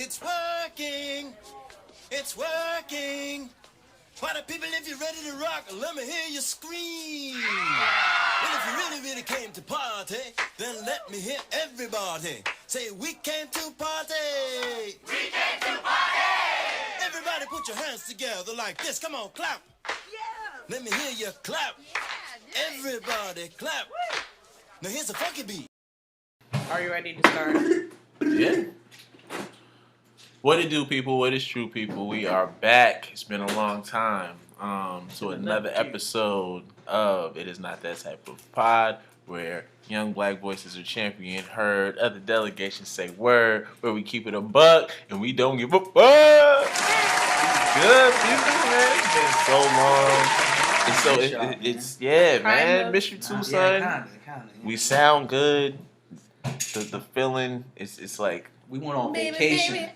It's working. It's working. Party people, if you're ready to rock, let me hear you scream. And if you really, really came to party, then let me hear everybody say, we came to party. We came to party. Everybody put your hands together like this. Come on, clap. Yeah. Let me hear you clap. Yeah, everybody clap. Woo. Now here's a funky beat. Are you ready to start? Yeah. What it do, people? What is true, people? We are back. It's been a long time. To another episode of It Is Not That Type of Pod, where young black voices are championed, heard, other delegations say word, where we keep it a buck and we don't give a fuck. Good people, man. It's been so long. And so it's man. Miss you too, son. Kinda. We sound good. The feeling it's like we went on vacation.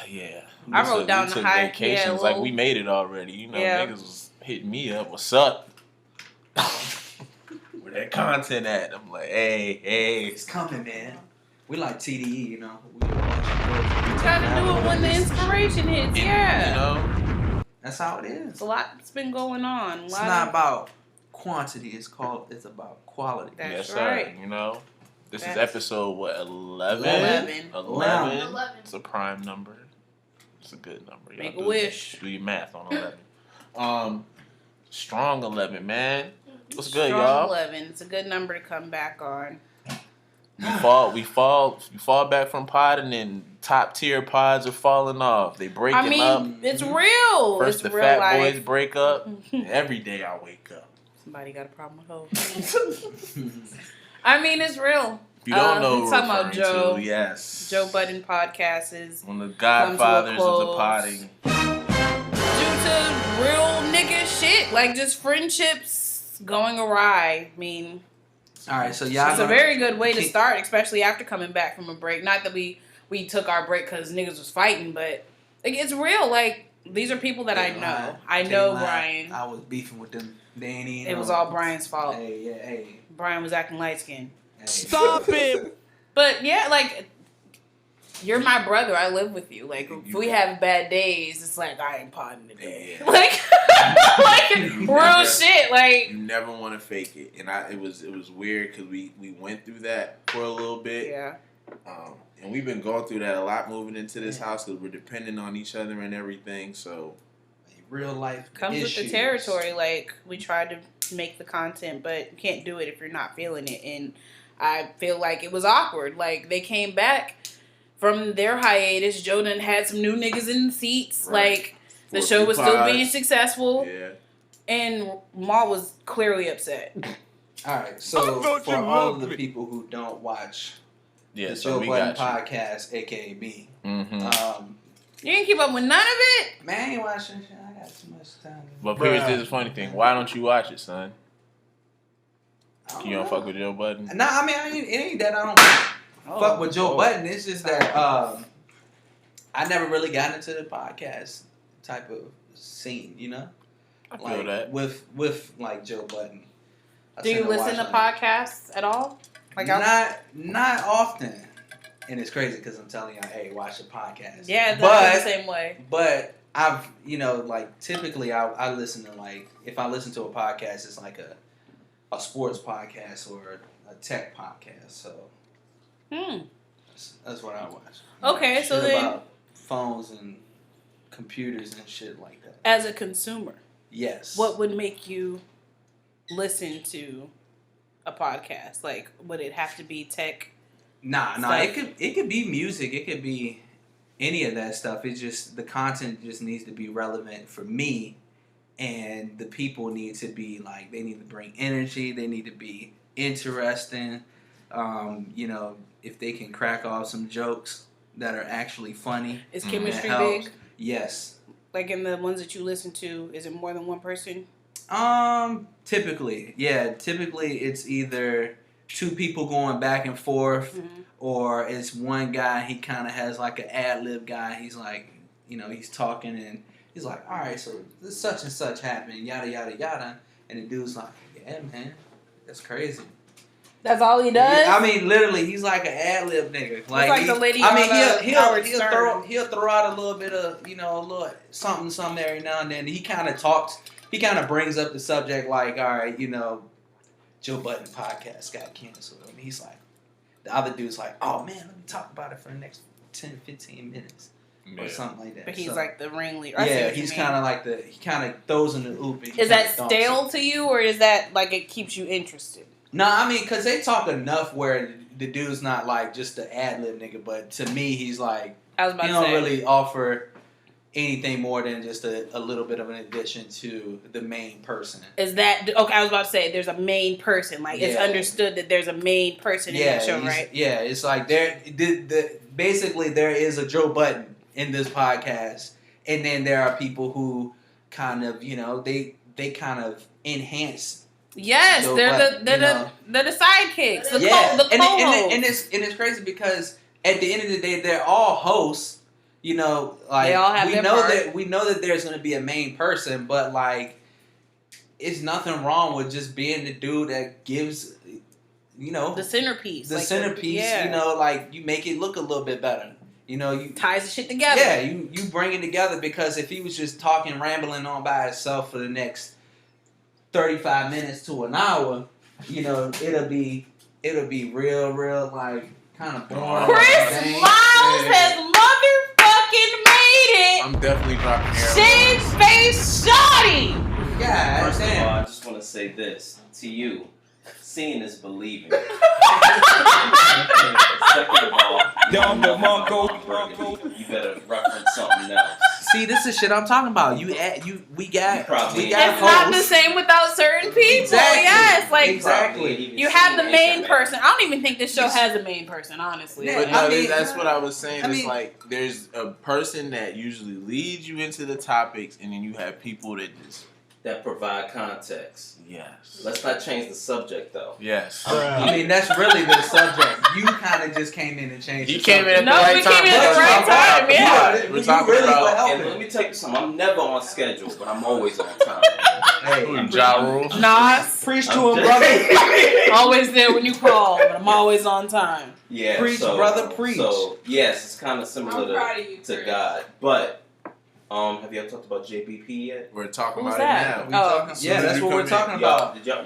yeah. I wrote down the high vacations like we made it already. You know, niggas was hitting me up. What's up? Where that content at? I'm like, hey. It's coming, man. We like TDE, you know. We gotta do it when the inspiration hits. Yeah. You know, that's how it is. It's a lot that's been going on. It's not about quantity. It's about quality. That's yes, right. Sir. You know. This is episode, what, 11? 11. It's a prime number. It's a good number. Make a wish. Do your math on 11. Strong 11, man. What's good, Strong y'all? 11. It's a good number to come back on. We fall back from pod, and then top tier pods are falling off. They breaking up. It's real. First, it's the real fat life. boys break up. Every day I wake up. Somebody got a problem with hoes. I mean, it's real. If you don't know, we're talking about Joe. Yes, Joe Budden podcast is one of the godfathers of the potting. Due to real nigga shit, like just friendships going awry. I mean, all right, so y'all. It's a very good way to start, especially after coming back from a break. Not that we took our break because niggas was fighting, but like, it's real. Like, these are people that I know. I know Brian. I was beefing with them. They ain't even. It was all Brian's fault. Hey. Brian was acting light skinned. Hey. Stop it! But yeah, like, you're my brother. I live with you. Like, if we have bad days, it's like, I ain't potting today. Yeah. Like real shit. Like, you never want to fake it, and it was weird because we went through that for a little bit. Yeah. And we've been going through that a lot moving into this house because we're dependent on each other and everything. So, real life comes issues. with the territory. Like, we tried to make the content, but you can't do it if you're not feeling it. And I feel like it was awkward. Like, they came back from their hiatus. Joe done had some new niggas in the seats. Right. Like, the show was still being successful. Yeah. And Ma was clearly upset. All right, so for all of the people who don't watch the Joe Budden podcast, aka me, you didn't keep up with none of it? Man, I ain't watching shit. I got too much time. But here's the funny thing. Why don't you watch it, son? You don't fuck with Joe Budden? Nah, I mean, it ain't that I don't fuck with Joe Budden. It's just that I never really got into the podcast type of scene, you know? I feel that. With like Joe Budden. Do you listen to podcasts at all? Like not often. And it's crazy because I'm telling y'all, hey, watch the podcast. Yeah, that's the same way. But I've, like typically I listen to like, if I listen to a podcast, it's like a sports podcast or a tech podcast. So that's what I watch. Okay, so then about phones and computers and shit like that. As a consumer, yes. What would make you listen to a podcast? Like, would it have to be tech? Nah. It could be music. It could be any of that stuff. It's just the content just needs to be relevant for me, and the people need to be like, they need to bring energy. They need to be interesting. If they can crack off some jokes that are actually funny. Is chemistry big? Yes. Like in the ones that you listen to, is it more than one person? Typically, yeah. Typically, it's either two people going back and forth, or it's one guy. He kind of has like an ad lib guy. He's like, he's talking and he's like, all right, so this such and such happened, yada yada yada, and the dude's like, yeah, man, that's crazy. That's all he does. I mean, literally, he's like an ad lib nigga. like the lady I mean, on, Howard Stern. he'll throw out a little bit of a little something every now and then. He kind of talks. He kind of brings up the subject like, all right, Joe Budden podcast got canceled, and he's like, the other dude's like, oh man, let me talk about it for the next 10, 15 minutes. Or something like that. But he's so, like the ringleader. Yeah, he's kind of like he kind of throws in the oop. Is that stale to you, or is that like it keeps you interested? No, I mean, because they talk enough where the dude's not like just the ad lib nigga, but to me, he's like, I was about he to don't say. really offer anything more than just a little bit of an addition to the main person. Is that okay? I was about to say there's a main person. Like it's Yeah. understood that there's a main person in that show, right? Yeah, it's like basically there is a Joe Budden in this podcast, and then there are people who kind of they kind of enhance. Yes, Joe they're Budden, they're the sidekicks, the yeah, the and co-hosts. it's crazy because at the end of the day they're all hosts. Like They all have their part. we know that there's going to be a main person, but like, it's nothing wrong with just being the dude that gives, the centerpiece. the like centerpiece. yeah. Like you make it look a little bit better. You ties the shit together. yeah, you bring it together because if he was just talking, rambling on by himself for the next 35 minutes to an hour, it'll be real like kind of boring. Chris Miles has motherfucking made it. I'm definitely dropping here. Shade Space Shotty. Yeah, First of all, damn. I just want to say this to you. Seeing is believing. Second of all, you better reference something else. See, this is shit I'm talking about. We got It's not the hosts. same without certain people. Exactly. Yes, like Exactly. you have the main person. I don't even think this show has a main person, honestly. Yeah, But no, I mean, that's what I was saying. I It's mean- like there's a person that usually leads you into the topics, and then you have people that just That provide context. yes, Let's not change the subject though. yes. I mean, that's really the subject. You kind of just came in and changed. He the came in at subject. the No, right we time. came in at the right time, yeah. We're talking really about- were And helping. let me tell you something. I'm never on schedule, but I'm always on time. Hey, Ja Rule. Nas, preach I'm to him, just- brother. always there when you call, but I'm always on time. Yeah, Preach, brother, preach. So yes, it's kind of similar of you, to God. But have y'all talked about JBP yet? We're talking Who's about that? it now. Oh. Yeah, that's what we're talking about. Did y'all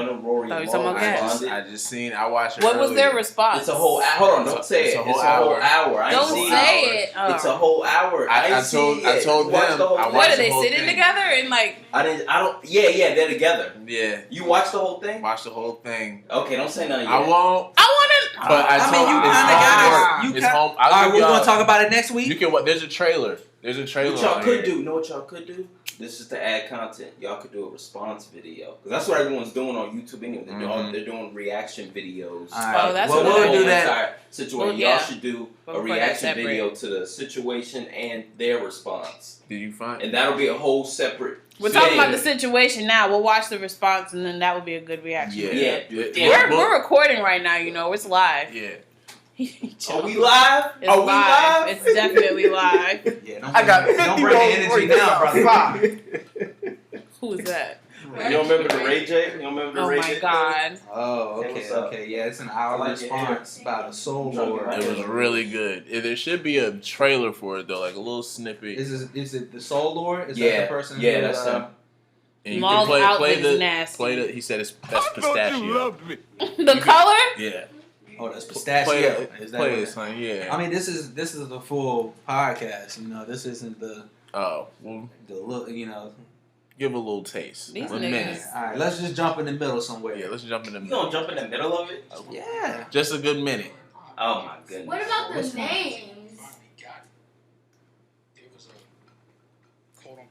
know Rory Oh, and you talking Maul about that? responded? I watched it. What was their earlier. response? It's a whole hour. Hold on, don't say It's it. a It's whole a whole hour. hour. I ain't Don't seen say it. it. Oh. It's a whole hour. I ain't seen told it. them. Watch the whole I thing. What are watched they the whole sitting thing. together and like? I don't. Yeah, they're together. Yeah, You watched the whole thing? watch the whole thing. Okay, don't say nothing yet. I won't. I want But I I told mean, you it's kinda gotta- homework. you It's kinda- home. All I'll right, give we're y'all. gonna talk about it next You week. can. There's a trailer. There's a trailer. What y'all on could here. do, know what y'all could do? This is to add content. Y'all could do a response video. Because that's what everyone's doing on YouTube anyway. They're doing reaction videos. All right. Oh, that's to what the we'll whole do that. entire situation. Well, Y'all yeah. should do We'll a put that reaction separate. video to the situation and their response. Did you find? And that'll be a whole separate We're talking about thing. the situation now. We'll watch the response, and then that would be a good reaction. Yeah. Yeah. We're recording right now. It's live. Yeah. Are we live? It's Are we live. live? It's definitely live. Yeah, I don't bring the energy down, brother. Who is that? You don't remember the Ray J? You don't remember the Oh Ray my J? god. Oh, Hey, okay, what's up? okay. Yeah, it's an hour I like your response about a soul Trying to lord. get It was really good. There should be a trailer for it though, like a little snippet. Is it the soul lord? Is that Yeah, the person? yeah, who, that's him. And you Maul's can outfit is the nasty. play the. He said that's pistachio. The color? Yeah. Oh, that's Play pistachio. it. Is that Play what it, it- son. Yeah. I mean, this is the full podcast. This isn't the Oh, well, look. give a little taste. These a niggas. minute. All right, let's just jump in the middle somewhere. Yeah, let's jump in the You middle. gonna jump in the middle of it? Yeah. Just a good minute. Oh my goodness. What about the What's wrong? names?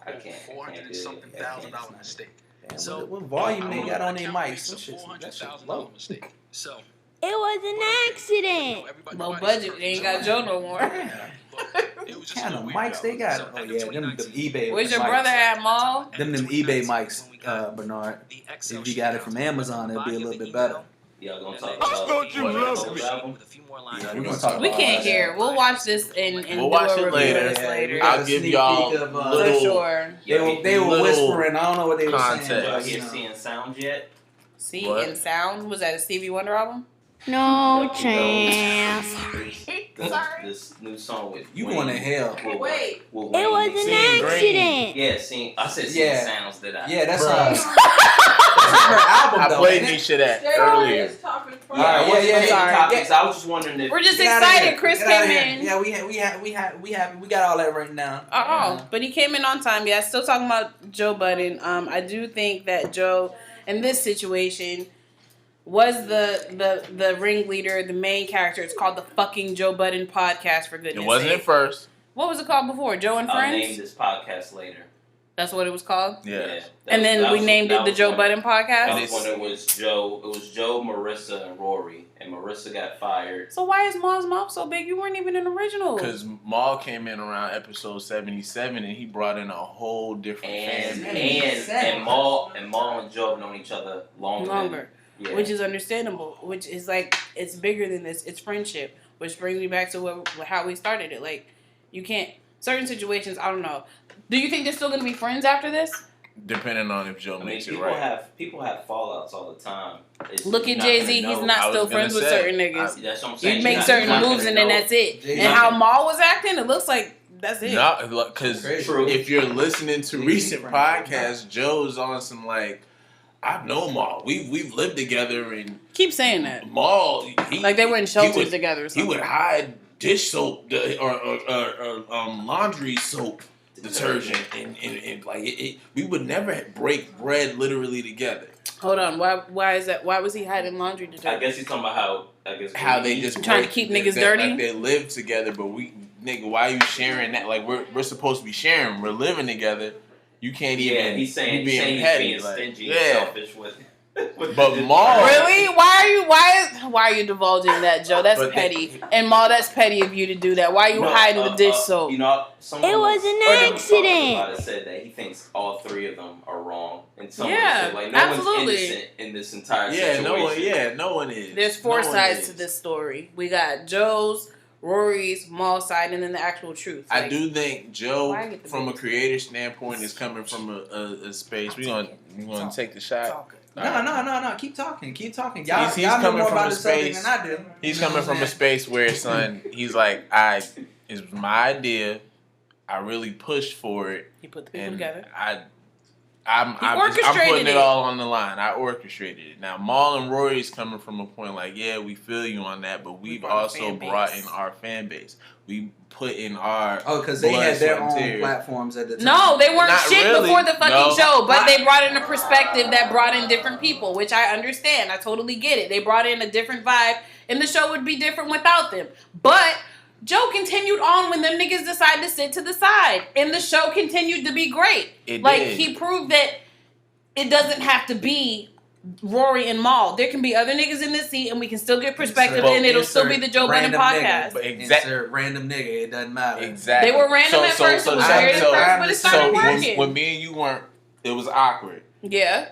I can't. $400 something thousand dollar mistake. Damn, So what volume they I'm got on gonna their account mics? for That shit's $400,000 low. mistake. So It was an accident. Low budget. They ain't got Joe no more. What kind of mics they got? Oh yeah, them eBay. Where's your mics. brother at, Maul? Them eBay mics, Bernard. If you got it from Amazon, it'll be a little bit better. Y'all gonna talk about you love me. Album? with a few more lines. Yeah, we're gonna talk We about can't all hear. that. We'll watch this and We'll do watch a it review later. of this later. We got I'll a give sneak y'all peek of, For little sure. They were little whispering. I don't know what they were context. saying. Y'all But, here seeing sounds yet? See, What? and Sound, was that a Stevie Wonder album? No chance. Sorry. This new song with You Wayne- going to hell. with- Wait. with It Wayne was and- an Seeing green. accident. Yeah, I said Seeing Yeah. Sounds, did I? Yeah, that's Bruh. her album, I though. played ain't it? Nisha that earlier. Yeah, Alright, yeah, yeah, yeah. sorry. Topics. I was just wondering if We're just Get outta excited. here. Chris Get outta came here. in. Yeah, we got all that right now. Oh, but he came in on time. Yeah, still talking about Joe Budden. I do think that Joe, in this situation, was the ringleader, the main character. It's called the fucking Joe Budden podcast, for goodness It wasn't sake. at first. What was it called before? Joe and I'll name Friends? this podcast later. That's what it was called? Yeah. And then we named it the Joe Budden That podcast? was when it was Joe, Marissa, and Rory, and Marissa got fired. So why is Maul's mouth so big? You weren't even in the original. Because Maul came in around episode 77 and he brought in a whole different And fan base. and Maul and Joe have known each other longer. Yeah. Which is understandable. Which is like, it's bigger than this. It's friendship. Which brings me back to how we started it. Like, you can't, certain situations, I don't know. Do you think they're still going to be friends after this? Depending on if Joe I mean, makes it people right. have fallouts all the time. Look You're at not Jay-Z. gonna He's know. not I was still gonna friends with say, certain niggas. That's what I'm saying. You make You're certain not moves gonna and then know. that's it. Jay-Z. And how Maul was acting, it looks like that's it. No, because True. if you're listening to Jay-Z recent friend. podcasts, Joe's on some like, I know Maul. We've lived together, and Keep saying that. Maul, he, Like they were in shelters would- together or he something. would hide dish soap or laundry soap detergent, and like we would never break bread literally together. Hold on. Why is that? Why was he hiding laundry I detergent? guess he's talking about How they just Trying to break- keep niggas that, dirty? Like they live together, but nigga, why you sharing that? Like we're supposed to be sharing. We're living together. You can't even. Yeah, he's saying you being he's petty. being like, stingy yeah. and selfish with. But Maul- Really? Why are you divulging that, Joe? That's But petty. And Maul, that's petty of you to do that. Why are you hiding the dish soap? You know, someone It was an accident. Said that he thinks all three of them are wrong, and someone Yeah, said like no absolutely. one's innocent in this entire Yeah, situation. no one is. There's No four one sides is. to this story. We got Joe's, Rory's, Maul's side, and then the actual truth. I Like, do think Joe, Why get the from a big- creative standpoint, is coming from a space. We're gonna take the shot. Talk. All right. No. Keep talking. Y'all, He's y'all know coming more from about a the subject space- than I do. He's You know coming what from I'm a space where, son, he's like, it's my idea. I really pushed for it, He put the people and together. I'm putting orchestrated it it. all on the line. I orchestrated it. Now, Maul and Rory's coming from a point like, yeah, we feel you on that, but we've brought a also fan brought base. in our fan base. We put in our Oh, because they blood, had their sweat, and own tears. platforms at the time. No, they weren't Not shit really. before the fucking No. show, but they brought in a perspective that brought in different people, which I understand. I totally get it. They brought in a different vibe, and the show would be different without them. But Joe continued on when them niggas decided to sit to the side, and the show continued to be great. It Like, did. he proved that it doesn't have to be Rory and Maul. There can be other niggas in this seat, and we can still get perspective, Well, and it'll still be the Joe Budden random podcast. Nigga. But exact- Insert random nigga. It doesn't matter. Exactly. They were random at first. It was weird at first, but it started working. when me and you weren't, it was awkward. Yeah.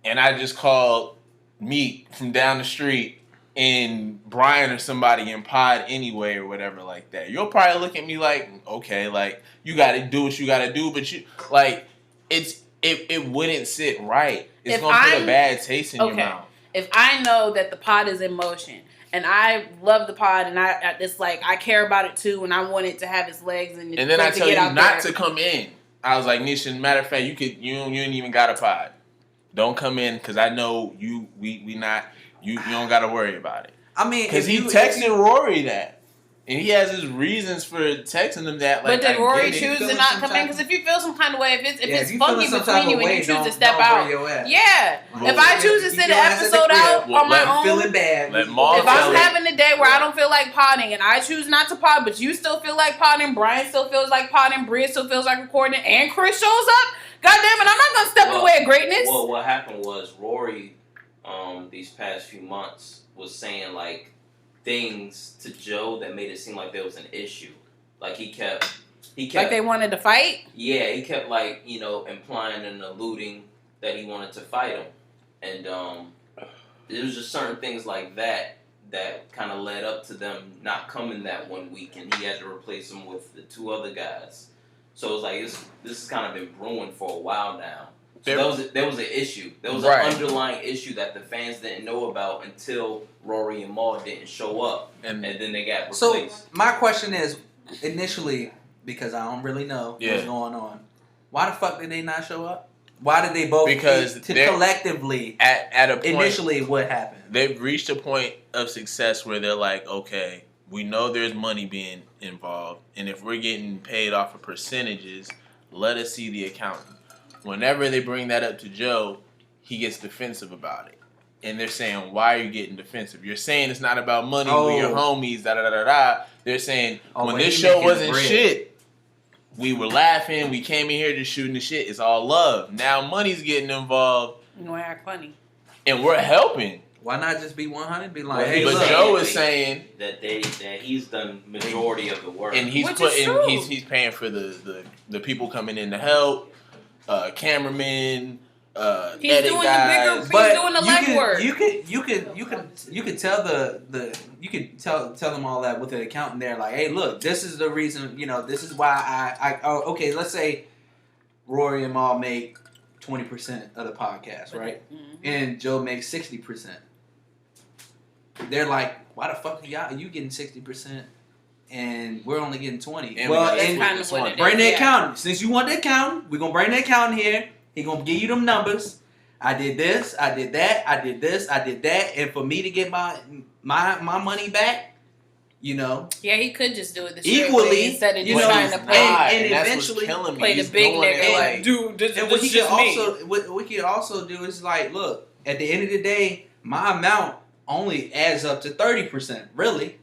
And I just called Meek from down the street and Brian or somebody in Pod anyway or whatever like that. You'll probably look at me like, okay, like you got to do what you got to do, but you like it wouldn't sit right. It's If gonna put I'm- a bad taste in your Okay. mouth. If I know that the pod is in motion and I love the pod and it's like I care about it too and I want it to have its legs and And then I to tell get you out not there. to come in. I was like, Nisha, matter of fact, you ain't even got a pod. Don't come in because I know you don't got to worry about it. I mean, Because if he you- texted Rory that. And he has his reasons for texting him that. Like, But did I Rory get it. choose to feeling not some come in? type Because if you feel some kind of way, if Yeah, it's you funky feeling some between type you of and way, you choose to don't step bring out, your ass. yeah. Well, If I choose to Keep sit your an ass at the episode crib. out Well, on my let- own, Feeling bad. Let Maul if tell I'm it. having a day where I don't feel like potting and I choose not to pod, but you still feel like potting, Brian still feels like potting, Bria still feels like recording, and Chris shows up, God damn it, I'm not gonna step in the way of greatness. Well, what happened was Rory, these past few months, was saying like things to Joe that made it seem like there was an issue. Like he kept, Like they wanted to fight. yeah, he kept like implying and alluding that he wanted to fight him, and it was just certain things like that kind of led up to them not coming that one week, and he had to replace him with the two other guys. So it's like this has kind of been brewing for a while now, So there was an issue. There was Right. an underlying issue that the fans didn't know about until Rory and Maul didn't show up, and then they got replaced. So my question is, initially, because I don't really know Yeah. what's going on, why the fuck did they not show up? Why did they both? Because they're- collectively, At a point, initially, what happened? they've reached a point of success where they're like, okay, we know there's money being involved, and if we're getting paid off of percentages, let us see the accountant. Whenever they bring that up to Joe, he gets defensive about it. And they're saying, why are you getting defensive? You're saying it's not about money, we're your homies, da-da-da-da-da. They're saying, when this show wasn't shit, we were laughing, we came in here just shooting the shit. It's all love. Now money's getting involved. You know, I act funny. And we're helping. Why not just be 100? Be like, But hey, look. Joe is saying that he's done majority of the work, and he's Which is putting true. he's paying for the people coming in to help, cameramen, He's edit doing guys. the bigger. He's doing the legwork. You could tell you could tell them all that with the accountant there, like, hey, look, this is the reason, this is why okay, let's say Rory and Maul make 20% of the podcast, right? Mm-hmm. And Joe makes 60%. They're like, why the fuck are you getting 60% and we're only getting 20? And well, That's and kind of what it bring is, the yeah. accountant. Since you want the accountant, we're gonna bring the accountant here. He gonna give you them numbers. I did this, I did that, I did this, I did that, and for me to get my money back, Yeah, he could just do it the straight equally, way instead of you just know, trying to and- play, and that's eventually what's killing me. play the He's big doing it nigga. like, Dude, this and is what he just could me. also what he could also do is like, look, at the end of the day, my amount only adds up to 30%, really,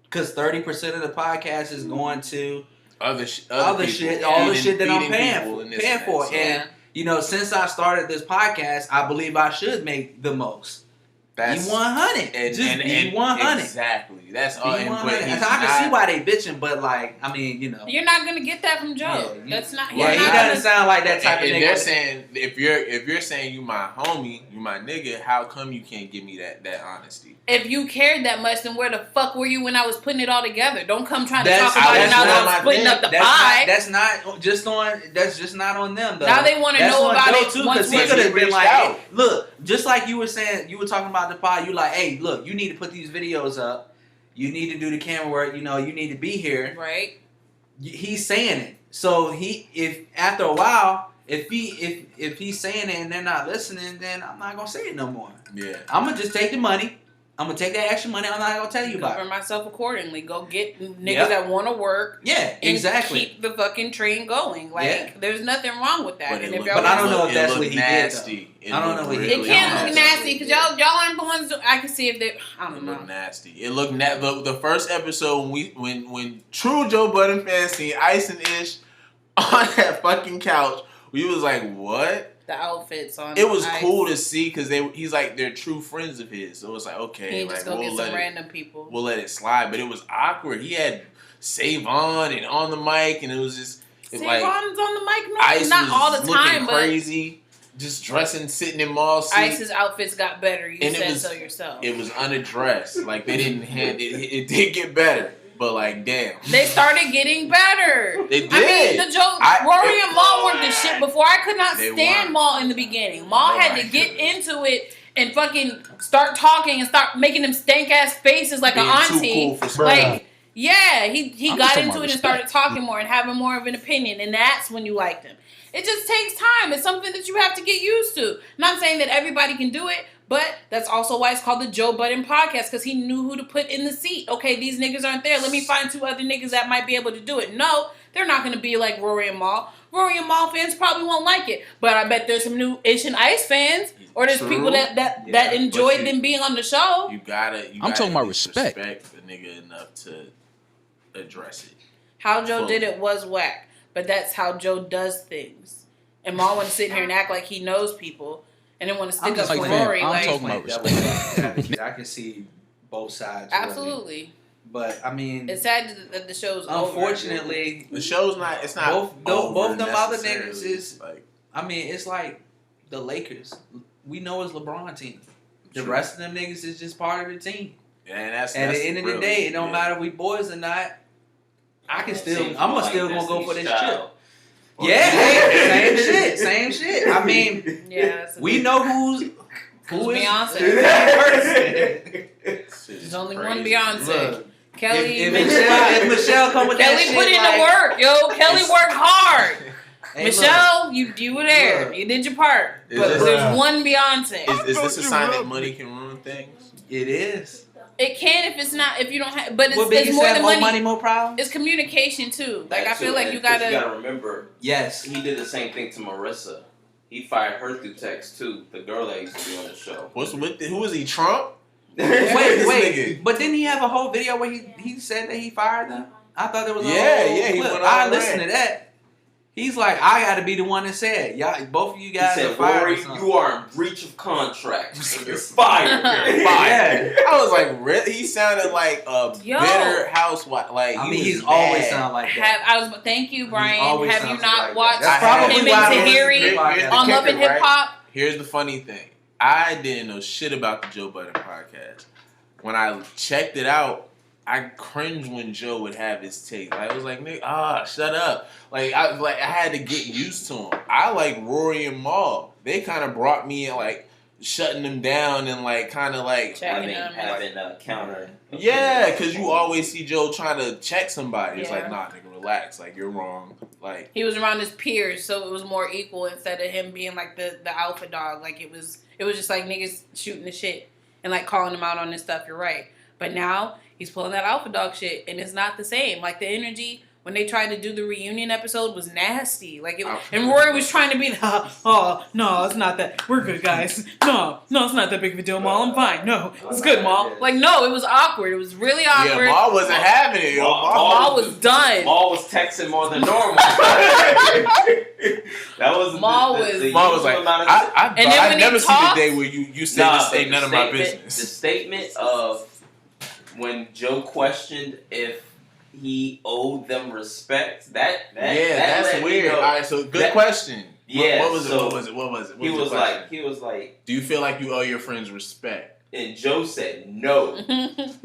because 30% of the podcast is going to other shit, people, all the shit that I'm feeding people in this paying and for, that. So and since I started this podcast, I believe I should make the most. that's Be 100. and, Just and, be and 100. Exactly. That's Be all. 100. But So I can see why they bitching, but like, I mean, You're not gonna get that from Joe. Yeah, That's not. yeah, you're he not doesn't gonna- sound like that type and of nigga. they're saying if you're saying you my homie, you my nigga, how come you can't give me that honesty? If you cared that much, then where the fuck were you when I was putting it all together? Don't come trying to That's- talk about it that's now not that I'm my splitting thing. up the pie. That's just not on them though. Now they wanna That's know on about Joe, it too, once because he we're- could have been reached like, out. hey, look, just like you were saying, you were talking about the pie. You like, hey, look, you need to put these videos up. You need to do the camera work. You need to be here. Right? He's saying it. So if after a while, if he's saying it and they're not listening, then I'm not gonna say it no more. Yeah. I'm gonna just take the money. I'm gonna take that extra money. I'm not gonna tell you about Cover it. myself accordingly. Go get niggas Yep. that want to work. Yeah, And exactly. keep the fucking train going. Like, Yeah. there's nothing wrong with that. But, And it if look, y'all But I don't want- know if it that's look what he did, nasty. I don't know what he did. It can't Yeah. look nasty because y'all aren't the ones. I can see if they. I It don't know. looked nasty. It looked the first episode when true Joe Budden fans seen Ice and Ish on that fucking couch, we was like, what? The outfits on. It was Ice. cool to see because he's like they're true friends of his. So it was like, He okay, ain't like just gonna we'll get let some it, random people. we'll let it slide. But it was awkward. He had Save On and on the mic, and it was just Savon's like on the mic, no, Ice not was all the looking time, but crazy, just dressing, sitting in mall seats. Ice's outfits got better. You And it said was- so yourself. It was unaddressed. Like they didn't hand it. It did get better, but like damn. They started getting better. They I mean, did. the joke, Rory and Maul were the shit before. I could not They stand were. Maul in the beginning. Maul had to Nobody get could. into it and fucking start talking and start making them stank ass faces like Being an too auntie. cool for Like, yeah, he I'm got talking into about it and started talking more and having more of an opinion, and that's when you liked him. It just takes time. It's something that you have to get used to. Not saying that everybody can do it, but that's also why it's called the Joe Budden podcast, because he knew who to put in the seat. Okay, these niggas aren't there. Let me find two other niggas that might be able to do it. No, they're not going to be like Rory and Maul. Rory and Maul fans probably won't like it, but I bet there's some new Ish and Ice fans, or there's True. people that Yeah, enjoyed but them being on the show. You gotta. I'm talking about respect. Respect the nigga enough to address it. How Joe Full. did it was whack, but that's how Joe does things. And Maul want to sit here and act like he knows people, and then want to stick up just for saying, Rory. I'm Like, talking about respect. I can see both sides. really. absolutely. But I mean, It's sad that the show's over. unfortunately, The show's not. It's not. both them other necessarily. niggas is. like I mean, it's like the Lakers. We know it's LeBron team. The True. rest of them niggas is just part of the team. and that's At that's the end of the really- day, it don't yeah. matter if we boys or not. I can still. Seems I'm like still gonna go for Destiny's this Child. chip. Yeah, hey, same shit. I mean, Yeah, we know who is Beyonce. There's only one Beyonce. Look, Kelly. if Michelle come with Kelly that shit, put in like, the work, yo. Kelly worked hard. hey, Michelle, you were there. Look. You did your part. Is But this- there's one Beyonce. Is this a sign that money can ruin things? it is. It can if you don't have, but What it's Biggie more said, than more money. money, more problems. It's communication too. Like I That feel too, like and you 'cause gotta. remember, Yes. he did the same thing to Marissa. He fired her through text too, the girl that used to be on the show. What's with who is he? Trump? Wait, This wait. nigga. But didn't he have a whole video where he said that he fired them? I thought there was a Yeah, whole yeah, he clip. went on I a listened rant. to that. He's like, I got to be the one that said, y'all, both of you He guys are said, fired. Rory, or something. you are in breach of contract. And you're fired. Fire. I was like, really? He sounded like a Yo. bitter housewife. Like I he mean, was he's always mad. sound like that. Thank you, He Brian. always Have you sounds not like that. watched That's probably him why and I Tahiri Here's the on Love and kicker, Hip right? Hop? Here's the funny thing. I didn't know shit about the Joe Budden podcast. When I checked it out, I cringed when Joe would have his take. I was like, nigga, shut up. Like I had to get used to him. I like Rory and Maul. They kind of brought me in, like shutting them down and like kind of like Checking having them. a counter. yeah, because you always see Joe trying to check somebody. It's Yeah. like, nah, nigga, relax. Like you're wrong. Like He was around his peers, so it was more equal instead of him being like the alpha dog. Like it was just like niggas shooting the shit and like calling him out on this stuff. You're right, but now he's pulling that alpha dog shit, and it's not the same. Like the energy when they tried to do the reunion episode was nasty. Like it, and Rory was trying to be, oh no, it's not that. We're good guys. No, it's not that big of a deal, Maul. I'm fine. No, it's good, Maul. Like no, it was awkward. It was really awkward. yeah, Maul wasn't having it. Yo. Maul was done. Maul was texting more than normal. That was Maul was- Maul was like, I And then I when never he see talked- the day where you say this ain't none of my The business. statement of when Joe questioned if he owed them respect, that That's let me weird. know- All right, so good that- question. Yeah, what was it? so What was it? he was the question? he was like, Do you feel like you owe your friends respect? and Joe said no.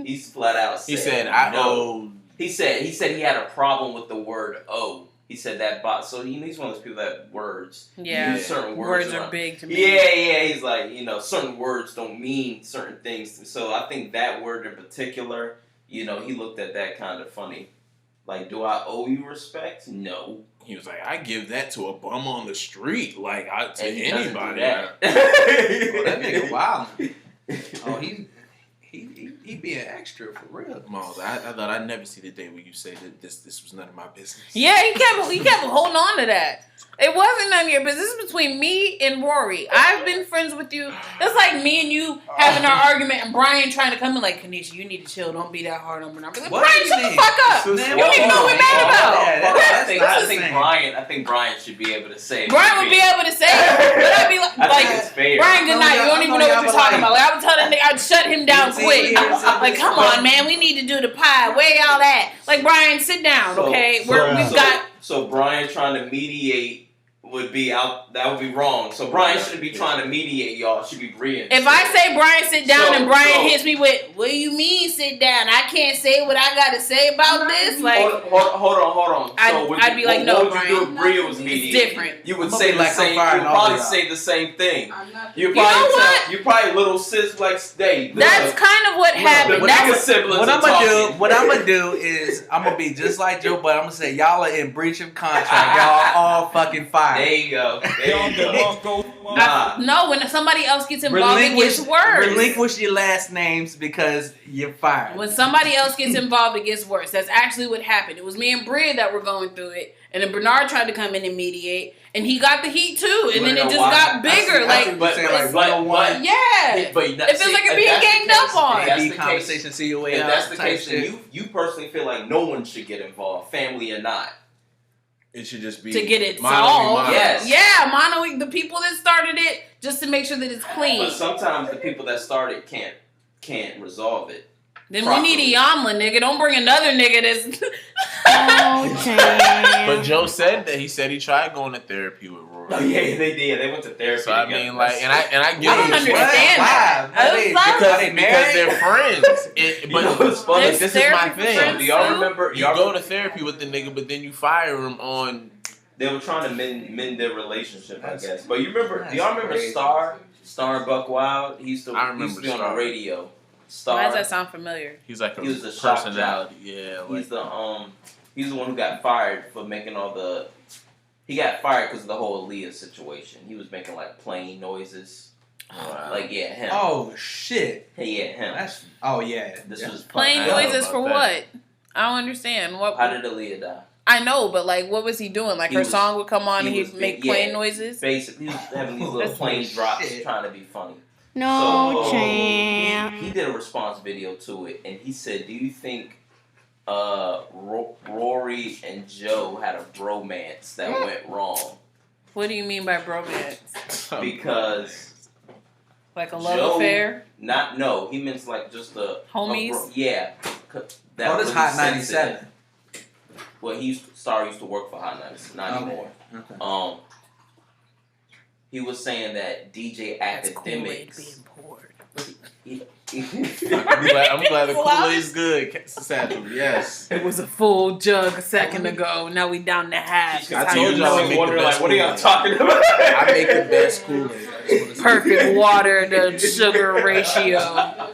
He's flat out said He said, I no. owe. He said he had a problem with the word "owe." He said that so he's one of those people that words Yeah, use certain words are around. big to me. Yeah. He's like, certain words don't mean certain things. So I think that word in particular, he looked at that kind of funny. Like, do I owe you respect? No. He was like, I give that to a bum on the street, like to And he doesn't do anybody. that. Oh, that nigga wild. Oh, he being extra for real. Miles, I thought I'd never see the day where you say that this was none of my business. Yeah, he kept holding on to that. It wasn't none of your business. This is between me and Rory. I've been friends with you. That's like me and you having our argument and Brian trying to come in like, Kanisha, you need to chill. Don't be that hard on me. I'm like, What Brian, do you shut the mean? fuck up. Man, You don't even know what we're mad about. Yeah, I think that's Brian. Brian should be able to say it. Brian would be able to say it, but I'd be I think it's like, fair. Brian, good night. You don't even know what you're talking about. Like, I would tell that nigga, I'd shut him down quick. Like, come on, man, we need to do the pie. Where y'all at? Like, Brian, sit down, okay? We've got. So Brian trying to mediate would be out. That would be wrong. So Brian shouldn't be trying to mediate. Y'all should be Brian. If I say Brian sit down and Brian so- hits me with, what do you mean sit down? I can't say what I gotta say about this. Like, hold on. I'd be like, no, what would you do if Bria was it's mediating? different. You would I'm gonna say be the like, I'm same. firing You'd all probably y'all. say the same thing. You You know what? You probably little sis like stay. That's kind of what happened. The That's siblings What are I'm gonna talking. do? What I'm gonna do is I'm gonna be just like Joe, but I'm gonna say y'all are in breach of contract. Y'all all fucking fired. There you go. There you go. Nah. no. When somebody else gets involved, it gets worse. Relinquish your last names because you're fired. When somebody else gets involved, it gets worse. That's actually what happened. It was me and Bria that were going through it, and then Bernard tried to come in and mediate, and he got the heat too, and then it just got bigger. But yeah, but it feels like you're being ganged up on. That's Be the conversation, see your way If out. that's the type case, shit. then you personally feel like no one should get involved, family or not. It should just be To get it mono solved. mono. Yes. Yeah, mono, the people that started it, just to make sure that it's clean. But sometimes the people that started can't resolve it. Then properly. we need a Yamla nigga. Don't bring another nigga that's. Oh, champ. But Joe said that he tried going to therapy with Rory. Oh yeah, they did. They went to therapy. So I together. mean, like, and I get I don't it. understand that. Why? I was like- because they're friends. You But know what's funny? There's this is my therapy for thing. friends. Do y'all remember? You go to therapy with the nigga, but then you fire him on They were trying to mend their relationship, I guess. But you remember? That's Do y'all remember crazy. Star and Buck Wild? He used to be on the Star. radio. Star. Why does that sound familiar? He's like He was a shock personality. Yeah, like He's the one who got fired for making all the. He got fired because of the whole Aaliyah situation. He was making like plane noises. wow. Like him. Oh shit. Hey, him. This This yeah. was Plain I don't know noises about for that. what? I don't understand. What? How did Aaliyah die? I know, but like, what was he doing? Like, He her was- song would come on he and was he'd make big- plain yeah. noises. Basically, he was having these little That's plane some drops shit. trying to be funny. No So, chance. He did a response video to it, and he said, "Do you think Rory and Joe had a bromance that went wrong?" What do you mean by bromance? Because Like a love Joe- affair? no, he means like just a Homies? yeah. That What is was Hot sensitive. 97? Well, Star used to work for Hot 97, not Okay. anymore. Okay. He was saying that DJ That's Kool-Aid Academics. being poured. I'm glad the Kool-Aid's good, Satchel. Yes. It was a full jug a second ago. Now we down to half. I told y'all I make the best what are y'all Kool-Aid. talking about? I make the best Kool-Aid. I just wanna say. Perfect water to sugar ratio. I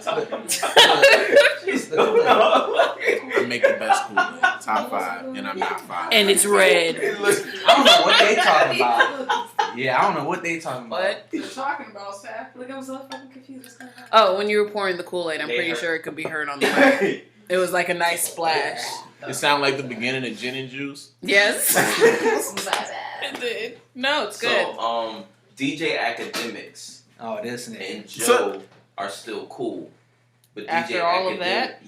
make the best Kool-Aid. Top 5, and I'm not 5. And it's red. I don't know what they talking about. Yeah, I don't know what they talking about. What? They're talking about, Seth. Look, I'm so fucking confused. What's going on? Oh, when you were pouring the Kool-Aid, I'm They pretty heard- sure it could be heard on the mic. It was like a nice splash. It sound like the beginning of Gin and Juice. Yes. It did. No, it's good. So, DJ Academics Oh, this nigga. and Joe are still cool. But After DJ all of that?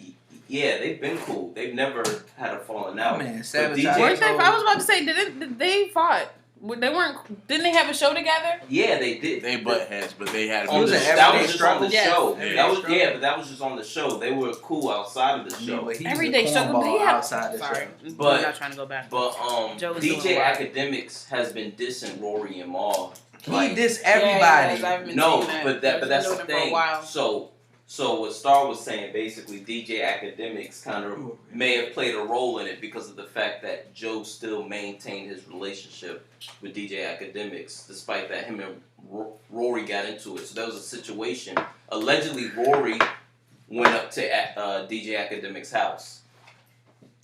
Yeah, they've been cool. They've never had a falling out. Man, But Sabotage. DJ Weren't they? I was about to say, did they fought? They weren't. Didn't they have a show together? Yeah, they did. They butt heads, but they had On was the, an that Everyday was just on the Struggle? Yes. show. Everyday That was Struggle? but that was just on the show. They were cool outside of the show. But he was Everyday a struggle. They cornball had. outside the Sorry, show. But- I'm not trying to go back. But Joe was doing DJ a lot. Academics has been dissing Rory and Maul. He diss Yeah, everybody. I haven't been No, seeing that. but He's that's been the doing it for a thing. while. So what Star was saying, basically, DJ Academics kind of may have played a role in it because of the fact that Joe still maintained his relationship with DJ Academics, despite that him and Rory got into it. So that was a situation. Allegedly, Rory went up to DJ Academics' house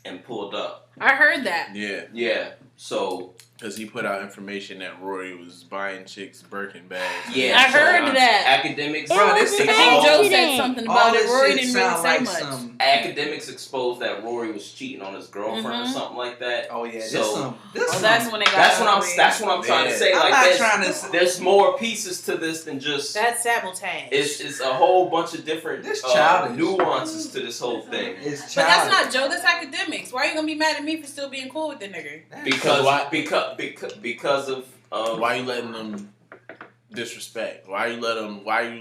and pulled up. I heard that. Yeah, Yeah. So because he put out information that Rory was buying chicks Birkin bags. yeah, I heard that. Academics. Bro, this I is think all- Joe said something all about it. this Rory shit didn't really sound say like much. some. Academics exposed that Rory was cheating on his girlfriend or Mhm. something like that. Oh yeah, this So- some. Well, that's when it got. That's what I'm. Rory. That's what I'm trying to Yeah. say. I'm Like, not there's, trying to. there's more pieces to this than just. That's sabotage. It's a whole bunch of different This childish. nuances to this whole thing. It's But that's childish. not Joe. That's Academics. Why are you gonna be mad at me for still being cool with the nigga? Because of Why you letting them disrespect? Why you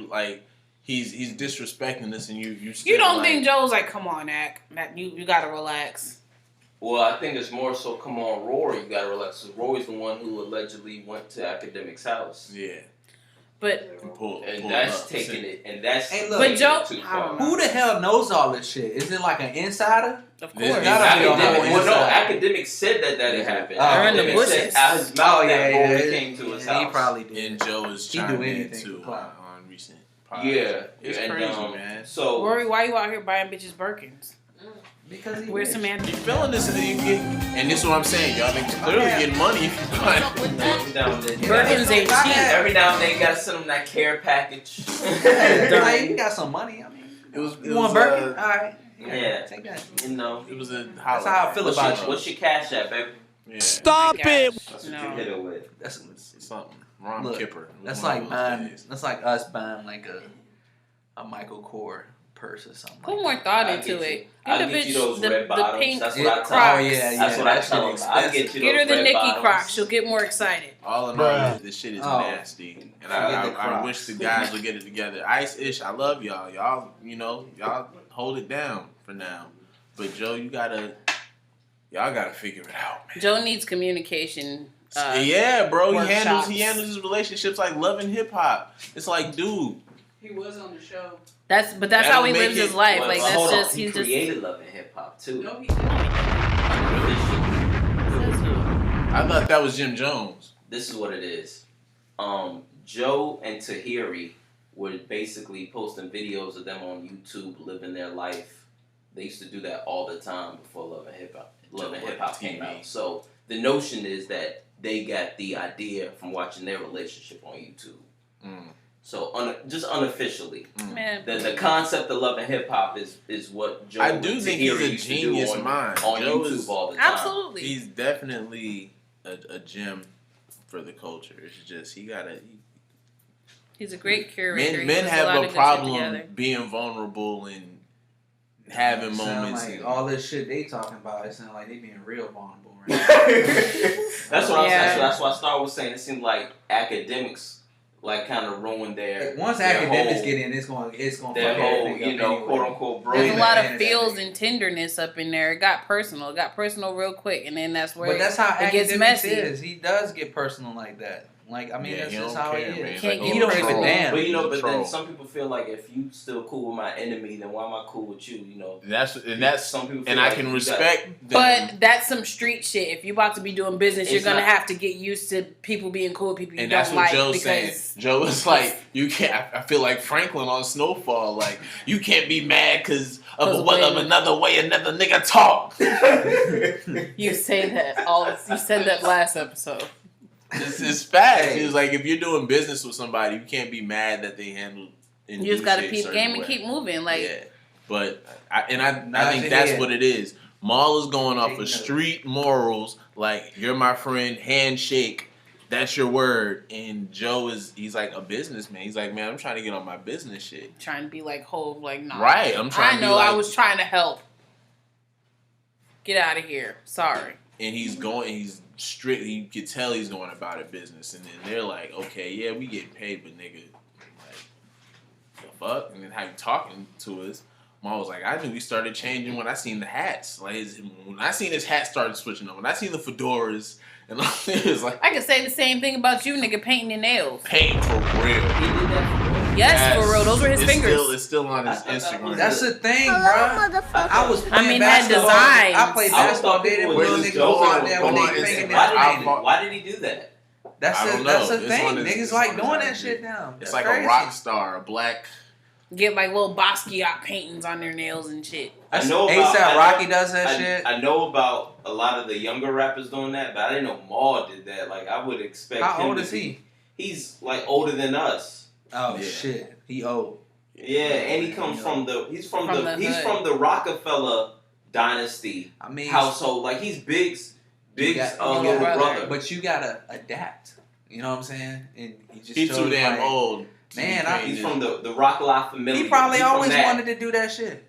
like? He's disrespecting this, and you. Still You don't like, think Joe's like, come on, Mac, you gotta relax. Well, I think it's more so. Come on, Rory, you gotta relax. 'Cause Rory's the one who allegedly went to Academics' house, Yeah, But pull that's up. taking it. And that's Hey, look. But taking Joe- it too I don't far. Who the hell knows all this shit? Is it like an insider? of This course, is gotta be a whole Academics, well, no, inside. Academics said that it happened. They're in the Academics said bushes. out his mouth Oh yeah, that yeah. Rory came to his Yeah, he house. probably did. And Joe is He do chiming in anything too for clout. on recent. Podcasts. Yeah, It's and, crazy, man. So Rory, why you out here buying bitches Birkins? Because he Where's rich. Samantha? You feeling this? And this is what I'm saying. Y'all niggas clearly getting money if you buy. every now and then, Birkins ain't cheap. every now and then, you gotta send them that care package. Yeah, like, you got some money. I mean, It was. you want Birkin? All right. Yeah. Take that. You know, It was a That's holiday. how I feel what's about your, you. what's your cash at, baby? Yeah. Stop it! That's what No. you hit it with. That's Something. Ron Look, Kipper. that's One like of those buying. days. That's like us buying like a Michael Kors purse or something. Put like more that. thought I'll into get it. you- Get I'll the get you bitch those the red bottoms. pink That's what I tell Crocs. Oh yeah, yeah. That's what I that tell shit them. I'll expensive. get you Get her those the red Nikki bottoms. Crocs. She'll get more excited. All in Bruh. all, this shit is Oh. nasty, and Forget the I Crocs. wish the guys would get it together. Ice-ish, I love y'all. Y'all hold it down for now. But Joe, y'all gotta figure it out, man. Joe needs communication. Yeah, bro, he workshops. handles his relationships like Love and Hip Hop. It's like, dude, He was on the show. That's That'll how he make lives it- his life. Well, Like hold that's on. just He he's just. created Love and Hip Hop too. No, he didn't. Says who? I thought that was Jim Jones. This is what it is. Joe and Tahiri were basically posting videos of them on YouTube living their life. They used to do that all the time before Love and Hip Hop came out. So the notion is that they got the idea from watching their relationship on YouTube. So just unofficially, Man, the concept of Love and Hip Hop is what Joe. I do and think Tahiri he's a used to do genius on mind. Joe YouTube is- all the time. absolutely. He's definitely a gem for the culture. It's just He's a great curator. Men He puts a lot have of a good shit problem together. being vulnerable and having Sound moments. like and- all this shit they talking about, it sound like they being real vulnerable right now. That's what Yeah. that's why Star was saying. It seemed like academics like kind of ruined their Once their academics whole, get in, it's going their fuck whole everything up anyway. quote unquote bro. There's a Yeah. lot Yeah. of feels and tenderness up in there. It got personal. It got personal real quick, and then that's where But that's how it gets academics messy. is. He does get personal like that. Like, I mean, Yeah, that's he just don't how he care, is. man. He's Can't like get a You don't troll. even damn. But you know, He's a but then troll. some people feel like if you still cool with my enemy, then why am I cool with you? You know, That's some people. Feel and I like can you respect them. But that's some street shit. If you're about to be doing business, you're It's gonna not- have to get used to people being cool with people you And don't that's what like Joe's saying. because Joe was like, "You can't." I feel like Franklin on Snowfall. Like, you can't be mad because of 'Cause of when- another way another nigga talk. you say that you said that last episode. It's facts. Hey. He was like, if you're doing business with somebody, you can't be mad that they handle. And You just do gotta shit a keep certain game and way. keep moving. Like Yeah, but I Nod think your that's head. what it is. Maul is going off Take of notes. street morals, like you're my friend, handshake, that's your word. And Joe he's like a businessman. He's like, man, I'm trying to get on my business shit. trying to be like Hov, like no. Right, I'm trying I to be know. I like- was trying to help. Get out of here. Sorry. And he's strict. You could tell he's going about it business. And then they're like, okay, yeah, we getting paid, but nigga, like, the fuck? And then how you talking to us? Maul was like, I think we started changing when I seen the hats. Like, when I seen his hat started switching up. When I seen the fedoras, and it was like, I could say the same thing about you, nigga, painting your nails. paint for real. He did that. Yes, for real. Those were his It's fingers. It's still on his I thought that Instagram. was- That's the thing, bro. I was playing I mean, had basketball. designs. I played I basketball. thought They people didn't were little just niggas go out there joking with on their Instagram. fingernails. Why did he do that? That's I don't that's know. the It's on thing. his- Niggas it's like on his doing that IG. shit now. It's That's like crazy. a rock star, a black. Get like little Basquiat paintings on their nails and shit. I know about ASAP Rocky does that shit. I know about a lot of the younger rappers doing that, but I didn't know Maul did that. Like I would expect. How him old to is be- he? He's like older than us. Oh Yeah. shit, he old. Yeah, and he comes from the From the hood. from the Rockefeller dynasty I mean, household. Like he's Big's You got- little you brother. got- but you gotta adapt. You know what I'm saying? And he just He's chose, too damn like, old. to Man, be He's painted. from the Rockefeller family. He probably He's from always that. wanted to do that shit.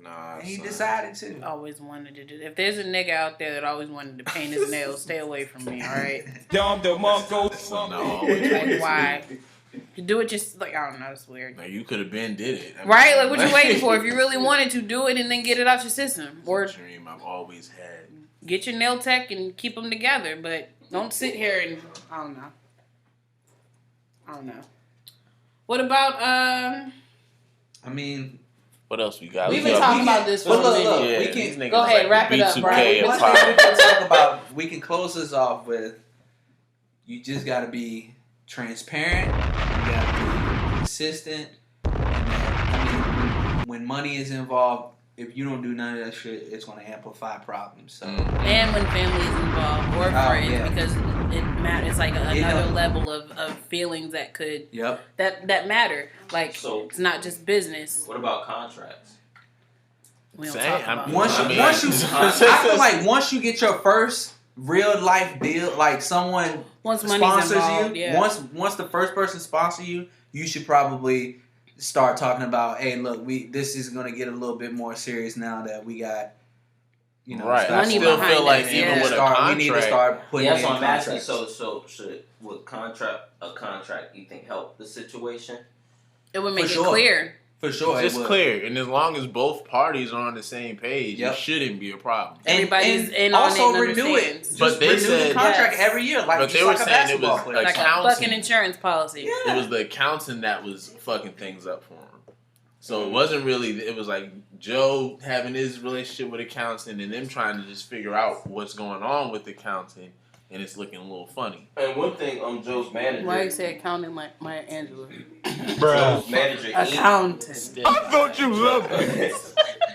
Nah, And he son. decided to. Always wanted to do that. If there's a nigga out there that always wanted to paint his nails, stay away from me, alright? Son, no, always wanted Like, to. why? You do it just, like, I don't know, it's weird. Like, you could have been did it. I mean, Right? Like, what you waiting for? If you really wanted to, do it and then get it out your system. It's Or a dream I've always had. get your nail tech and keep them together. But don't sit here and, I don't know. What about, I mean, What else we got? We've We been got- talking about this for But a look, minute. look, Yeah, we these can niggas Go ahead, like wrap it up, B2K Brian. and one pop. thing we can talk about. We can close this off with. You just gotta be transparent. You gotta be consistent. And I mean, when money is involved, if you don't do none of that shit, it's gonna amplify problems. So. And when family is involved or Oh, friends, yeah. because it matters. It's like another know. level of feelings that could Yep. that matter. Like So it's not just business. what about contracts? We don't Same. talk about I'm- it. Once you, I feel like once you get your first real life deal, like someone once money's sponsors involved, you, yeah. once the first person sponsors you, you should probably start talking about, hey, look, this is gonna get a little bit more serious now that we got, you know, Right. stuff. I Money still behind feel like us, even yeah. with a we contract, need to start putting Yeah, in that's what I'm asking. contracts. So should would a contract you think help the situation? it would make For it sure. clear. For sure, it's it would. clear, and as long as both parties are on the same page, Yep. it shouldn't be a problem. Everybody's in on it also and renew it. understands. Just But they renew said- the contract Yes. every year, like But just they were like a saying it basketball was player. like Like a accounting. fucking insurance policy. Yeah. It was the accountant that was fucking things up for him. So it wasn't really. It was like Joe having his relationship with accountant, and them trying to just figure out what's going on with accountant, and it's looking a little funny. And one thing, Joe's manager. Why you say accounting like Maya Angelou? Joe's manager. Accountant. I thought you loved me.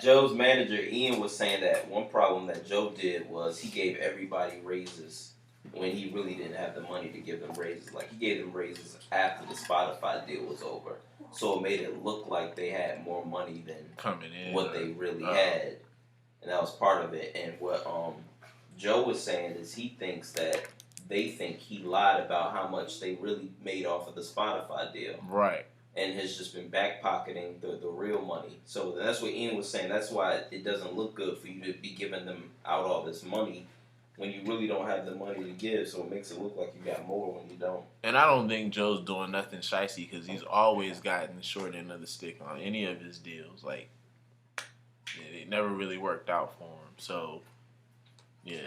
Joe's manager Ian was saying that one problem that Joe did was he gave everybody raises when he really didn't have the money to give them raises. Like he gave them raises after the Spotify deal was over, so it made it look like they had more money than Coming in. what they really had, and that was part of it. And what Joe was saying is he thinks that they think he lied about how much they really made off of the Spotify deal. Right. And has just been backpocketing the real money. So that's what Ian was saying. That's why it doesn't look good for you to be giving them out all this money when you really don't have the money to give. So it makes it look like you got more when you don't. And I don't think Joe's doing nothing shicey because he's always gotten the short end of the stick on any of his deals. Like, it never really worked out for him. So, yeah.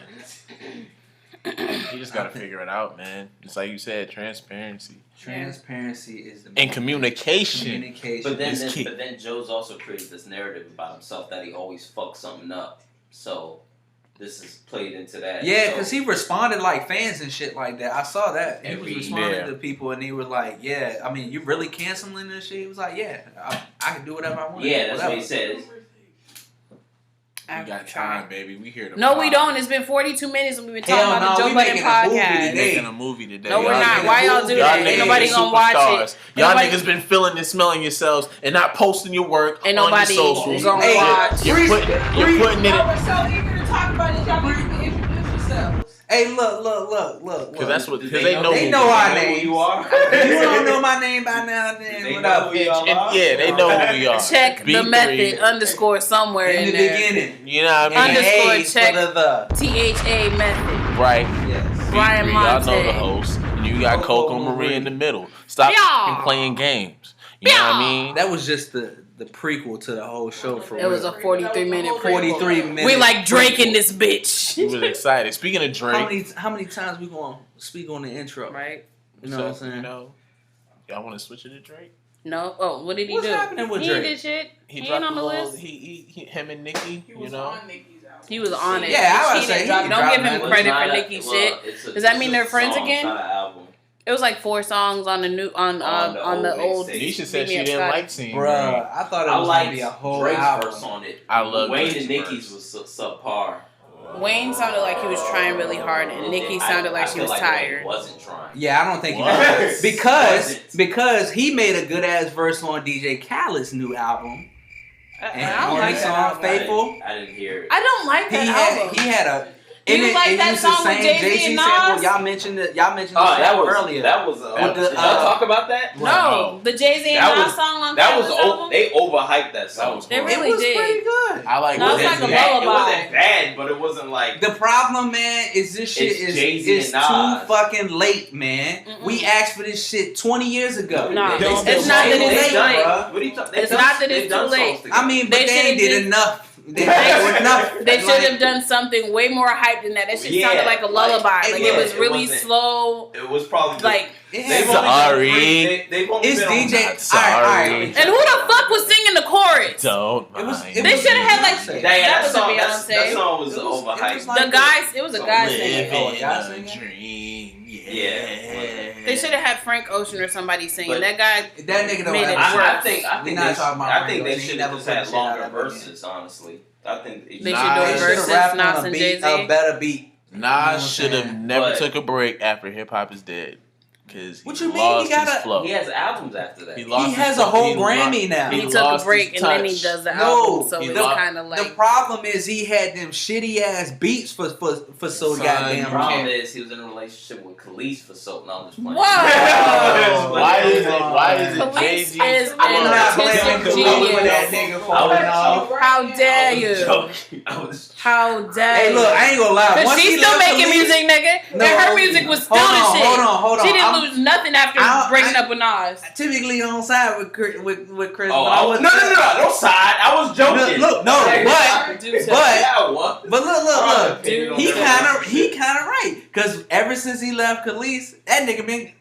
He just got to figure it out, man. Just like you said, transparency. Transparency is the And communication. communication. But then, It's key. but then Joe's also created this narrative about himself that he always fucks something up. So this is played into that. Yeah, So- because he responded like fans and shit like that. I saw that. He was Every- responding yeah. to people and he was like, yeah, I mean, you really canceling this shit? He was like, yeah, I can do whatever I want. Yeah, that's what he Whatever. said. We got time, bababy. We here to No, we vibe. don't. It's been 42 minutes and we've been talking Hell about the no, Joe we Budden making a movie podcast. today. Making a movie today. No, we're Y'all not. niggas- Why y'all do Y'all that? Ain't niggas nobody is gonna watch superstars. it. Y'all Nobody- niggas been feeling and smelling yourselves and not posting your work Ain't on nobody your socials. gonna Hey, watch. You're putting it. Y'all were so eager to talk about it. Y'all need to introduce yourselves. Hey, look. Because that's what. Do Because they know. They who know we our are. who names. you are. You don't know my name by now, then They what know up? who y'all are. Yeah, they know who we are. Check the B3. method underscore somewhere In in the there. beginning. You know what I mean? Underscore Hey, check. for the. THA method. Right. Yes. Brian B3, y'all know Monte. the host. And you got Coco Marie in the middle. Stop Yeah. fucking playing games. You know what I mean? That was just the prequel to the whole show for It was a real. 43-minute 43 minutes. We like Drake in this bitch. He was excited. Speaking of Drake, How many times we gonna speak on the intro? Right? You know what I'm so, saying? you know, y'all want to switch it to Drake? No. Oh, what did he What's do? happening with He Drake? did shit. He dropped ain't on the a little- list. Him and Nicki. You know, He was on it. Yeah, I was He saying, didn't he drop- can Don't drop give him that. credit Well, for it's not Nicki a- shit. it's a- Does that it's mean just they're a friends song, again? It's not an album. It was like 4 songs on the new on the old. mixtape. Nisha said Beat Me she Up didn't Scotty. like seeing Bruh, Drake. I thought it I was gonna liked be a whole Drake's album. verse on it. I love Wayne Drake's and Nicki's verse. was subpar. Wayne sounded like he was trying really hard, and Nicki sounded like she feel was Wayne tired. wasn't trying. Yeah, I don't think What? because he made a good ass verse on DJ Khaled's new album. And I don't on like his that song album. Faithful, I didn't hear it. I don't like that album. he had a. Do you and like it that used the song with same Jay-Z Jay-Z and sample. Nas? Y'all mentioned it. Oh, that was earlier. That was. With the, did y'all talk about that? No, the Jay-Z and That Nas was- song on That was Khaled's album. they overhyped that song. was They horrible. really it was did. pretty good. I like. No, it's Jay-Z. like a bad. It lullaby. wasn't bad, but it wasn't like. The problem, man, is this shit It's Jay-Z is and Nas. too fucking late, man. Mm-mm. We asked for this shit 20 years ago. No, They it's still not that say it's they too done, late. bruh. What are you talking? It's not that it's too late. I mean, but They they ain't should've did did- enough. They They- enough. They should Like, have done something way more hype than that. That shit Yeah, sounded like a like, lullaby. Like yeah, it was it really wasn't- slow. It was probably Like, it They've had- only Sorry. been three- they've only It's been on DJ. that. Sorry. and who the fuck was singing the chorus? Don't It was- mind. it They was should have had like Beyonce. that was a song, Beyonce. that song was It was overhyped. like- The guys, it was a guy Living singing. Oh, a guy in a singing? dream. Yeah. They should have had Frank Ocean or somebody singing. But- that guy. That nigga don't Made it have worse. I think We they, not talking about I think Frank they Ocean. He should never have just put had shit out longer ever again. verses. Honestly, I think They should- should Nah, do they a They should versus have rapped Nas on a and beat, Jay-Z. a better beat. You know what I'm Nas should have saying? never But- took a break after hip hop is dead. Because What he you mean? lost He gotta- his flow. He has albums after that. He lost He his has a flow. whole He Grammy lost- now. He he took a lost break his and then he touch. does the No, album, so the- it's kind of The like. problem is he had them shitty ass beats for so Son, goddamn The problem long. is he was in a relationship with Khalees for so long. Just playing. Whoa! Why is it? Why is it Police Jay-Z? is an I'm not blaming artistic Khalees for that genius. nigga falling off. How dare you? I was How dare Hey, you? look, I ain't gonna lie. But Once she's he still left making Khalees- music, nigga. No, And her music was still hold the on, shit. hold on. She didn't lose nothing after breaking up with Nas. Typically on side with Chris, Oh, but I was, no, don't side. I was joking. Look, no, but Yeah, what? but look. Dude. He kind of right. Cause ever since he left Khalees, that nigga been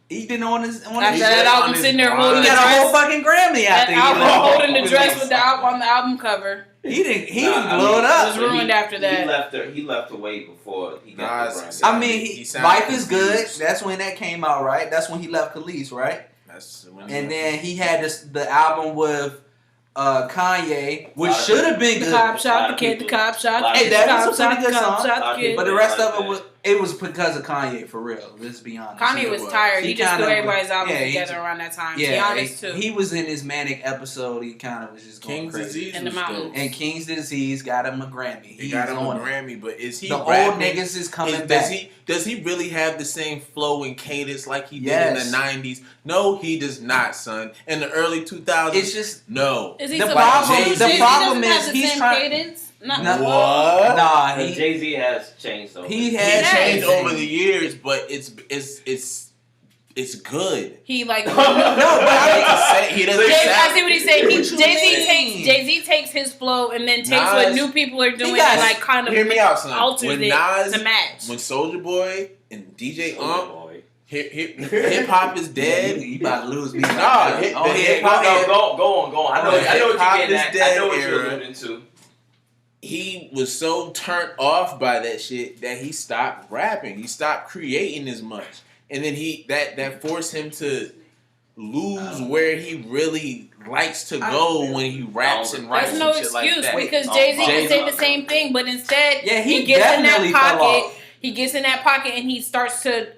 he didn't on his After He's that on album his sitting there grind. holding he the got a whole dress. fucking Grammy That after he album left. holding the dress with the album on the album cover. He didn't I blow it mean, up. It was ruined after that. He left her way before he got the Nas- Grammy. I mean, He sounded Life is Good. confused. That's when that came out, right? That's when he left Khalees, right? That's when And then he had the album with Kanye, which Lot of should have been The good. cop shot lot the of kid, the people- cop shot lot the of kid, Hey, the that cop was a pretty shot good the cop song. shot Lot the of kid. But the people- rest like of it that. it was because of Kanye, for real. Let's be honest. Kanye was tired. He just kinda threw everybody's albums yeah, he together just- around that time. Yeah, Giannis too. he was in his manic episode. He kind of was just going King's crazy. Disease In the was mountains. dope. And King's Disease got him a Grammy. He got him a on it. Grammy, but is he The old rapping? niggas is coming does back. he really have the same flow and cadence like he did in Yes. the 90s? No, he does not, son. In the early 2000s, It's just no. Is he the supposed problem- to? the Jay-Z problem doesn't have is the he's same trying- cadence. No. What? Nah, Jay-Z has changed though. he He has changed changed. over the years, but it's good. He like No, but I He doesn't Jay, I sound- see what he's saying. What you mean? Jay Z takes his flow and then takes Nas- what new people are doing got- and like kind of Hear me out, son. alters When it Nas, to match. when Soulja Boy and DJ Oh, boy. hip hop is dead. You about to lose me. Nah, Oh, the yeah, hip-hop- Go on. I know The what you're hip-hop getting is at. I dead know what you're era. alluding to. He was so turned off by that shit that he stopped rapping. He stopped creating as much, and then that forced him to lose where he really likes to go when he raps and writes That's no and shit like excuse that. because Oh, Jay Z can Jay-Z- say the same thing, but instead Yeah, he gets in that definitely fell pocket. off. He gets in that pocket and he starts to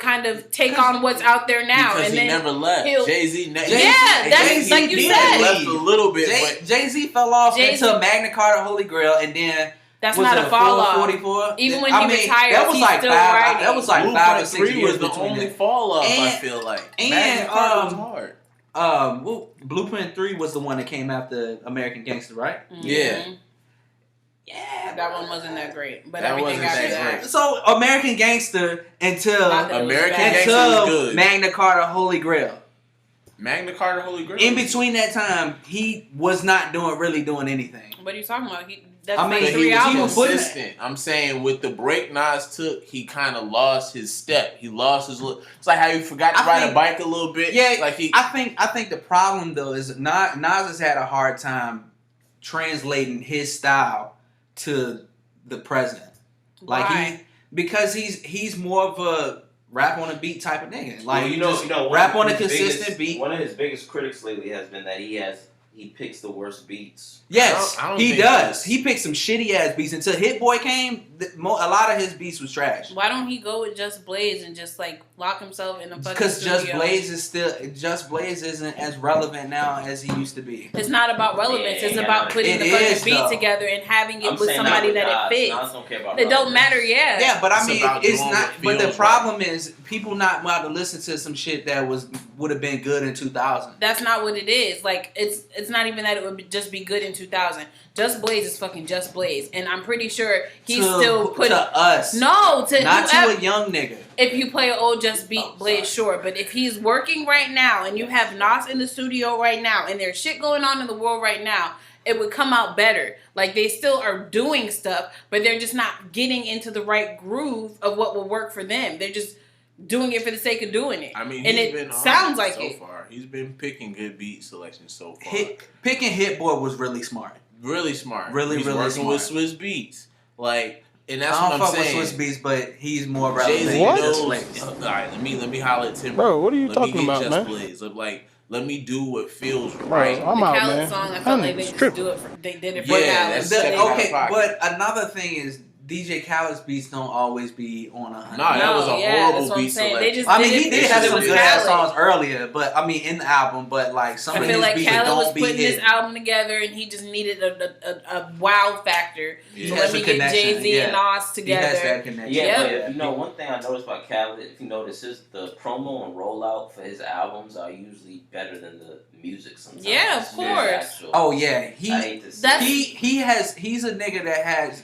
kind of take on what's out there now, because and he then never left. he'll- Jay-Z, Yeah, that's like you said. left a little bit, but Jay Z fell off Jay-Z into Magna Carta Holy Grail, and then that's was not it a fall off. 44? Even when I he mean, retires, that was he's like still five. writing. That was like Blueprint 5 or 6 3 years was the between only that. fall off. I And- feel like and, Magna Carta was hard. Well, Blueprint 3 was the one that came after American Gangster, right? Yeah. Mhm. Yeah, That one wasn't that great, but That everything wasn't after that that. great. So American Gangster until Not that it was American bad. Gangster was until good. Magna Carta Holy Grail. Magna Carta Holy Grail. In between that time, he was not really doing anything. What are you talking about? That's I mean, like But 3 he was albums. putting- consistent. I'm saying with the break Nas took, he kind of lost his step. He lost his look. It's like how he forgot to I ride a think- bike a little bit. Yeah, like he. I think the problem though is Nas has had a hard time translating his style to the present. Like Why? because he's more of a rap on a beat type of nigga. Like Well, rap on a his consistent biggest- beat. One of his biggest critics lately has been that he picks the worst beats. Yes, I don't he think does. that's- He picked some shitty ass beats until Hit Boy came. A lot of his beats was trash. Why don't he go with Just Blaze and just like lock himself in a fucking Because studio? Just Blaze isn't as relevant now as he used to be. It's not about relevance. Yeah, it's yeah, about no, putting it the fucking is, beat though. together and having it I'm with saying somebody not with that Nas. it Nas fits. don't care about It don't relevance. matter, yeah. Yeah, but I It's mean, about it's doing not. what But the feels problem is, people not allowed to listen to some shit that would have been good in 2000. That's not what it is. Like it's not even that it would just be good in 2000. Just Blaze is fucking Just Blaze, and I'm pretty sure he's still putting to us. no to not whoever. to a young nigga. If you play an old Just Beat Blaze, sure. But if he's working right now and you have Nas in the studio right now and there's shit going on in the world right now, it would come out better. Like they still are doing stuff, but they're just not getting into the right groove of what will work for them. They're just doing it for the sake of doing it. I mean, and he's it been sounds on like so it. far. He's been picking good beat selections so far. Picking Hit Boy was really smart. Really smart. Really, he's really working smart. with Swiss Beats. Like, and that's I what don't I'm fuck with saying. Swiss Beats, but he's more relevant Jay-Z than What? knows. Just Blaze. All right, let me holler at Timber. Bro, what are you let talking me get about, Just man? Blaze. Like, let me do what feels Bro, right. I'm The out, Khaled man. song, I I'm felt like they just tripping. do it. They did it for Yeah, Khaled. that's stepping out of Okay, pocket. but another thing is DJ Khaled's beats don't always be on 100. Nah, that was a yeah, that's horrible what I'm beat saying. selection. They just I mean, did he it did because have it some was good ass Khaled. songs earlier, but I mean, in the album, but like some I of feel his like beats Khaled was don't be putting his hit. album together and he just needed a wow factor. He So has let a me get connection, Jay-Z and yeah. Nas He has together. that connection. Yeah, Yeah. but you know, one thing I noticed about Khaled, if you notice, the promo and rollout for his albums are usually better than the music sometimes. Yeah, of His course. actual- Oh yeah, I hate to say That's- it. he's a nigga that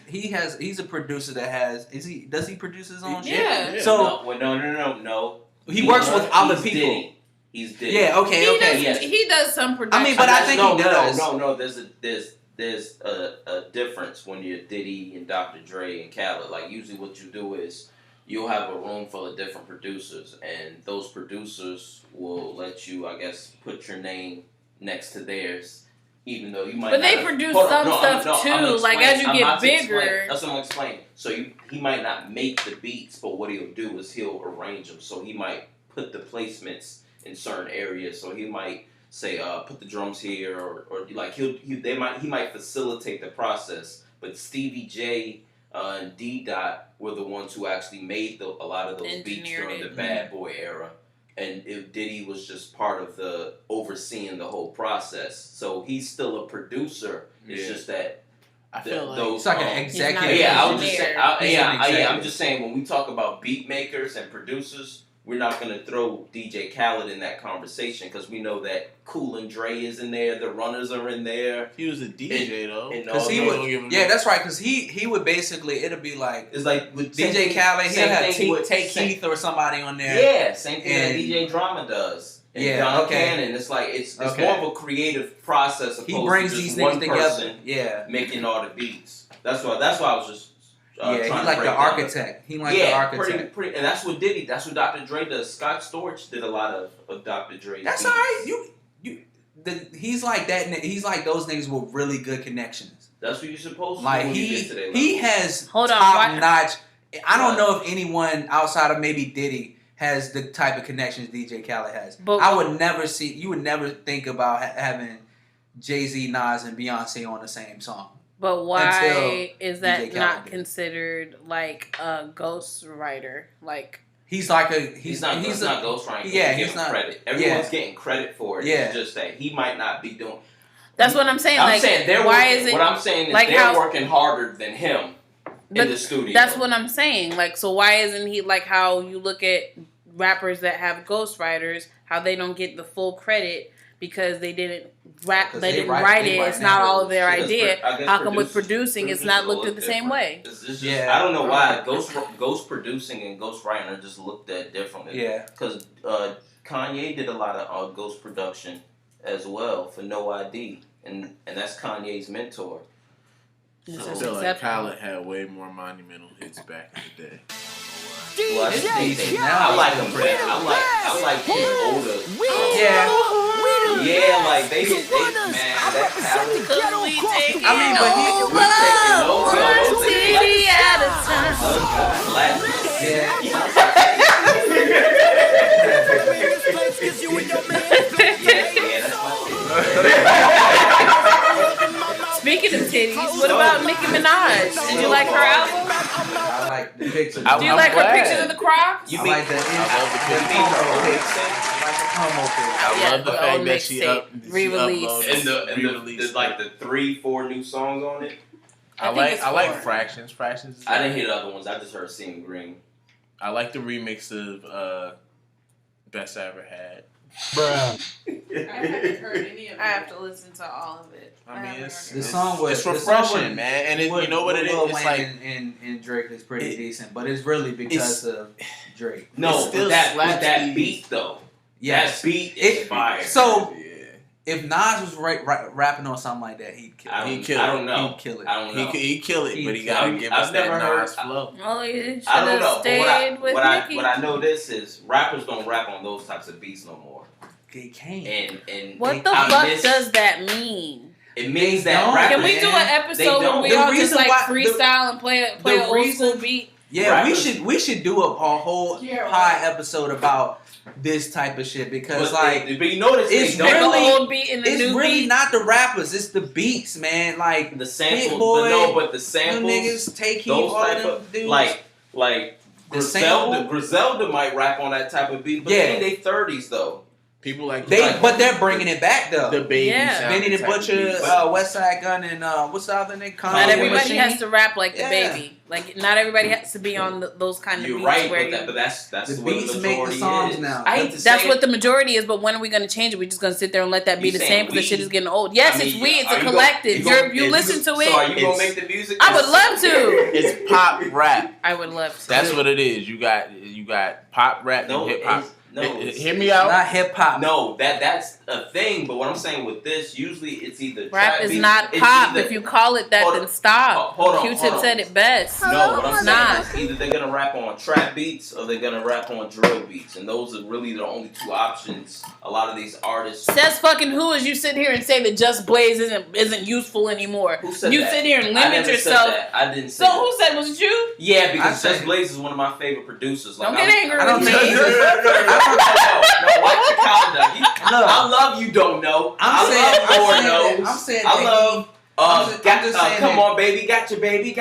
he's a producer that does he produce his own shit? Yeah. So No. he works with other He's people. Diddy. He's Diddy. Yeah, okay, He okay. does, he does some production. I mean, but I think no, he does. No. There's a difference when you're Diddy and Dr. Dre and Khaled. Like usually, what you do is you'll have a room full of different producers, and those producers will let you, I guess, put your name next to theirs, Even though you might. But they not- produce Hold on, some stuff I'm too. gonna Like explain. as you I'm get about to explain. bigger. That's what I'm explaining. So he might not make the beats, but what he'll do is he'll arrange them. So he might put the placements in certain areas. So he might say, put the drums here, or like he might facilitate the process. But Stevie J and D Dot were the ones who actually made a lot of those beats Engineered during the it. Bad Boy era. And Diddy was just part of the overseeing the whole process. So he's still a producer. It's Yeah. just that I feel like It's like an executive. He's yeah, not I an was just saying. engineer. I'm just saying when we talk about beat makers and producers, we're not gonna throw DJ Khaled in that conversation because we know that Cool and Dre is in there, the Runners are in there. he was a DJ though. and Cause all he those- don't give him would, yeah, no- that's right. Cause he would basically, it'll be like It's like with DJ Khaled. He'll have Take same- Keith or somebody on there. Yeah, same thing that And- DJ Drama does. And Yeah, Don okay. Cannon. It's like it's Okay. more of a creative process. Opposed He brings to just these one niggas together. person Yeah, making all the beats. That's why I was just yeah. trying He's to like break the down architect. He like the yeah, architect. pretty, and that's what Diddy. That's what Dr. Dre does. Scott Storch did a lot of Dr. Dre's. That's beats. all right. He's like that. He's like those niggas with really good connections. That's what you're supposed to Like do when you get to that he level. has Hold on, top why- notch. I don't know if anyone outside of maybe Diddy has the type of connections DJ Khaled has. But- I would never see. You would never think about having Jay-Z, Nas, and Beyonce on the same song. But why Until is DJ that Khaled not did. considered like a ghostwriter? Like He's like a He's not ghostwriting. yeah, He's he's getting not- credit. Everyone's yeah. getting credit for it. Yeah. It's just that he might not be doing. that's what I'm saying. I'm like saying they're why working, is it? what I'm saying is like they're how- working harder than him But in the studio. That's what I'm saying. Like, so why isn't he like how you look at rappers that have ghostwriters, how they don't get the full credit because they didn't rap, 'Cause they they didn't write- write they it. write It's not all of their Because idea. I guess How come with producing, it's not looked at the same way? It's just, Yeah. I don't know why ghost producing and ghost writing are just looked at differently. Yeah. Because Kanye did a lot of ghost production as well for No ID, and that's Kanye's mentor. It's I just feel like acceptable. Khaled had way more monumental hits back in the day. Well, I think I like him better. I like his older. Yeah, like they man, that Khaled. Cause we taking I mean, but he- over we taking over. one city at a time. Yeah, that's my Speaking of titties, what about Nicki Minaj? Did you like her album? I like the pictures. I- Do you I'm like her glad. pictures of the Crocs? You I mean like the I love the picture. I like the promo picture. I Yeah, love the the fact old that she mixtape, up, she re-release. uploaded, and the re-released. like the 3-4 new songs on it. I think like it's I like four. Fractions. Fractions. Is I didn't hear the other ones. I just heard Seeing Green. I like the remix of Best I Ever Had. I haven't heard any of it. I have to listen to all of it. I mean, it's The song was it's refreshing, man, and you know what it is. Lil It's Wayne like and Drake is pretty decent, but it's really because of Drake. No, It still with that slaps these. beat though. Yes. That beat is It- fire. So yeah. if Nas was rapping on something like that, he'd kill I it. He don't, killed I it. don't know. He'd kill it. I don't know. He kill it, but he He- gotta I've- give I've us that never heard- Nas flow. Oh, you should I don't know. have But stayed with Nicki. what I know this is rappers don't rap on those types of beats no more. They can't. And What the I fuck miss- does that mean? It means that don't. rappers. Can we do an They episode where don't. we The all just reason like why- freestyle and play an the old reason- school beat? Yeah, Rappers- we should do a whole Yeah, pie episode about this type of shit because but you notice it's they Like don't. the really- old beat and the it's new really beat. not the rappers, it's the beats, man. Like The samples, Hit Boy, but the them samples, niggas take heat, those all type them of dudes. like The Griselda. sample? Griselda might rap on that type of beat, but Yeah. they in their 30s though. People like but they're bringing it back though. the baby Yeah. sound Benny the type of Butcher, beats. West Side Gun, and what's the other nigga? Not Conway everybody Machine. has to rap like the Yeah. baby. Like not everybody has to be on those kind of You're beats right, where but that's The the way beats the make the majority songs is. now. I hate to that's say what it. the majority is, but when are we going to change it? We're just going to sit there and let that be You the saying same because the we? shit is getting old. Yes, I mean, it's we. It's are a you collective. gonna- You listen to So are it. you gonna It's- make the music? I would love to. It's pop rap. I would love to. That's what it is. You got pop rap No, and hip hop. No, Hear me out. Not hip hop. No, that's a thing. But what I'm saying with this, usually it's either Rap trap is beats, not it's pop. either- If you call it that, Hold then on. stop. Hold on, Q-Tip hold on. said it best. No, what I'm It's saying not. is either they're gonna rap on trap beats or they're gonna rap on drill beats, and those are really the only two options. A lot of these artists. Says fucking who as you sit here and say that Just Blaze isn't useful anymore. Who said You that? sit here and I limit never yourself. Said that. I didn't say So that. who said was it you? Yeah, because I Just say- Blaze is one of my favorite producers. Like, Don't get angry I don't with think me. No, watch your calendar. Look, I love you, don't know. I'm saying I love I'm just saying come that- on, baby, got your baby. You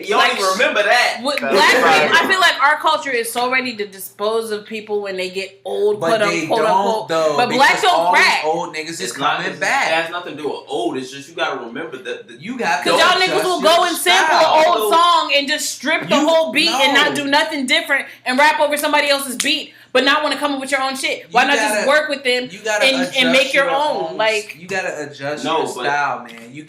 don't Like, even remember that. With That's black right. people, I feel like our culture is so ready to dispose of people when they get old, But they unquote, don't unquote. though. But black because don't all crack. these old niggas is It's not- coming It back. has nothing to do with old. It's just you got to remember that. You got Cause to y'all adjust niggas will your go and sample style. an old song and just strip the You- whole beat and no. not do nothing different and rap over somebody else's beat, but not want to come up with your own shit. Why You not just gotta- work with them You gotta and adjust make your own? Like, you gotta adjust No, your but- style, man. You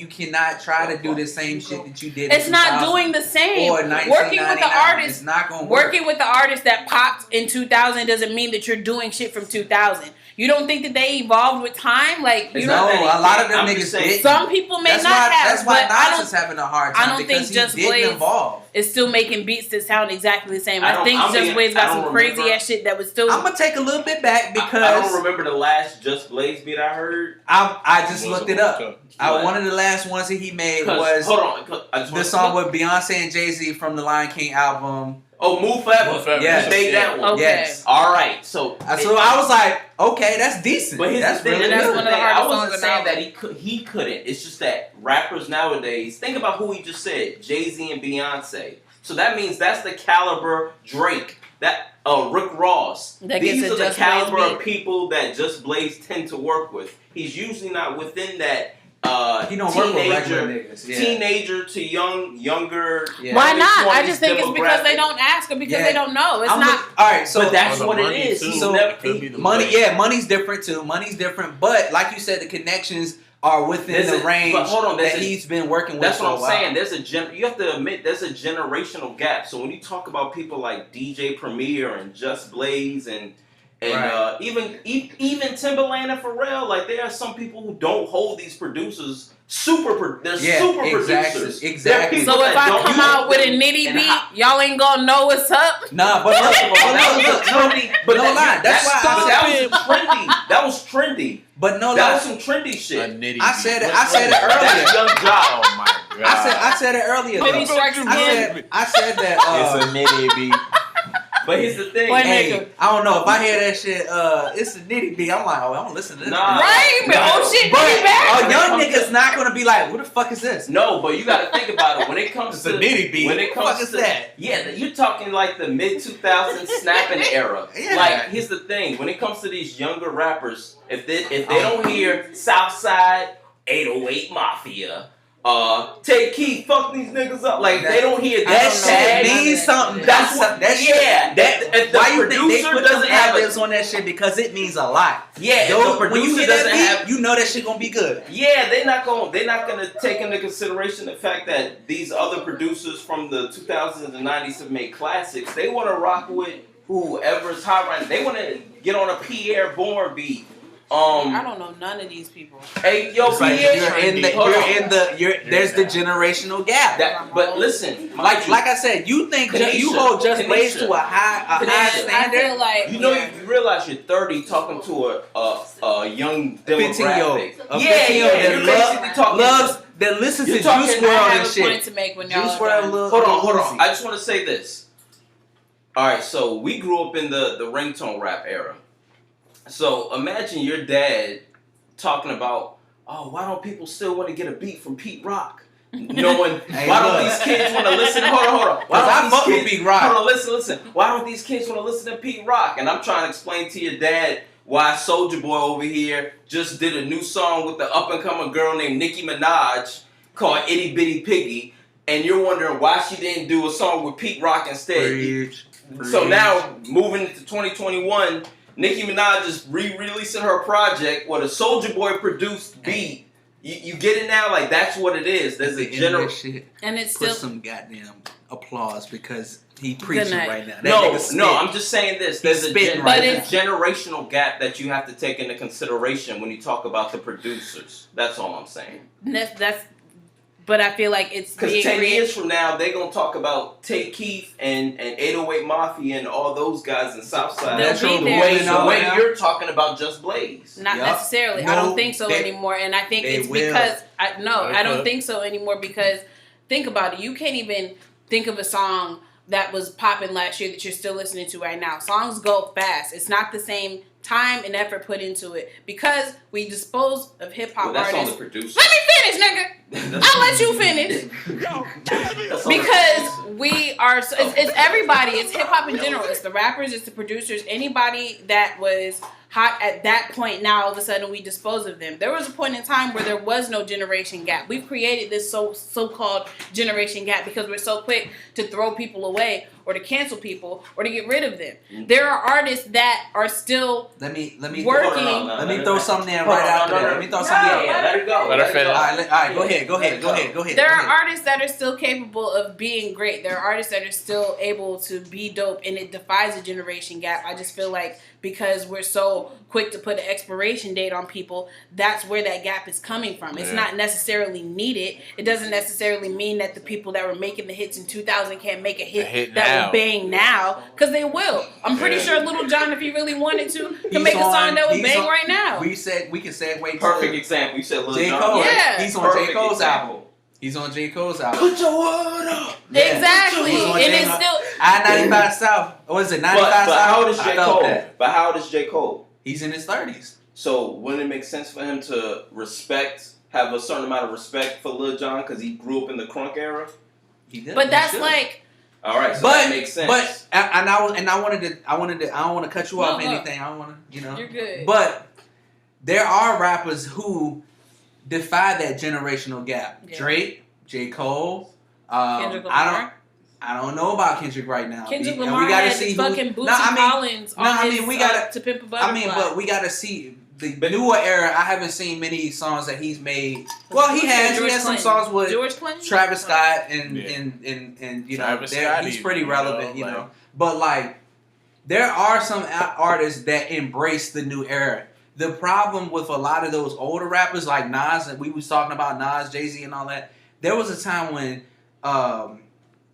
cannot try to do the same shit that you did. it's in not 2000 doing the same. or Working with the 1999. artist, It's not gonna work. working with the artist that popped in 2000 doesn't mean that you're doing shit from 2000. You don't think that they evolved with time? Like, you It's know, not that No, a lot of them I'm niggas just saying- did. some people may That's not why. have, That's why but I Nas is don't. having a hard I time don't think because Just he didn't Blaze evolve. Is still making beats that sound exactly the same. I I, don't- think I'm Just being- Blaze I got don't some crazy remember- ass shit that was still. I'm gonna take a little bit back because I don't remember the last Just Blaze beat I heard. I just looked it up. One of the last ones that he made 'Cause- was hold on, 'cause I just the wanna- song with Beyonce and Jay-Z from the Lion King album. Oh, Move Forever. Move Forever. Yes. He made that one. Okay. Yes. All right, so So I was like, okay, that's decent. But here's That's the thing, really and that's good. one of the I hardest wasn't songs saying on the that he couldn't. It's just that rappers nowadays, think about who he just said, Jay-Z and Beyonce. So that means that's the caliber Drake, that Rick Ross. That These gets a are the Just Blaze caliber of beat. people that Just Blaze tend to work with. He's usually not within that He don't work with regular niggas. Yeah. teenager to younger. Yeah. Why not? I 20s just think it's because they demographic. don't ask or because Yeah. they don't know. It's I'm not. look- all right. So But that's Or the what it money, is. too. He's So, never, Could be the money, money. yeah, money's different too. Money's different, but like you said, the connections are within There's the a- range but hold on, there's that a- he's been working with. That's for what a I'm while. saying. You have to admit there's a generational gap. So when you talk about people like DJ Premier and Just Blaze and Right. even Timbaland and Pharrell, like there are some people who don't hold these producers they're super producers. Exactly. They're people So if that I don't come use out with a them nitty and beat, how- y'all ain't gonna know what's up. Nah, but look, that was trendy, but no that, lie. That's why I that was trendy. but no, That lie. was some trendy A shit. nitty I beat. said it. What- I said it what- earlier. That's Young Jock. Oh my god. I said it earlier. Maybe though. strikes again. I said that. It's a nitty beat. But here's the thing. Wait, Hey, nigga. I don't know if I hear that shit. It's a nitty beat. I'm like, oh, I'm gonna listen to this. Nah. Right? But oh shit, But be back. a young nigga's not gonna be like, what the fuck is this? No, but you got to think about it when it comes It's to a nitty beat. When it What the comes fuck is to that? yeah, you're talking like the mid 2000s snapping era. Yeah. Like here's the thing: when it comes to these younger rappers, if they don't hear Southside 808 Mafia, Take Keith, fuck these niggas up. Like they don't hear That that shit tag. means something. That's what. that shit. Yeah. If the Why you think they producer put doesn't them have ad-libs a, on that shit? Because it means a lot. yeah, Yo, if the when you producer hear doesn't that have beat, you know that shit gonna be good. yeah, they're not gonna take into consideration the fact that these other producers from the 2000s and 90s have made classics. They want to rock with whoever's hot right now. They want to get on a Pierre Bourne beat. I don't know none of these people. Hey, yo, It's like Pierre. There's the generational gap. But listen, Like I said, you think you Kanisha, hold Just Blaze Kanisha. to a high Kanisha. I standard. feel like you know, you realize you're 30 talking to a young 15-year-old, demographic. a Yeah, 15-year-old you're basically talking. that listens You're to talking- Juice I WRLD have and a shit. point to make when y'all Juice are done. WRLD, Hold on. Uzi. I just want to say this. All right, so we grew up in the ringtone rap era. So imagine your dad talking about, oh, why don't people still want to get a beat from Pete Rock? Knowing Hey, why look. don't these kids want to listen? Hold on. Why Cause I don't fuck these with kids? Pete Rock. Hold on, listen. Why don't these kids want to listen to Pete Rock? And I'm trying to explain to your dad why Soulja Boy over here just did a new song with the up and coming girl named Nicki Minaj called Itty Bitty Piggy, and you're wondering why she didn't do a song with Pete Rock instead. Preach. So now, moving into 2021, Nicki Minaj is re-releasing her project with a Soulja Boy produced beat. You get it now? Like, that's what it is. There's a End that general... shit. And it's Put still some goddamn applause because he preaching night. right now. That No, nigga spit. no, I'm just saying this. There's a, spitting right there's now. a generational gap that you have to take into consideration when you talk about the producers. That's all I'm saying. That's but I feel like it's Because being 10 created- years from now, they're going to talk about Tay Keith and 808 Mafia and all those guys in Southside. They'll Metro be the there. Woman The now. way you're talking about Just Blaze. Not Yup. necessarily. No, I don't think so they- anymore. And I think they it's will. because I They don't could. think so anymore because think about it. You can't even think of a song that was popping last year that you're still listening to right now. Songs go fast. It's not the same time and effort put into it because we dispose of hip hop Well, that's on artists. the producer. Let me finish, nigga. I'll let you finish. That's on the Because producer. we are, it's everybody. It's hip hop in general. It's the rappers. It's the producers. Anybody that was hot at that point. Now all of a sudden we dispose of them. There was a point in time where there was no generation gap. We've created this so-called generation gap because we're so quick to throw people away or to cancel people or to get rid of them. There are artists that are still Let me Working. Let me throw something in Hold right on, after no, that. no, Let me throw no, something in. yeah, let it go. Let her it finish. go. All right, go ahead. Go ahead. there Go are ahead. artists that are still capable of being great. There are artists that are still able to be dope, and it defies a generation gap. I just feel like because we're so quick to put an expiration date on people, that's where that gap is coming from. It's Yeah. not necessarily needed. It doesn't necessarily mean that the people that were making the hits in 2000 can't make a hit that now. will bang now, because they will. I'm pretty Yeah. sure Little John, if he really wanted to, He's can make a song on- that would he's bang on- right now. We said we can segue Perfect to example. You said Lil J. Jon. Cole. Yeah. He's on J. Perfect Cole's example. album. He's on J. Cole's album. Put your word up. Yeah. Exactly. He's on And J. it's Cole. still... I-95 South. What is it? 95 But South? how old is I J. felt Cole? that. But how old is J. Cole? He's in his 30s. So wouldn't it make sense for him to have a certain amount of respect for Lil Jon because he grew up in the crunk era? He did. But He that's should. like... All right, so that makes sense. But I wanted to. I don't want to cut you off No, no. anything. I don't want to. You're good. But there are rappers who defy that generational gap. Yeah. Drake, J. Cole. Kendrick Lamar. I don't know about Kendrick right now. Kendrick And Lamar we gotta had see who. fucking Bootsy No, I mean, Collins no, on I his, mean, we gotta- To Pimp a Butterfly. I mean, but we gotta see the newer era. I haven't seen many songs that he's made. Well, he has. George He has some Clinton. songs with George Clinton? Travis Scott and Yeah. and you know Travis they're- Scott he's even, pretty you know, relevant, you like- know. But like, there are some artists that embrace the new era. The problem with a lot of those older rappers like Nas, and we was talking about Nas, Jay-Z, and all that. There was a time when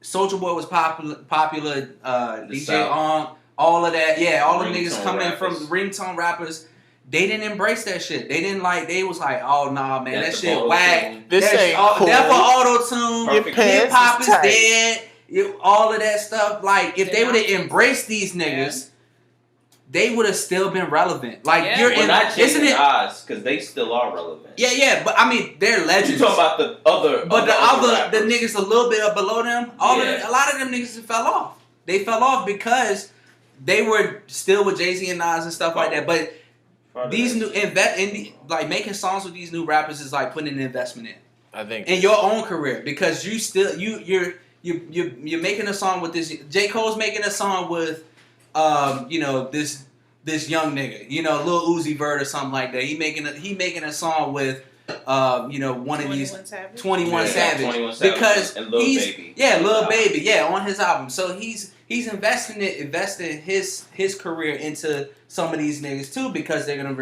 Soulja Boy was popular, DJ South. On, all of that. Yeah, all the Ringtone niggas coming from rappers. ringtone rappers. They didn't embrace that shit. They didn't like. They was like, "Oh nah, man, That's that the shit auto-tune. whack. This That's ain't all, cool. That for auto tune. Your pants Hip hop is is tight. dead. All of that stuff. Like if They're they would have not- embraced these niggas, they would have still been relevant. Like Yeah. you're Well, in, not isn't Jay it? Oz because they still are relevant. Yeah. But I mean, they're You legends. talking about the other? But the rappers. niggas a little bit below them, Yeah. a lot of them niggas fell off. They fell off because they were still with Jay-Z and Nas and stuff like that. But these new like making songs with these new rappers is like putting an investment I think in your own career because you still you're making a song with this. J. Cole's making a song with this young nigga, Lil Uzi Vert or something like that. He making a song with one of these 21 Yeah, Savage 21 Savage because and Lil he's Baby. Lil Baby on his album. So he's investing his career into some of these niggas too because they're gonna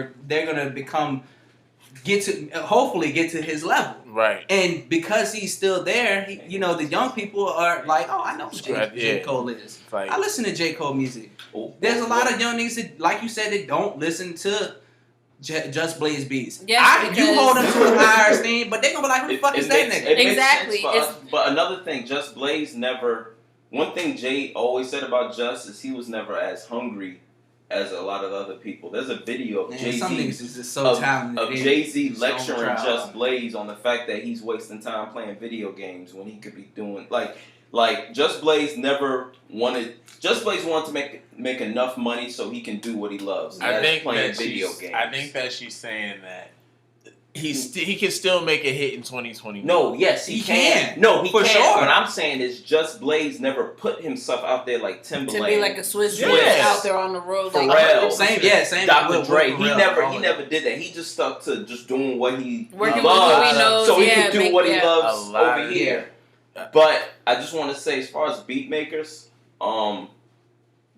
hopefully get to his level. right. And because he's still there, the young people are like, oh, I know who J. Yeah. Cole is. It's like, I listen to J. Cole music. Ooh. There's a lot of young niggas that, like you said, that don't listen to Just Blaze Beats. Yes, you because- hold them to a higher esteem, but they gonna be like, who the fuck is that nigga? It makes Exactly. sense for us. But another thing, Just Blaze never. One thing Jay always said about Just is he was never as hungry as a lot of the other people. There's a video of Man, some niggas Jay-Z is just so talented. of They Jay-Z so lecturing proud. Just Blaze on the fact that he's wasting time playing video games when he could be doing like Just Blaze never wanted. Just Blaze wanted to make enough money so he can do what he loves. And I that's think playing that video games. I think that she's saying that he can still make a hit in 2021. No, yes, he He can. can. No, he For can. sure. What I'm saying is, Just Blaze never put himself out there like To Timberland, be like a Swiss Yeah. Swiss out there on the road. Like, Pharrell, Same. Dr. Will Dre. Ferrell, He never did that. He just stuck to just doing what he Working with loves, what he knows, so he yeah, could do make- what he yeah. loves A lot over of- here. But I just want to say, as far as beat makers,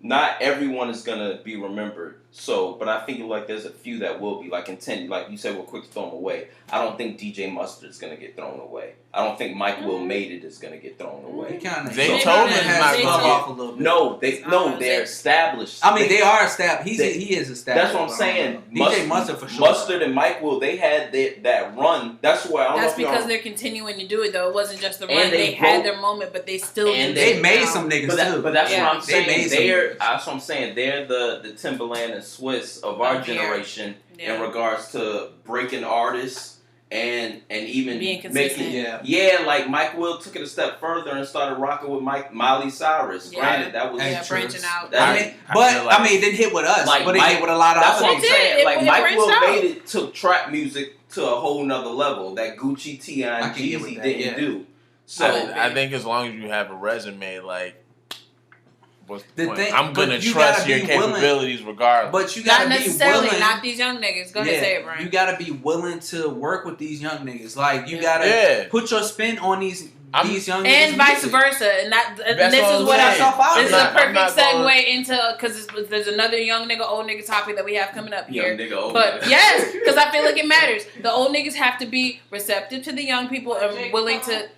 not everyone is gonna be remembered. So, but I think like there's a few that will be, like in 10, like you said, we're quick to throw them away. I don't think DJ Mustard is gonna get thrown away. I don't think Mike Will Made It is gonna get thrown away. Zaytoven is not has gonna off a little bit. No, they're established. I mean, they are established. He is established. That's what I'm saying. DJ Mustard for sure. Mustard and Mike Will, they had that run. That's why I don't That's know if because y'all- they're continuing to do it though. It wasn't just the run. And They they had broke- their moment, but they still and did They it made now. some niggas But, too. but that's Yeah. what I'm They saying. made some They're niggas. that's what I'm saying. They're the Timberland and Swiss of our Of here. generation Yeah. in regards to breaking artists and even Being consistent. making like Mike Will took it a step further and started rocking with Miley Cyrus. Yeah. Granted, that was Yeah, branching out. That- I mean, it didn't hit with us, Like but it Mike- hit with a lot of That's other what I'm It niggas. did. saying. It- Like it Mike branched Will out. made it, took trap music to a whole nother level that Gucci, T.I. I and can get with Jeezy that, didn't yeah. do. So I think as long as you have a resume, like, what's the The point? thing- I'm gonna but you trust gotta your be willing- capabilities regardless. But you Not gotta be necessarily. willing. Not these young niggas. Go ahead, say it, Brian. You gotta be willing to work with these young niggas. Like you Yeah. gotta Yeah. put your spin on these young niggas. And vice music. versa, and that That's this what is I'm what saying. I. saying. This is a I'm perfect not segue going- into because there's another young nigga, old nigga topic that we have coming up young here. nigga, old But nigga. yes, because I feel like it matters. The old niggas have to be receptive to the young people and willing to.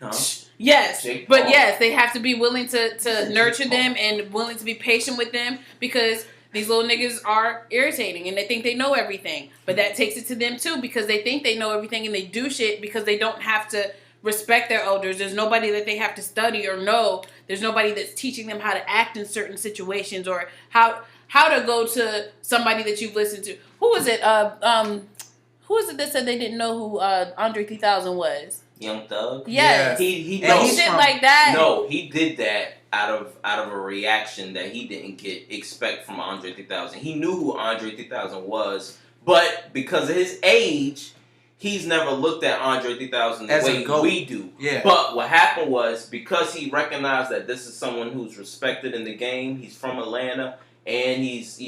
Huh? Yes, Jake but Paul. yes, they have to be willing to nurture them and willing to be patient with them because these little niggas are irritating and they think they know everything. But that takes it to them too because they think they know everything and they do shit because they don't have to respect their elders. There's nobody that they have to study or know. There's nobody that's teaching them how to act in certain situations or how to go to somebody that you've listened to. Who was it? Who was it that said they didn't know who Andre 3000 was? Young Thug. Yes. He And No, he's shit from- like that. No, he did that out of a reaction that he didn't expect from Andre 3000. He knew who Andre 3000 was, but because of his age, he's never looked at Andre 3000 the As a way GOAT. we do. Yeah. But what happened was because he recognized that this is someone who's respected in the game. He's from Atlanta, and he's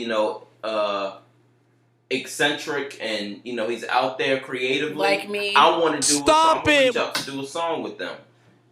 eccentric, and he's out there creatively. Like me. I want to do Stop it. reach out to do a song with them.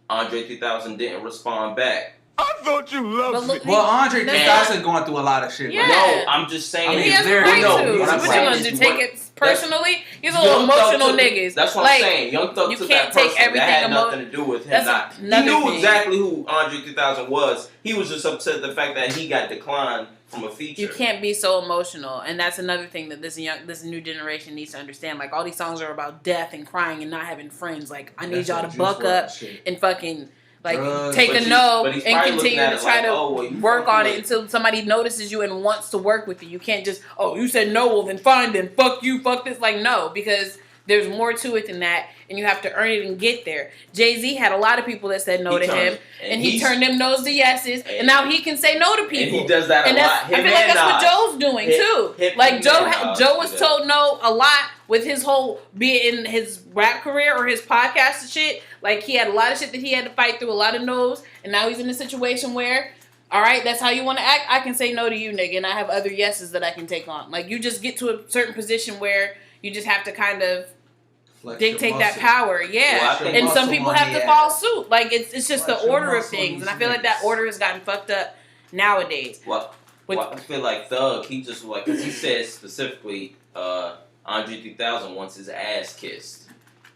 Andre 3000 didn't respond back. I thought you But loved look, me. Well, Andre That's 3000 going through a lot of shit. Yeah. Right? No, I'm just saying. I and mean, he has a there- right no, to. what So I'm what you saying gonna is do? Take what- it personally? He's a little Young Thug emotional took- niggas. That's what like, I'm saying. Young Thug you took can't that take personally. everything That had emo- nothing to do with him. That's He another knew thing. exactly who Andre 3000 was. He was just upset at the fact that he got declined from a feature. You can't be so emotional, and that's another thing that this new generation needs to understand. Like all these songs are about death and crying and not having friends. Like I need That's y'all that to Juice buck WRLD up shit. and fucking like Drugs. take But a you- no but he's and probably continue looking at to it try like, to oh, well, you work fuck on with- it until somebody notices you and wants to work with you. You can't just you said no, well then fine, then fuck you, fuck this. Like no, because there's more to it than that, and you have to earn it and get there. Jay-Z had a lot of people that said no He to turned- him, and he he's- turned them no's to yeses, and now he can say no to people. And he does that a And lot. that's, I Him feel like and that's what Nas. Joe's doing too. Him Like and Joe Nas was do that. told no a lot with his whole, be it in his rap career or his podcast and shit. Like he had a lot of shit that he had to fight through, a lot of no's, and now he's in a situation where, all right, that's how you want to act. I can say no to you, nigga, and I have other yeses that I can take on. Like you just get to a certain position where you just have to kind of Flex your dictate that muscle. power, yeah. Well, I think and some muscle people on have the to follow ass. suit. Like it's just Flex the your order of muscle on things, these and I feel like that niggas. order has gotten fucked up nowadays. Well, With- I feel like Thug, he just like, because he said specifically, Andre 3000 wants his ass kissed.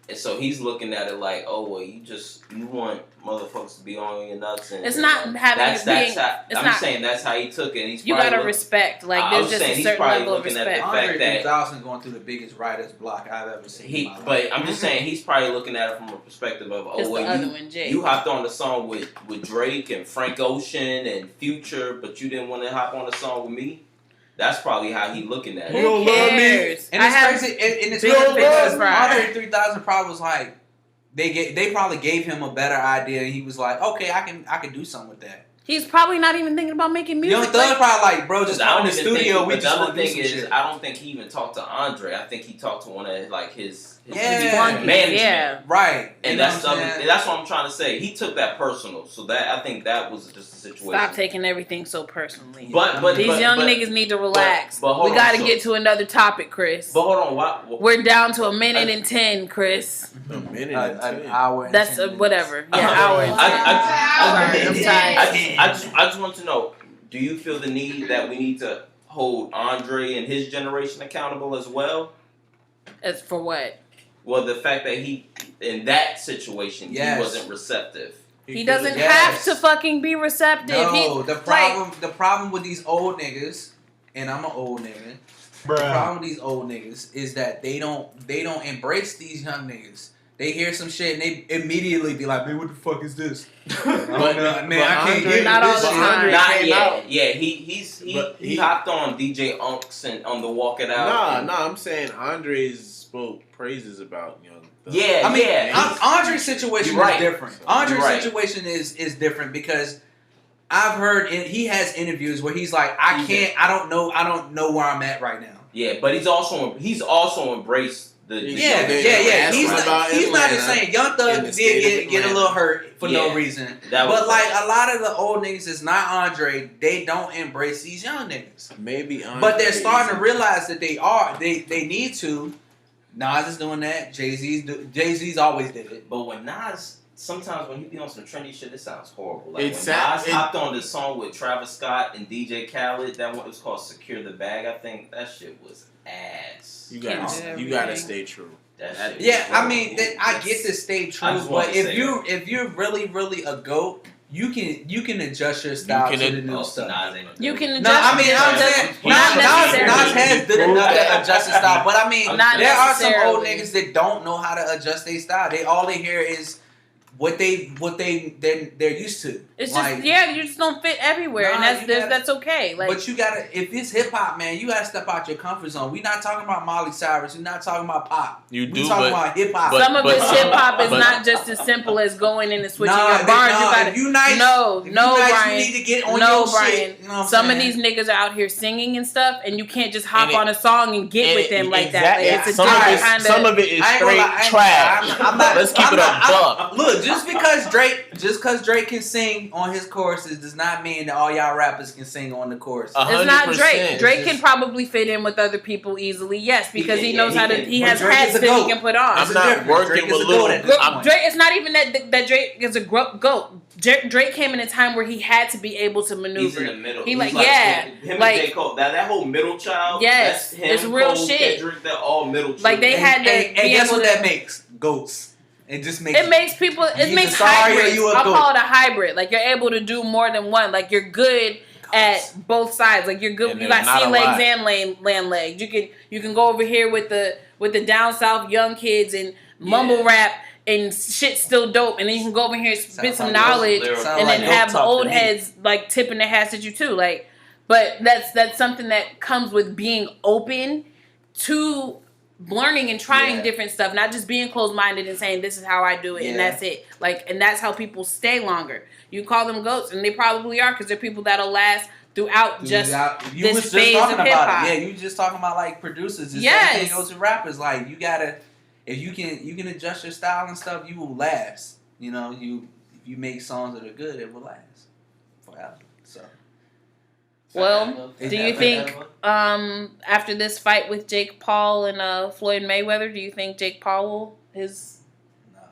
And so he's looking at it like, oh, well, you want motherfuckers to be on your nuts. And It's not having that's being. how, it's I'm not. saying that's how he took it. And he's You probably gotta look- respect. Like I there's was just saying a he's certain probably level of looking at respect. the fact Andre that 3000 going through the biggest writer's block I've ever seen. in my life. but I'm just saying he's probably looking at it from a perspective of, It's oh, the well, other one, Jay. you hopped on the song with Drake and Frank Ocean and Future, but you didn't want to hop on the song with me. That's probably how he looking at it. Who cares? And I it's have crazy. And it's big crazy opinions because for Andre 3000 probably was like, they probably gave him a better idea, and he was like, okay, I can do something with that. He's probably not even thinking about making music. Young Thug probably like, bro, just I come in don't the even studio. think, We but just the want other to do thing some is, shit. I don't think he even talked to Andre. I think he talked to one of like his Yeah. flunkies, management. yeah. Right. And You know that's what I'm saying? that's what I'm trying to say. He took that personal, so that I think that was just a situation. Stop taking everything so personally. But These young niggas need to relax. but hold we got to on, so- get to another topic, Chris. But hold on, why? We're down to 1 minute and 10, Chris. A minute An and 10. hour. And That's 10 minutes. whatever. Yeah, hour and 10. I'm tired. I just want to know: do you feel the need that we need to hold Andre and his generation accountable as well? As for what? Well, the fact that he, in that situation, Yes. he wasn't receptive. He doesn't Yes. have to fucking be receptive. No, He, the problem with these old niggas, and I'm an old nigga. The problem with these old niggas is that they don't embrace these young niggas. They hear some shit and they immediately be like, man, what the fuck is this? Man, I can't Andre- get Not this all the shit. time. Not came yet. out. Yeah, But he hopped on DJ Unks and on the Walk It Out. Nah, I'm saying Andre's spoke praises about Young Thug. Yeah, I mean, yeah. Andre's situation You're right. is different. You're Andre's right. situation is different because I've heard he has interviews where he's like, I don't know where I'm at right now. Yeah, but he's also embraced the Yeah. Ask He's him not about just Atlanta saying Young in Thug the did state of get a Atlanta. little hurt for no Yeah. reason. That was But like a lot of the old niggas is not Andre. They don't embrace these young niggas. Maybe Andre. But they're starting to realize that they are. They need to. Nas is doing that. Jay-Z's always did it. But when Nas, sometimes when he be on some trendy shit, it sounds horrible. Like It when sound- Nas it- hopped on this song with Travis Scott and DJ Khaled, that one was called "Secure the Bag." I think that shit was ass. you Can't gotta do you gotta everything. stay true. That That- shit was Yeah, I horrible. mean, I get to stay true, just wanted but to say if you're really a goat, you can adjust your style can to the new Oh, stuff. Nas ain't You can adjust. No, I mean, I'm just- saying not Nas necessarily. has did enough to adjust his style, but I mean, Not there are some old necessarily. niggas that don't know how to adjust their style. All they hear is what they're used to. It's Like, just you just don't fit everywhere, and Nah, that's you gotta- that's okay. Like but you gotta, if it's hip hop, man, you gotta step out your comfort zone. We're not talking about Miley Cyrus. We're not talking about pop. You We do, talking but- about hip hop. but- some of this hip hop is but- not just as simple as going in and switching Nah, your bars. nah, You gotta if you nice, no, if you no, nice, Brian. You need to get on No, your Brian. shit. You know what I'm Some of saying? these niggas are out here singing and stuff, and you can't just hop And it- on a song and get with them like that. Like, it's a some of different it, kind some of it is I ain't gonna straight lie, I ain't- trash. I'm not- Let's keep I'm it not- a buck. Look, just because Drake can sing on his choruses does not mean that all y'all rappers can sing on the chorus. It's not 100%. Drake. Drake It's can probably fit in with other people easily, yes, because he can, knows yeah, how he to. can. He But has Drake hats is a that he goat. can put on. I'm It's not different. working Drake is with a goat little. at this I'm- point. Drake. It's not even that Drake is a goat. Drake came in a time where he had to be able to maneuver. He's in the middle. He He's like, yeah, him like- and J. Cole. That whole middle child. Yes, that's him, it's real Cole, shit. Kendrick, they're all middle. Like, they children. had to and be guess able what to. that makes? Goats. It just makes It makes people. It He's makes a sorry or hybrids. you a I'll goat. call it a hybrid. Like, you're able to do more than one. Like, you're good at both sides. Like, you're good. And You there's got not sea a legs lot. and land legs. You can go over here with the down south young kids and mumble rap and shit's still dope. And then you can go over here and spit Sounds some like knowledge. lyrical. Sound And like then goat have the talk to old me. heads like tipping their hats at you too. Like, but that's something that comes with being open to learning and trying Yeah. different stuff, not just being closed-minded and saying this is how I do it and Yeah. that's it. Like, and that's how people stay longer. You call them goats, and they probably are, because they're people that'll last throughout just you this was just phase talking of about hip-hop. it. Yeah, you just talking about like producers. The Yes. same thing goes to rappers. Like you gotta, if you can adjust your style and stuff, you will last. You know, if you make songs that are good, it will last forever. So Well, Is do that you think forever? after this fight with Jake Paul and Floyd Mayweather, do you think Jake Paul will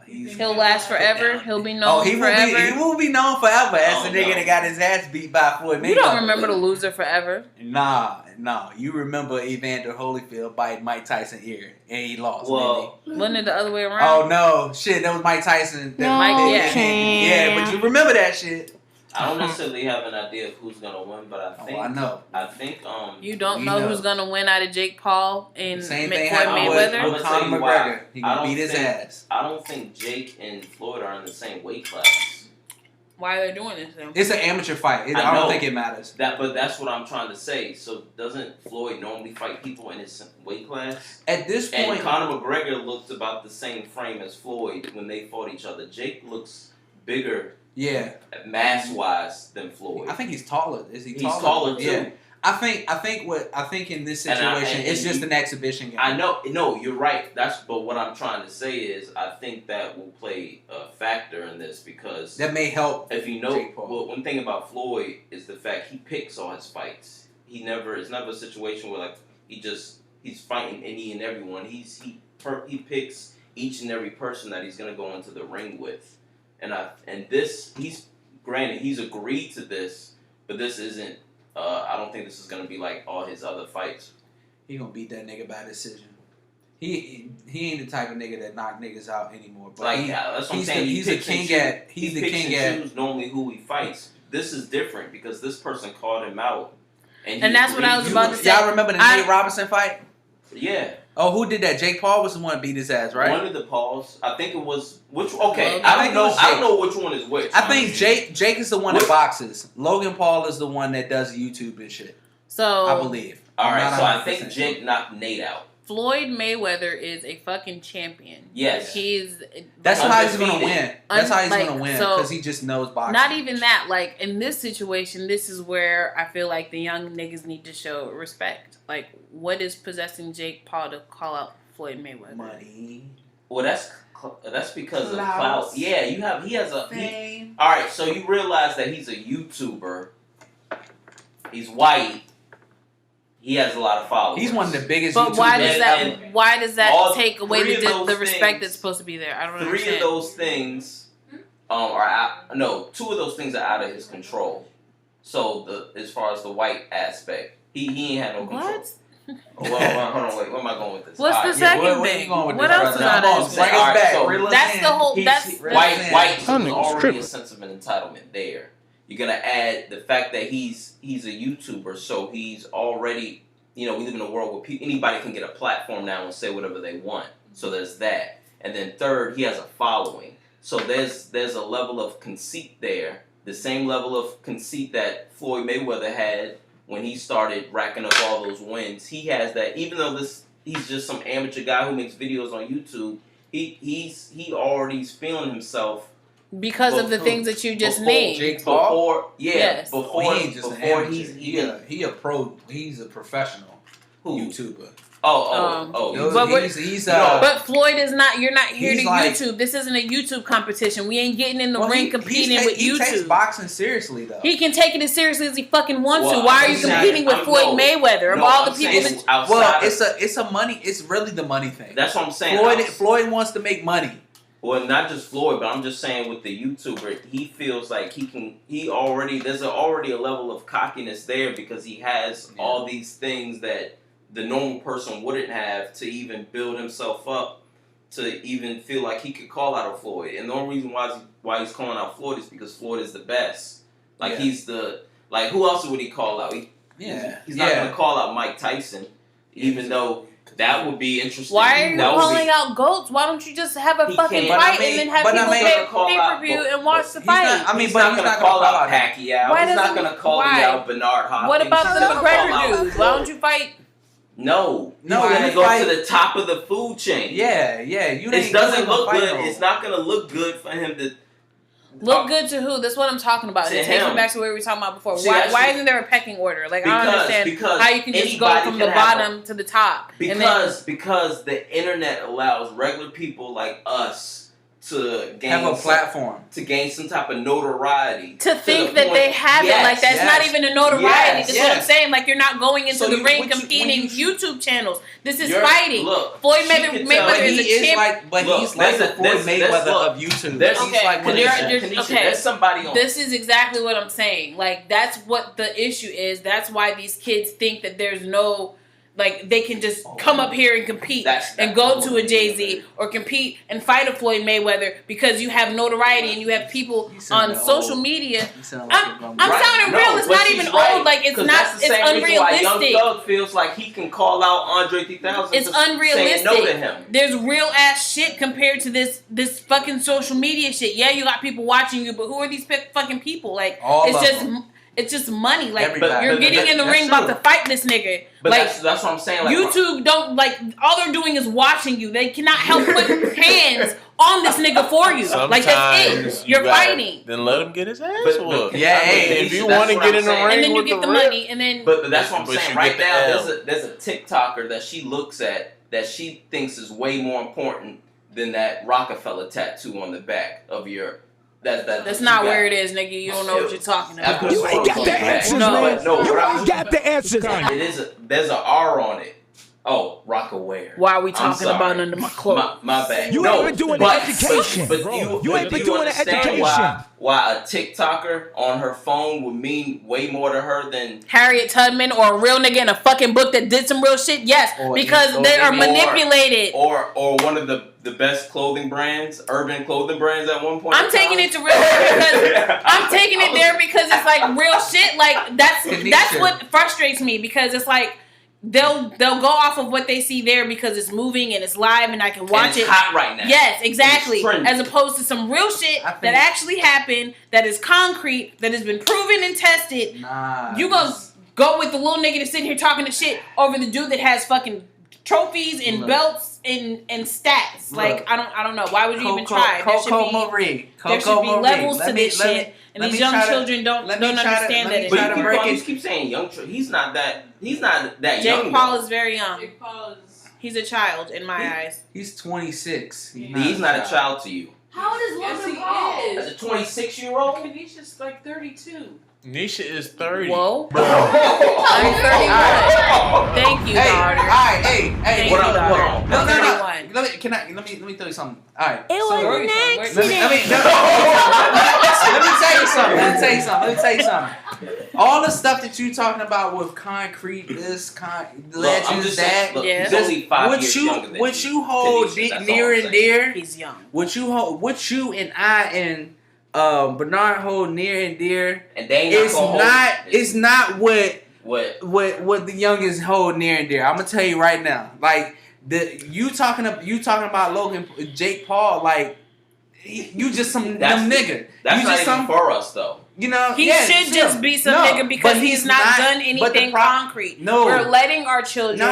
he'll last forever? He'll be known he forever. he will be known forever as Oh, the nigga no. that got his ass beat by Floyd Mayweather. You don't remember the loser forever. Nah. You remember Evander Holyfield biting Mike Tyson ear and he lost. Well, Wasn't it the other way didn't around? he? Oh no, shit! That was Mike Tyson. No, Yeah, but you remember that shit. I don't necessarily have an idea of who's gonna win, but I think I know. You don't You know know. who's gonna win out of Jake Paul and Same Floyd thing happened Mayweather? with I'm Conor gonna tell you why. McGregor. He I can don't beat his think- ass. I don't think Jake and Floyd are in the same weight class. Why are they doing this then? It's an amateur fight. I I don't know. think it matters. But that's what I'm trying to say. So doesn't Floyd normally fight people in his weight class? At this And point, Conor McGregor looks about the same frame as Floyd when they fought each other. Jake looks bigger yeah, mass wise than Floyd. I think he's taller. Is he He's taller? taller, too. Yeah. I think in this situation, it's just an exhibition game. I know, no, you're right. But what I'm trying to say is, I think that will play a factor in this because that may help. If you know, Jake Paul. well, one thing about Floyd is the fact he picks all his fights. It's never a situation where like he's fighting any and everyone. He picks each and every person that he's gonna go into the ring with, and he's agreed to this, but this isn't. I don't think this is gonna be like all his other fights. He gonna beat that nigga by decision. He ain't the type of nigga that knock niggas out anymore. But that's what I'm saying. He's the king at. He's the king at. Choose normally who he fights. This is different because this person called him out, and that's what I was about to say. Y'all remember the Nate Robinson fight? Yeah. Oh, who did that? Jake Paul was the one that beat his ass, right? One of the Pauls. I think it was which. Okay, I I don't know which one is which. I think Jake is the one that boxes. Logan Paul is the one that does YouTube and shit. So I believe. All right, so I think Jake knocked Nate out. Floyd Mayweather is a fucking champion. Yes, That's how he's gonna win. That's how he's gonna win so, because he just knows boxing. Not even that. Like in this situation, this is where I feel like the young niggas need to show respect. Like, what is possessing Jake Paul to call out Floyd Mayweather? Money. Well, that's because of clout. Yeah, he has a fame. All right, so you realize that he's a YouTuber. He's white. He has a lot of followers. He's one of the biggest. But YouTubers why does that take away the respect things, that's supposed to be there? I don't Three understand. of those things are out. No, two of those things are out of his control. So as far as the white aspect, he ain't had no control. What? Well, hold on, wait. Where am I going with this? What's the second thing? What else is out of his control? That's the whole. That's white. So there's already a sense of an entitlement there. You're gonna add the fact that he's a YouTuber, so he's already, we live in a world where anybody can get a platform now and say whatever they want. So there's that, and then third, he has a following. So there's a level of conceit there, the same level of conceit that Floyd Mayweather had when he started racking up all those wins. He has that, even though he's just some amateur guy who makes videos on YouTube. He already's feeling himself. Because of the things that you just named. Jake Paul? Before he ain't just an amateur. He a pro. He's a professional YouTuber. But Floyd is not. You're not here to YouTube. This isn't a YouTube competition. We ain't getting in the ring competing with YouTube. He takes boxing seriously, though. He can take it as seriously as he fucking wants to. Why are you competing with Floyd Mayweather? Of all the people, it's a money. It's really the money thing. That's what I'm saying. Floyd wants to make money. Well, not just Floyd, but I'm just saying with the YouTuber, he feels like there's already a level of cockiness there because he has all these things that the normal person wouldn't have to even build himself up to even feel like he could call out a Floyd. And the only reason why he's calling out Floyd is because Floyd is the best. He's who else would he call out? He's not going to call out Mike Tyson, even though that would be interesting. Why are you calling out GOATs? Why don't you just have a fucking fight and then have people pay pay-per-view and watch the fight? He's not going to call out Pacquiao. He's not going to call out Bernard Hopkins. What about the McGregor dudes? Why don't you fight? No, you're going to go to the top of the food chain. Yeah. It doesn't look good. It's not going to look good for him to... Look good to who? That's what I'm talking about. It takes me back to what we were talking about before. Why isn't there a pecking order? I don't understand how you can just go from the bottom to the top. Because the internet allows regular people like us to gain have a platform, to gain some type of notoriety. To think that they have it, that's not even a notoriety. That's what I'm saying. You're not going into the ring competing YouTube channels. This is fighting. Look, Floyd Mayweather is a champ. He's like the Floyd Mayweather of YouTube. There's somebody on. This is exactly what I'm saying. That's what the issue is. That's why these kids think that there's no... they can just come up here and compete and go to a Jay-Z or compete and fight a Floyd Mayweather because you have notoriety and you have people on social media. I'm sounding real. It's not even old. It's not. It's unrealistic. Young Thug feels like he can call out Andre 3000. It's unrealistic. No to him. There's real ass shit compared to this fucking social media shit. Yeah, you got people watching you, but who are these fucking people? It's just money. You're getting in the ring about to fight this nigga. But that's what I'm saying. YouTube don't all they're doing is watching you. They cannot help put hands on this nigga for you. Like that's Sometimes it. You're you gotta- fighting. Then let him get his ass But- whooped. Yeah, I mean, hey, if you that's want to what get I'm in the saying. ring And then you with get the ref, money, and then But that's what I'm But saying. you Right get the now, L. there's a TikToker that she looks at that she thinks is way more important than that Rockefeller tattoo on the back of your. that's not where it is, nigga. You don't know what you're talking I put about. You ain't got the answers, No. man. No, You what ain't got the answers. There's an R on it. Oh, Rockaware. Why are we I'm talking sorry. about under my clothes? My bad. You no, ain't been doing but, the education. But You ain't do been doing the understand education. Why a TikToker on her phone would mean way more to her than Harriet Tubman or a real nigga in a fucking book that did some real shit? Yes, because they are manipulated. or one of the best clothing brands, urban clothing brands at one point. I'm taking it to real because I'm taking it there because it's like real shit. Like that's what frustrates me because it's like they'll go off of what they see there because it's moving and it's live and I can watch and it's it. hot right now. Yes, exactly. It's trendy. As opposed to some real shit I think- that actually happened, that is concrete, that has been proven and tested. Nah. You gonna go with the little nigga that's sitting here talking to shit over the dude that has fucking trophies and Look. belts and stats. Like Look. I don't know. Why would you even try? Coco Marie. There should be levels to this shit, and let these me young try to- children don't let me try to- understand let that. me But try It's to you break keep, it. keep saying young. He's not that young. Jake Paul though. is very young. Jake Paul is. He's a child in my eyes. He's 26. He's not a child to you. How old is Yes, Logan he Paul? As a 26-year-old. Kanisha's like 32. Nisha is 30. Whoa. Bro. I'm 31. Thank you, Hey, daughter. alright, hey, Thank what you, up, daughter. what up? No, I'm no, no. 31. Let me tell you something. Alright. It was so, an accident. let me tell you something. All the stuff that you talking about with concrete, legends, that. Look, Yeah. he's only 5 years younger than What you hold Tanisha, that's near all I'm and saying. dear, He's young. what you and I and Bernard hold near and dear, And they ain't gonna hold it's not what what the youngest hold near and dear. I'm gonna tell you right now, like you talking about Logan Jake Paul, like you just some dumb nigga. That's you not just even for us though. You know, He yeah, should still. just be some No, nigga because but he's not done anything concrete. No. We're letting our children No,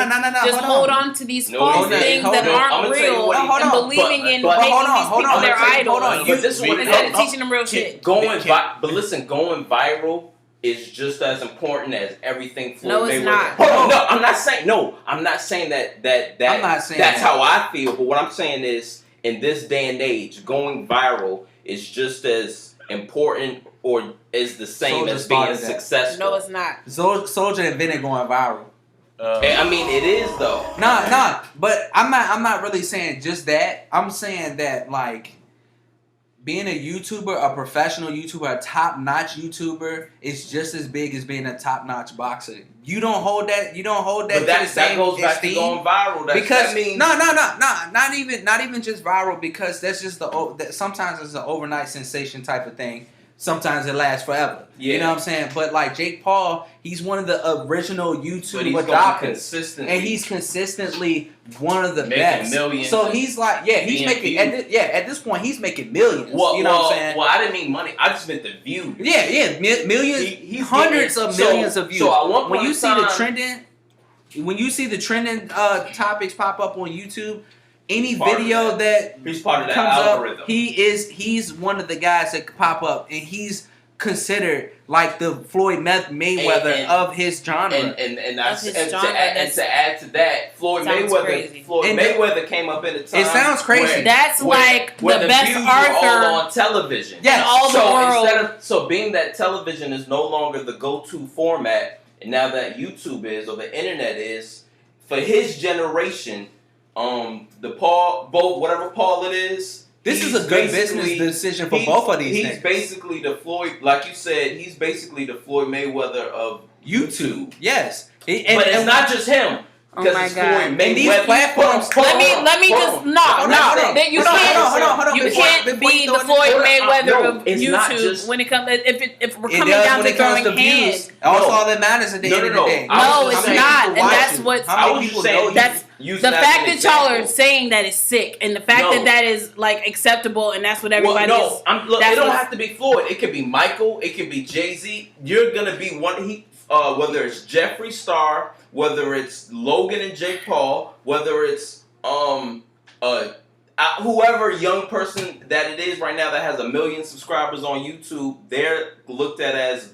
just hold on to these false things that aren't real and believing in making these people their idols. But this is what Instead of teaching them real shit. But listen, going viral is just as important as everything Floyd No, it's Mayweather. not. Hold on, no, I'm not saying that I'm not saying that's that. how I feel. But what I'm saying is, in this day and age, going viral is just as important or is the same Soldier as being started that. successful. No, it's not. Soldier invented going viral. I mean, it is though. Nah, but I'm not really saying just that. I'm saying that like being a YouTuber, a professional YouTuber, a top-notch YouTuber is just as big as being a top-notch boxer. You don't hold that. But to the that same goes back esteem. to going viral. Because that means not even just viral, because that's just sometimes it's an overnight sensation type of thing. Sometimes it lasts forever. Yeah. You know what I'm saying? But like Jake Paul, he's one of the original but YouTube he's adopters. consistent. And he's consistently one of the Making best. millions So and he's like, he's being making viewed. at this point he's making millions. Well, you know what I'm saying? Well, I didn't mean money. I just meant the views. Millions, He's hundreds getting- of millions of views. So at one point when you in see the time- trending topics pop up on YouTube, any Part of video that He's part of that comes algorithm. up, he's one of the guys that pop up, and he's considered like the Floyd Mayweather And- of his genre. And That's his genre, to add to that, Floyd Sounds crazy. Mayweather came up in a time. It sounds crazy. where- That's where- like where the best views were Arthur all on television. Yes. in all the world. So being that television is no longer the go-to format, and now that YouTube is or the internet is, for his generation, whatever Paul it is. This is he's a good business basically- decision for he's- both of these He's niggas. basically the Floyd, like you said, he's basically the Floyd Mayweather of YouTube, yes. but it's not just him. Oh Because my it's God. Floyd And these Mayweather. platforms- Let me just that you can't you can't be the Floyd Mayweather of it's not YouTube just- when it comes if we're It coming does down when to it comes throwing to hands. views. That's all that matters at the end of the day. I No, was it's saying not, people and watch that's it. what's How I many was people just know saying you? that's using the that fact as that an y'all are example. saying that is sick, and the fact No. that is like acceptable, and that's what everybody Well, is. no, look, that's it don't what- have to be Floyd. It could be Michael. It could be Jay-Z. You're gonna be one. Whether it's Jeffree Star, whether it's Logan and Jake Paul, whether it's I whoever young person that it is right now that has 1 million subscribers on YouTube, they're looked at as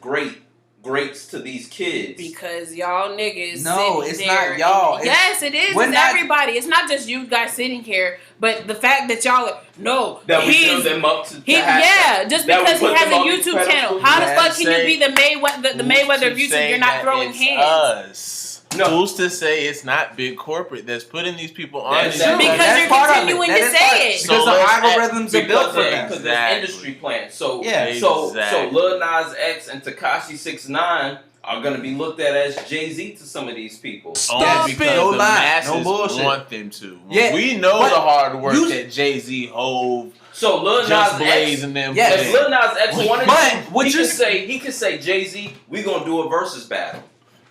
greats to these kids. Because y'all niggas No, sitting it's there not y'all. and- yes, it is. We're It's not- everybody. It's not just you guys sitting here, but the fact that y'all are, no, That we build he's them up to yeah, just that we because he put has them a on these YouTube channel. pedestals. How the Yeah, fuck can you say- be the Mayweather of Who's to YouTube? say You're not that throwing it's hands. Us? No. Who's to say it's not big corporate that's putting these people on? That's these true. Because That's you're part of it. continuing That to is say part- it. Because So the let's algorithms are built for them. Because Exactly. there's industry plans. So Yeah. so Exactly. Lil Nas X and Tekashi 6ix9ine are gonna be looked at as Jay-Z to some of these people. Only because No the lie. masses No bullshit. want them to. Yeah, We know but the hard work you- that Jay-Z, Hove, So Lil Just Nas Blaze, X, and them. Yes. put if in. Lil Nas X wanted But to, what he you're- could say Jay-Z, we gonna do a versus battle.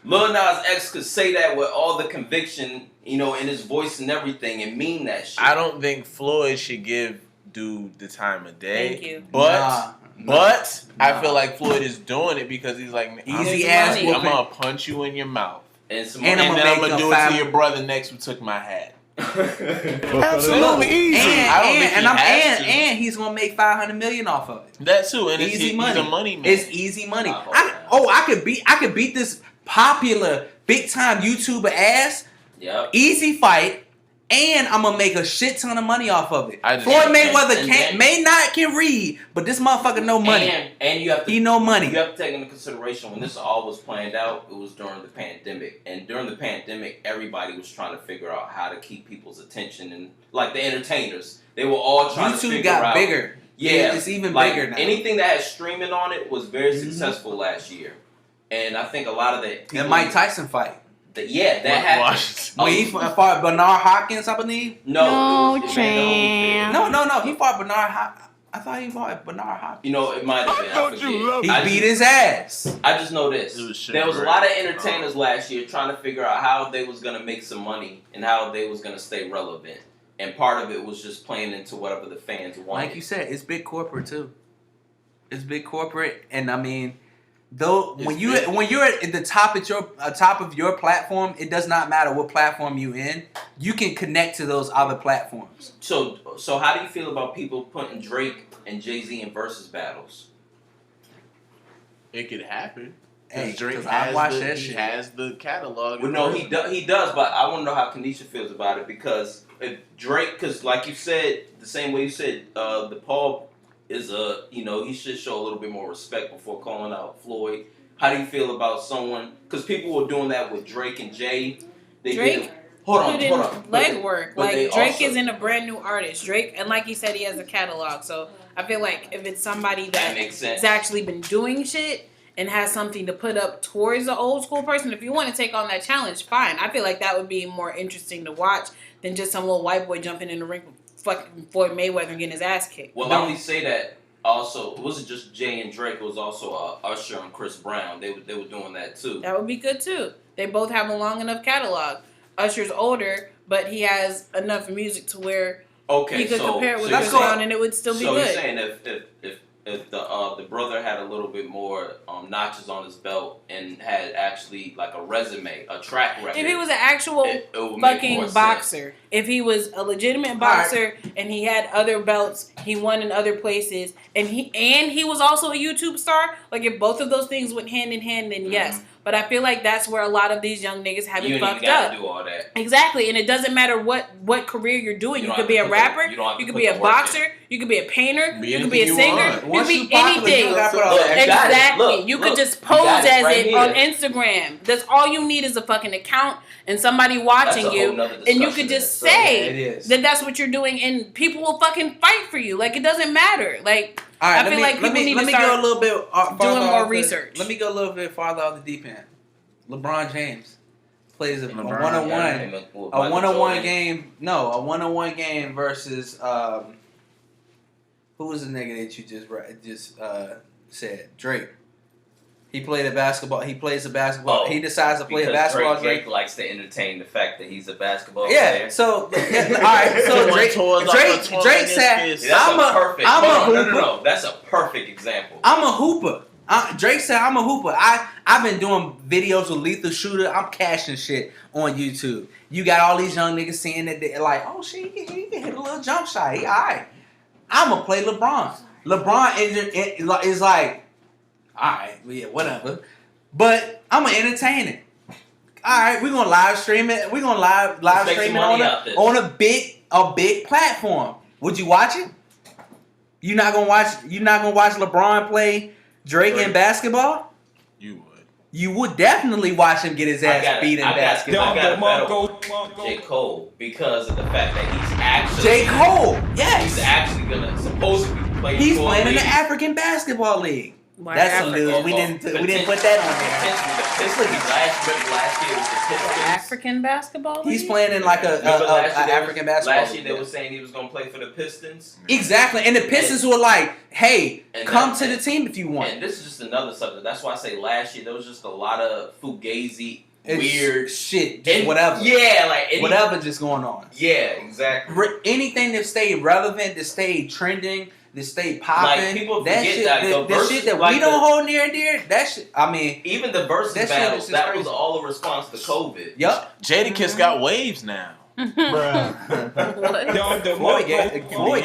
Lil Nas X could say that with all the conviction, in his voice and everything, and mean that shit. I don't think Floyd should give dude the time of day. Thank you. But Nah. I feel like Floyd is doing it because he's like, Easy ass I'm whooping. gonna punch you in your mouth. And some And And I'm then gonna I'm make gonna a do it five- to your brother next who took my hat. Absolutely easy. I don't think he has to. And he's gonna make $500 million off of it. That too, and Easy he's money. a money man. It's easy money. I hope not. I could beat this popular big time YouTuber ass. Yep. Easy fight. And I'm gonna make a shit ton of money off of it. I just- Floyd Mayweather and can read, but this motherfucker know money. And you have to He know money. You have to take into consideration when this all was planned out, it was during the pandemic. And during the pandemic, everybody was trying to figure out how to keep people's attention, and like the entertainers, they were all trying to YouTube figure got out. bigger. Yeah, It's even like, bigger now. Anything that had streaming on it was very Mhm. successful last year, and I think a lot of the The Mike Tyson fight. that happened. Washington. When he fought Bernard Hopkins, I believe. No it was chance. No. He fought Bernard Hopkins. I thought he fought Bernard Hopkins. It might have been. I forget. He I beat just- his ass. I just know this. It was There was a shit, lot of right? entertainers last year trying to figure out how they was gonna make some money and how they was gonna stay relevant. And part of it was just playing into whatever the fans wanted. Like you said, it's big corporate too. It's big corporate, and I mean, though when you're at the top of your platform, it does not matter what platform you in. You can connect to those other platforms. So how do you feel about people putting Drake and Jay-Z in versus battles? It could happen. Hey, Drake 'cause I has watch the, that he shit. has the catalog. Well, no, he does, but I want to know how Kanisha feels about it, because if Drake, because like you said, the same way you said, the Paul is he should show a little bit more respect before calling out Floyd. How do you feel about someone? Because people were doing that with Drake and Jay. Drake Hold on. put in legwork. but they Like Drake also- isn't a brand new artist. Drake, and like you said, he has a catalog. So I feel like if it's somebody That makes sense. that's actually been doing shit and has something to put up towards the old school person, if you want to take on that challenge, fine. I feel like that would be more interesting to watch than just some little white boy jumping in the ring with fucking Floyd Mayweather and getting his ass kicked. Well, let me say that also, it wasn't just Jay and Drake, it was also Usher and Chris Brown. They were doing that too. That would be good too. They both have a long enough catalog. Usher's older, but he has enough music to where Okay, you could so compare it with so Chris you're Brown saying- and it would still be so good. you're saying if the brother had a little bit more notches on his belt and had actually like a resume, a track record. If he was an actual it would make more fucking sense. boxer, if he was a legitimate boxer and he had other belts, he won in other places, and he was also a YouTube star. Like if both of those things went hand in hand, then yes. But I feel like that's where a lot of these young niggas have You it ain't even fucked gotta up. do all that. Exactly, and it doesn't matter what career you're doing. You You don't could be a have to put the- rapper, you don't have you to could put be a the work in. boxer, you could be a painter, Be you could be a anything you singer, want. you Once could you be popular, anything. you gotta put all Look, that. you got it. Exactly. Look, You could look, just you pose got it as right it here. on Instagram. That's all you need is a fucking account and somebody watching That's a you, whole nother and you discussion could just in itself. say It is. that that's what you're doing, and people will fucking fight for you. Like it doesn't matter. Like All right, I feel like people need let to me start go a little bit farther doing more off the- research. Let me go a little bit farther off the deep end. LeBron James plays a LeBron, one-on-one game. No, a one-on-one game versus who was the nigga that you just said? Drake. He played a basketball. He plays a basketball. Oh, he decides to play a Because basketball. Drake likes to entertain the fact that he's a basketball Yeah. player. So yeah, all right. So Someone Drake tore Drake his said, fist. That's I'm a a perfect. I'm a hold on, hooper. no. That's a perfect example. I'm a hooper. Drake said I'm a hooper. I've been doing videos with Lethal Shooter. I'm cashing shit on YouTube. You got all these young niggas saying that they're like, oh shit, he can hit a little jump shot. He alright. I'ma play LeBron. LeBron is like, alright, yeah, whatever. But I'ma entertain it. Alright, we're gonna live stream it. We're gonna live stream it on a big platform. Would you watch it? You not gonna watch LeBron play Drake in basketball? You would. You would definitely watch him get his ass beat in basketball. I got J. Cole because of the fact that he's actually J. Cole, yes. He's actually gonna supposedly play. He's playing in the African Basketball League. Why That's Africa? a news. We didn't put that on there. Last year was the Pistons. African basketball. He's playing in like a African basketball. Last year they were saying he was gonna play for the Pistons. Exactly, and the Pistons were like, "Hey, come to the team if you want." And this is just another subject. That's why I say last year there was just a lot of fugazi, weird shit, just whatever. Yeah, like whatever just going on. Yeah, exactly. Anything that stayed relevant, that stayed trending, that stayed popping. Like people that forget shit, that shit that we don't hold near and dear. That shit. I mean, even the versus that battles, that crazy. was all a response to COVID. Yup. Jadakiss got waves now. Floyd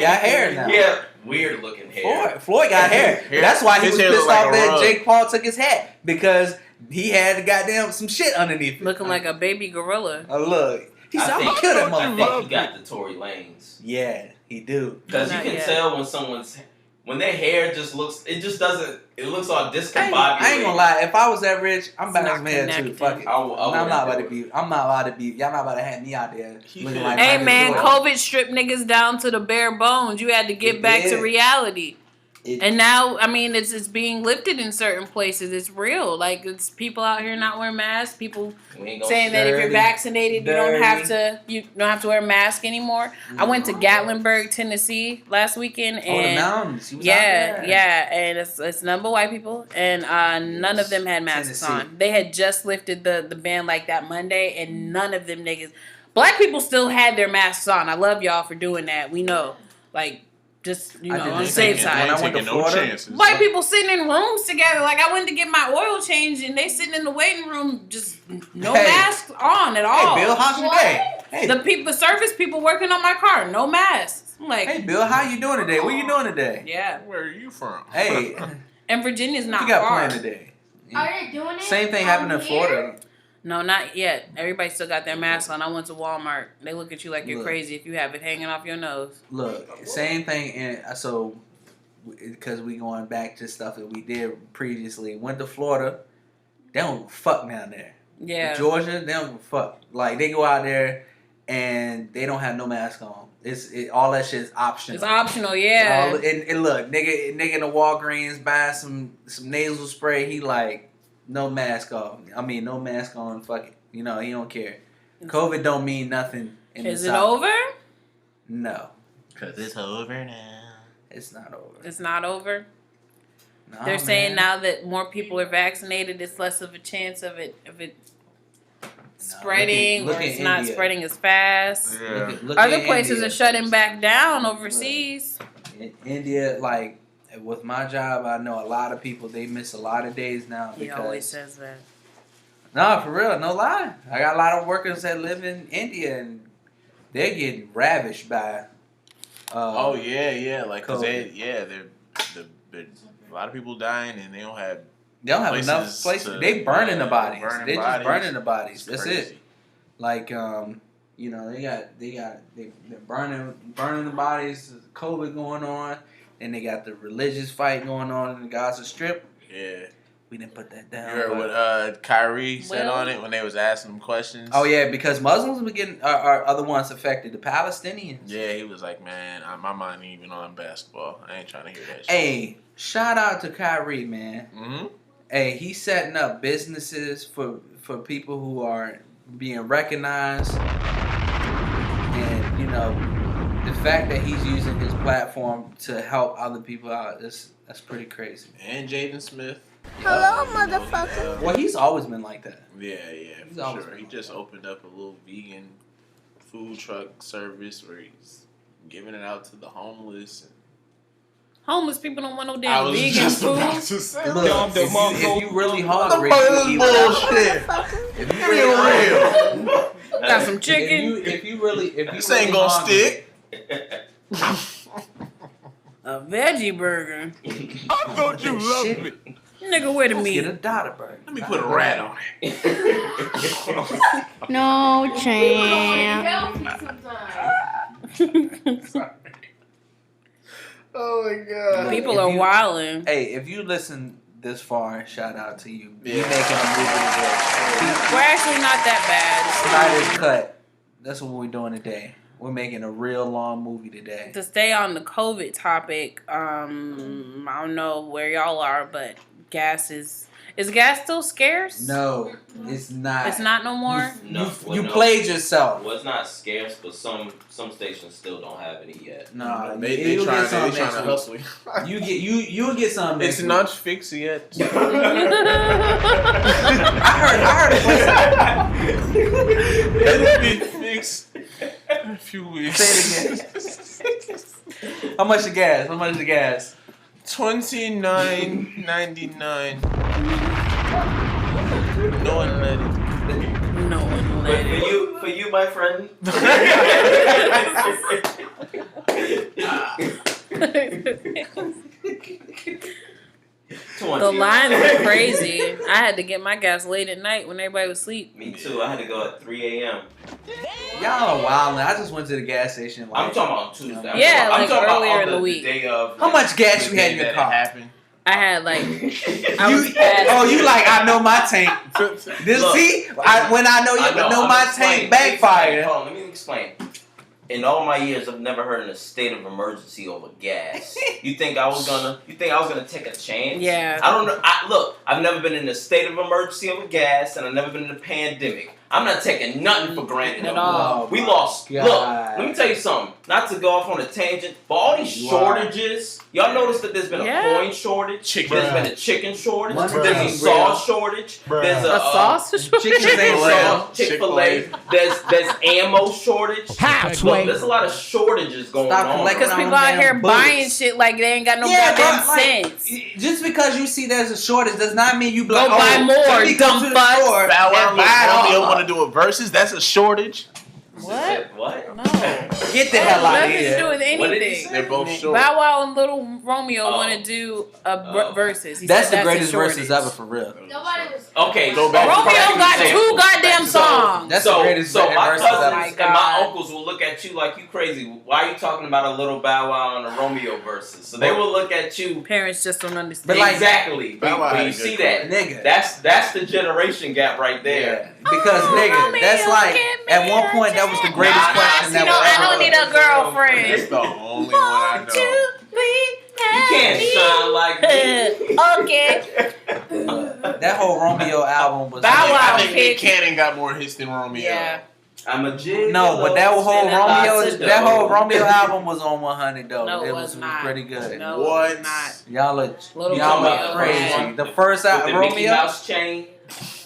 got hair now. Yeah, weird looking hair. Floyd got hair. That's why he was pissed off that Jake Paul took his hat, because he had goddamn some shit underneath it. Looking like a baby gorilla. Look. He said, I'm gonna kill that I think motherfucker. he got the Tory Lanez. Yeah, he do. Because you can tell when their hair just looks, it looks all discombobulated. I ain't gonna lie. If I was that rich, I'm about to have hair too. Fuck it. I'm not about to be. Y'all not about to have me out there looking like. Hey Michael man, Jordan. COVID stripped niggas down to the bare bones. You had to get back to reality. And now, I mean, it's being lifted in certain places. It's real. Like, it's people out here not wearing masks. People saying that if you're vaccinated, you don't have to wear a mask anymore. I went to Gatlinburg, Tennessee last weekend, and the mountains. He was out yeah, there. yeah, and it's none but white people, and none of them had masks Tennessee. on. They had just lifted the ban like that Monday, and none of them niggas. Black people still had their masks on. I love y'all for doing that. We know, like. Just, on the safe side. When I went to Florida, white people sitting in rooms together. Like, I went to get my oil changed, and they sitting in the waiting room, just no masks on at all. Hey, Bill, how's your day? Hey. The service people working on my car, no masks. I'm like, hey, Bill, how you doing today? What you doing today? Yeah. Where are you from? Hey. And Virginia's not what you got far. planned today? Are they doing it? Same thing happened in Florida. No, not yet. Everybody still got their mask on. I went to Walmart. They look at you like you're crazy if you have it hanging off your nose. Look, same thing. And so, because we going back to stuff that we did previously, went to Florida. They don't fuck down there. Yeah. Georgia, they don't fuck. Like, they go out there and they don't have no mask on. All that shit is optional. It's optional, yeah. And look, nigga in the Walgreens buying some nasal spray. He like, no mask off. I mean, no mask on. Fuck it. He don't care. COVID don't mean nothing. Is it over? No. Because it's over now. It's not over. It's not over? Nah, They're saying man. now that more people are vaccinated, it's less of a chance of it spreading, look or at it's not India. spreading as fast. Yeah. Look Other at places India. are shutting back down overseas. In India, like, with my job, I know a lot of people, they miss a lot of days now. He Because, always says that. No, for real, no lie. I got a lot of workers that live in India, and they're getting ravished by. Oh yeah, like because COVID. they're a lot of people dying and they don't have enough places places. to- They burning the bodies. burning They just bodies. burning the bodies. That's crazy. it. Like they're burning the bodies. COVID going on, and they got the religious fight going on in the Gaza Strip. Yeah. We didn't put that You down. heard but- what Kyrie said Well- on it when they was asking him questions? Oh yeah, because Muslims are the ones affected. The Palestinians. Yeah, he was like, man, my mind ain't even on basketball. I ain't trying to hear that shit. Hey, shout out to Kyrie, man. Mm-hmm. Hey, he's setting up businesses for people who are being recognized, and the fact that he's using his platform to help other people out, that's pretty crazy. And Jaden Smith. Hello, motherfucker. Well, he's always been like that. Yeah, He's for always sure. been He just opened up a little vegan food truck service where he's giving it out to the homeless. Homeless people don't want no I damn was vegan just food. about to say. Look, if you really hungry, What the you fuck eat is whatever. bullshit? If you Be really real. Got some chicken. if you really This ain't gonna hungry, stick. A veggie burger. I thought you loved me. Nigga, where the Get a meat? Dada burger. Let me put a rat on it. No chance. Oh my god. People If are you- wilding. Hey, if you listen this far, shout out to you. Yeah. You making a movie today. We're actually not that Snyder's cut. That's what we're doing today. We're making a real long movie today. bad. To stay on the COVID topic, I don't know where y'all are, but gas is gas still scarce? No, it's not. It's not no more? No, well, You no. played yourself. Well, it's not scarce, but some stations still don't have any yet. No, They you'll trying get some to next hustle. week. You'll get some. It's next not week. fixed yet. I heard a place. It'll be fixed in a few weeks. Say it again. How much the gas? How much the gas? $29.99. No one let it. No one But let it. for you, my friend. The lines were crazy. I had to get my gas late at night when everybody was asleep. Me too. I had to go at 3 a.m. Y'all are wild. I just went to the gas station. I'm talking about Tuesday. I'm Yeah, talking like about earlier on in the week. day of. How much gas The you had day in your that it car? happened. I had like, I You, was past. oh, you like I know my tank. This Look, see, when I know you know I'm my explaining. tank backfired. Hold on, let me explain. In all my years, I've never heard in a state of emergency over gas. You think I was gonna take a chance? Yeah. I don't know. Look, I've never been in a state of emergency over gas, and I've never been in a pandemic. I'm not taking nothing for granted. At no more. all. We lost. God. Look, let me tell you something. Not to go off on a tangent, but all these Wow. shortages. Y'all notice that there's been a Yeah. coin shortage. Chicken. There's been a chicken shortage. Money There's a ain't sauce shortage. Bruh. There's A sausage? Chickens ain't Chick-fil-A. real. Chick-fil-A. There's ammo shortage. Look, there's a lot of shortages going Stop on. collecting Because around. people out damn here bullets. buying shit like they ain't got no Yeah, goddamn but, like, sense. Just because you see there's a shortage does not mean you be Go like, buy oh, more, let me go dumb to the fuck. store Bow Wow and buy it all Romeo up. want to do a versus. That's a shortage. What? What? No. Get the hell out of Nothing to do here. with What did he anything. say? They're both short. Bow Wow and Little Romeo Oh. want to do a versus. He That's said the greatest a shortage. verses ever for real. Okay, Go back. Romeo got So- two goddamn songs. That's so, the greatest so my verses cousins ever. my and my God. uncles will look at you like you crazy. Why are you talking about a little Bow Wow and a Romeo versus? So they will look at you Parents just don't understand. But like- exactly. Bow Wow When had you a see good that, Nigga. that's the generation gap right there. Because nigga, Romeo, that's like give me at one a point that was the chance. greatest Nah, question You that know, was I ever don't need a It's girlfriend. the only one I Want to know. be You can't shine like me. Okay. That whole Romeo album was. Bow Wow. I think Nick picked- Cannon got more hits than Romeo. Yeah. I'm a jig. No, but that whole Romeo album was on 100 though. No, it it was not. pretty good. No, What? it's not. Y'all are Little Romeo crazy. had- The first With album, the Mickey Romeo. Mouse chain.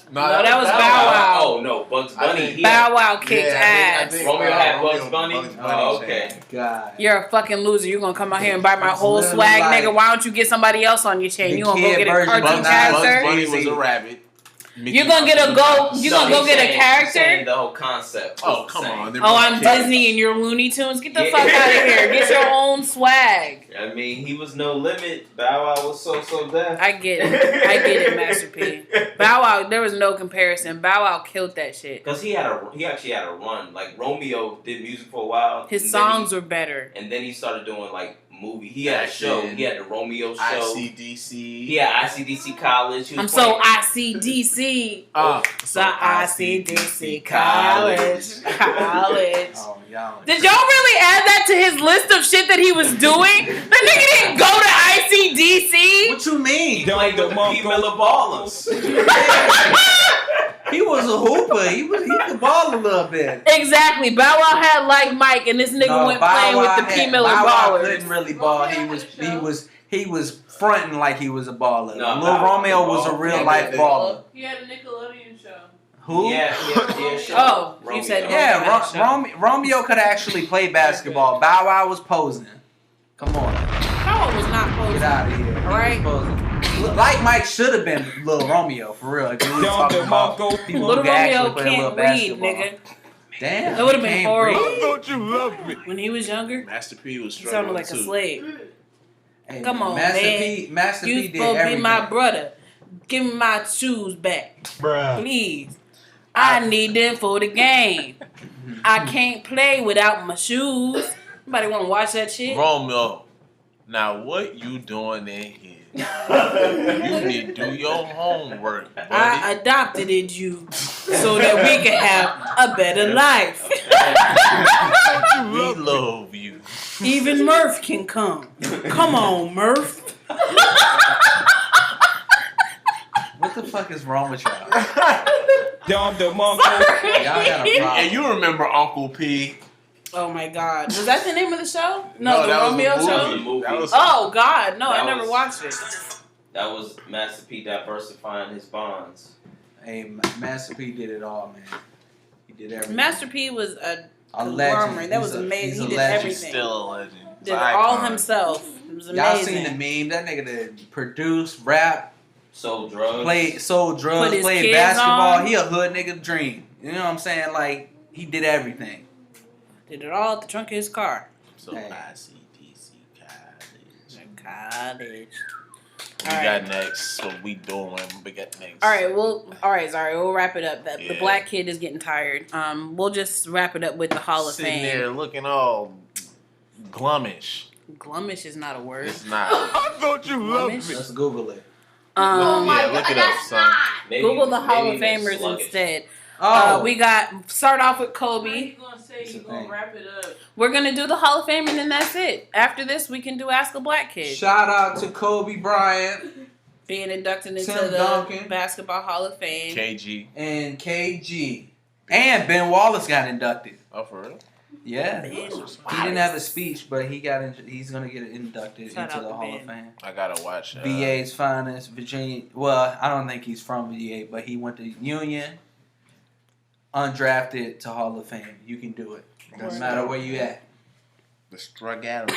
No, that was Bow Wow. Oh no, Bugs I Bunny. think- He Bow had, Wow kicked ass. Romeo had Bugs Bunny. Oh, okay. God. You're a fucking loser. You're gonna come out here and buy my It's whole literally swag, like nigga. Why don't you get somebody else on your chain? the You gonna go kid get a version of cartoon Bugs character? Bunny was a rabbit. Mickey You gonna get a Mouse go? You No, gonna go he's get a saying- character? he's saying the whole concept. Oh, was come the same. on. They're Oh, both I'm kids. Disney and you're Looney Tunes. Get the Yeah. fuck out of here. Get your own swag. I mean, he was no limit. Bow Wow was so deaf. I get it. I get it, Master P. Bow Wow, there was no comparison. Bow Wow killed that shit. Because he actually had a run. Like Romeo did music for a while. His and songs were better. and then he started doing like movie. He had a Action. show. He had the Romeo show. ICDC. He had ICDC College. He was I'm so playing- ICDC. So ICDC college. College. Oh, y'all. Did y'all really add that to his list of shit that he was doing? The nigga didn't go to ICDC. What you mean? He played with the P. Miller Ballers. He was a hooper. He could ball a little bit. Exactly. Bow Wow had like Mike, and this nigga went playing with the P Miller Bow Wow Ballers. couldn't really ball. He was fronting like he was a baller. No, Lil Bow Wow Romeo could was a ball. real Yeah, life they- baller. He had a Nickelodeon show. Who? Yeah, show. Oh, you Romeo. said Yeah, Romeo could actually play basketball. Bow Wow was posing. Come on. Bow Wow was not Get out of here. He was Alright. supposed to- Like Mike should have been Lil Romeo, for real. If you were talking about people Little who can Romeo actually play a little can't read, basketball. nigga. Damn. That would've he been can't horrible. read. Don't you love me? When he was younger, Master P was he struggling sounded like too. a slave. Hey, Come on, Master man. P, Master You P did supposed to be everything. my brother. Give me my shoes back, Bruh. please. I need them for the game. I can't play without my shoes. Anybody want to watch that shit? Romeo, now what you doing in here? You need to do your homework, buddy. I adopted you so that we can have a better life. We love you. Even Murph can come. Come on, Murph. What the fuck is wrong with y'all? Y'all the monk. Y'all got a problem. And you remember Uncle P? Oh my God. Was that the name of the show? No, the that was the Romeo movie. show? The movie. That was- Oh God, no, I That never was- watched it. That was Master P diversifying his bonds. Hey, Master P did it all, man. He did everything. Master P was a a conglomerate. legend. That He's was a- amazing. he's He a did legend. He's everything. still a legend. He's Did an it all icon. himself. It was Y'all amazing. seen the meme? That nigga that produced, rap, Sold drugs. sold Put drugs, his played kids basketball. on. He a hood nigga dream. You know what I'm saying? Like, he did everything. Did it all at the trunk of his car. So Hey. ICDC college. College. What we All got right. next? What we doing? What we got next? All right, sorry, we'll wrap it up. The Yeah. black kid is getting tired. We'll just wrap it up with the Hall of Sitting Fame. there looking all glummish. Glummish is not a word. It's not. I thought you loved Glummish? me. Let's Google it. Yeah, look it up, son. Maybe- Google the Hall maybe of they're Famers sluggish. instead. Oh, We got start off with How you Kobe. gonna say It's you a gonna thing. wrap it up? We're gonna do the Hall of Fame and then that's it. After this, we can do Ask a Black Kid. shout out to Kobe Bryant Being inducted into Tim the Duncan. Basketball Hall of Fame. KG. and KG. And Ben Wallace got inducted. Oh, for real? Yeah. Ben He didn't Wallace. have a speech, but he's gonna get inducted Shout into out the to Hall Ben. of Fame. I gotta watch. VA's finest, Virginia. Well, I don't think he's from VA, but he went to Union, undrafted to Hall of Fame. You can do it. Doesn't matter where you at. The Struggle.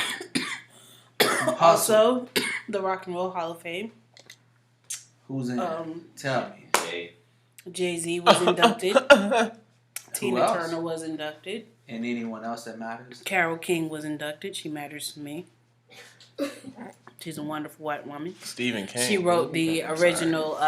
Hustle. Also, the Rock and Roll Hall of Fame. Who's in it? Tell me. Hey, Jay-Z was inducted. Tina else? Turner was inducted. And anyone else that matters? Carole King was inducted. She matters to me. She's a wonderful white woman. Stephen King. She wrote the I'm sorry. original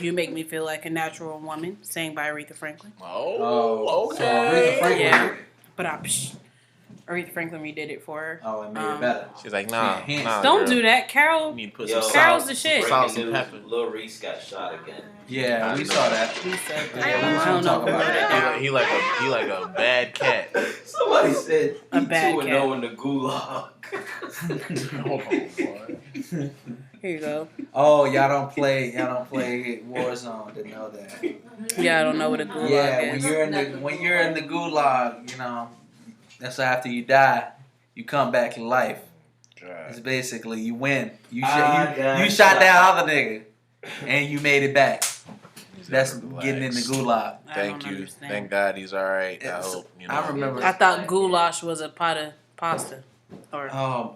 "You Make Me Feel Like a Natural Woman," sang by Aretha Franklin. Oh, So okay. Aretha Franklin Yeah. did it. But Aretha Franklin redid it for her. Oh, it made it better. She's like, nah, Enhanced. nah. Don't girl. do that, You Carol. need to put yo, some Carol's salt, the shit. salt, breaking some news, pepper. Lil Reese got shot again. Yeah, we saw that. Who said Yeah, that? we was I gonna don't know talk who about wrote it that. down. He like a bad cat. Somebody said A he bad 2-0 cat. in the gulag. Hold on, boy. Here you go. Oh, y'all don't play Warzone to know that. Yeah, I don't know what a gulag Yeah, when is. you're in the gulag, you know, that's after you die, you come back to life. It's basically you win. You shot down other nigga, and you made it back. That's getting in the gulag. I Thank don't you. understand. Thank God he's all right. I It's- hope you know. I remember. I thought goulash was a pot of pasta. Or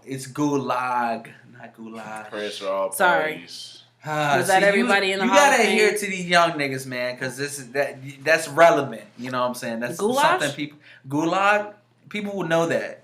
It's gulag, not gulag. Prayers for all Sorry. parties. Was that everybody in the You Hall of gotta Fame? adhere to these young niggas, man, because that's relevant. You know what I'm saying? That's Goulash? something people gulag. People will know that.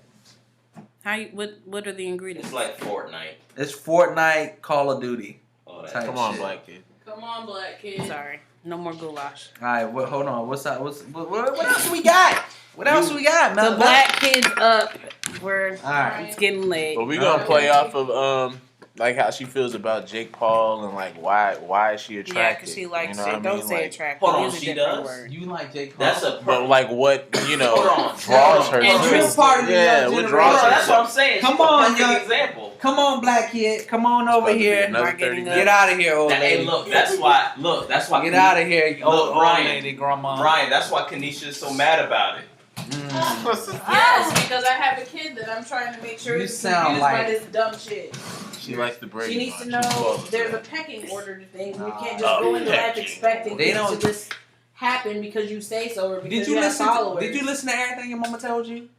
What are the ingredients? It's like Fortnite. It's Fortnite, Call of Duty. All that. Type Come on, shit. black kid. Come on, black kid. Sorry, no more goulash. All right, hold on. What else we got? What else we got? The Mel- black kids up. We're All right. it's getting late. But we gonna play off of like how she feels about Jake Paul and like why is she attracted? Yeah, because she likes you know it. what I Don't mean? say Like, attractive. hold on, Use a she different does? word. You like Jake Paul? That's a But like what Hold on. draws her And to? Drew part of the Yeah, young what generation. draws her That's to? what I'm saying. Come She's a on, perfect young- example. Come on, black kid. Come on over About to be here. another Not getting 30 up. Get out of here, old Hey, lady. look, that's why. Get out of here, old Brian. lady, grandma. Brian, that's why Kanisha is so mad about it. Yes, because I have a kid that I'm trying to make sure You is sound confused like- by this dumb shit. She likes the Brady She needs to Bunch. She know loves there's a that. pecking order to things. You Nah. can't just go into life Pecking. expecting They things don't- to just happen because you say so or because Did you have listen? followers. Did you listen to everything your mama told you?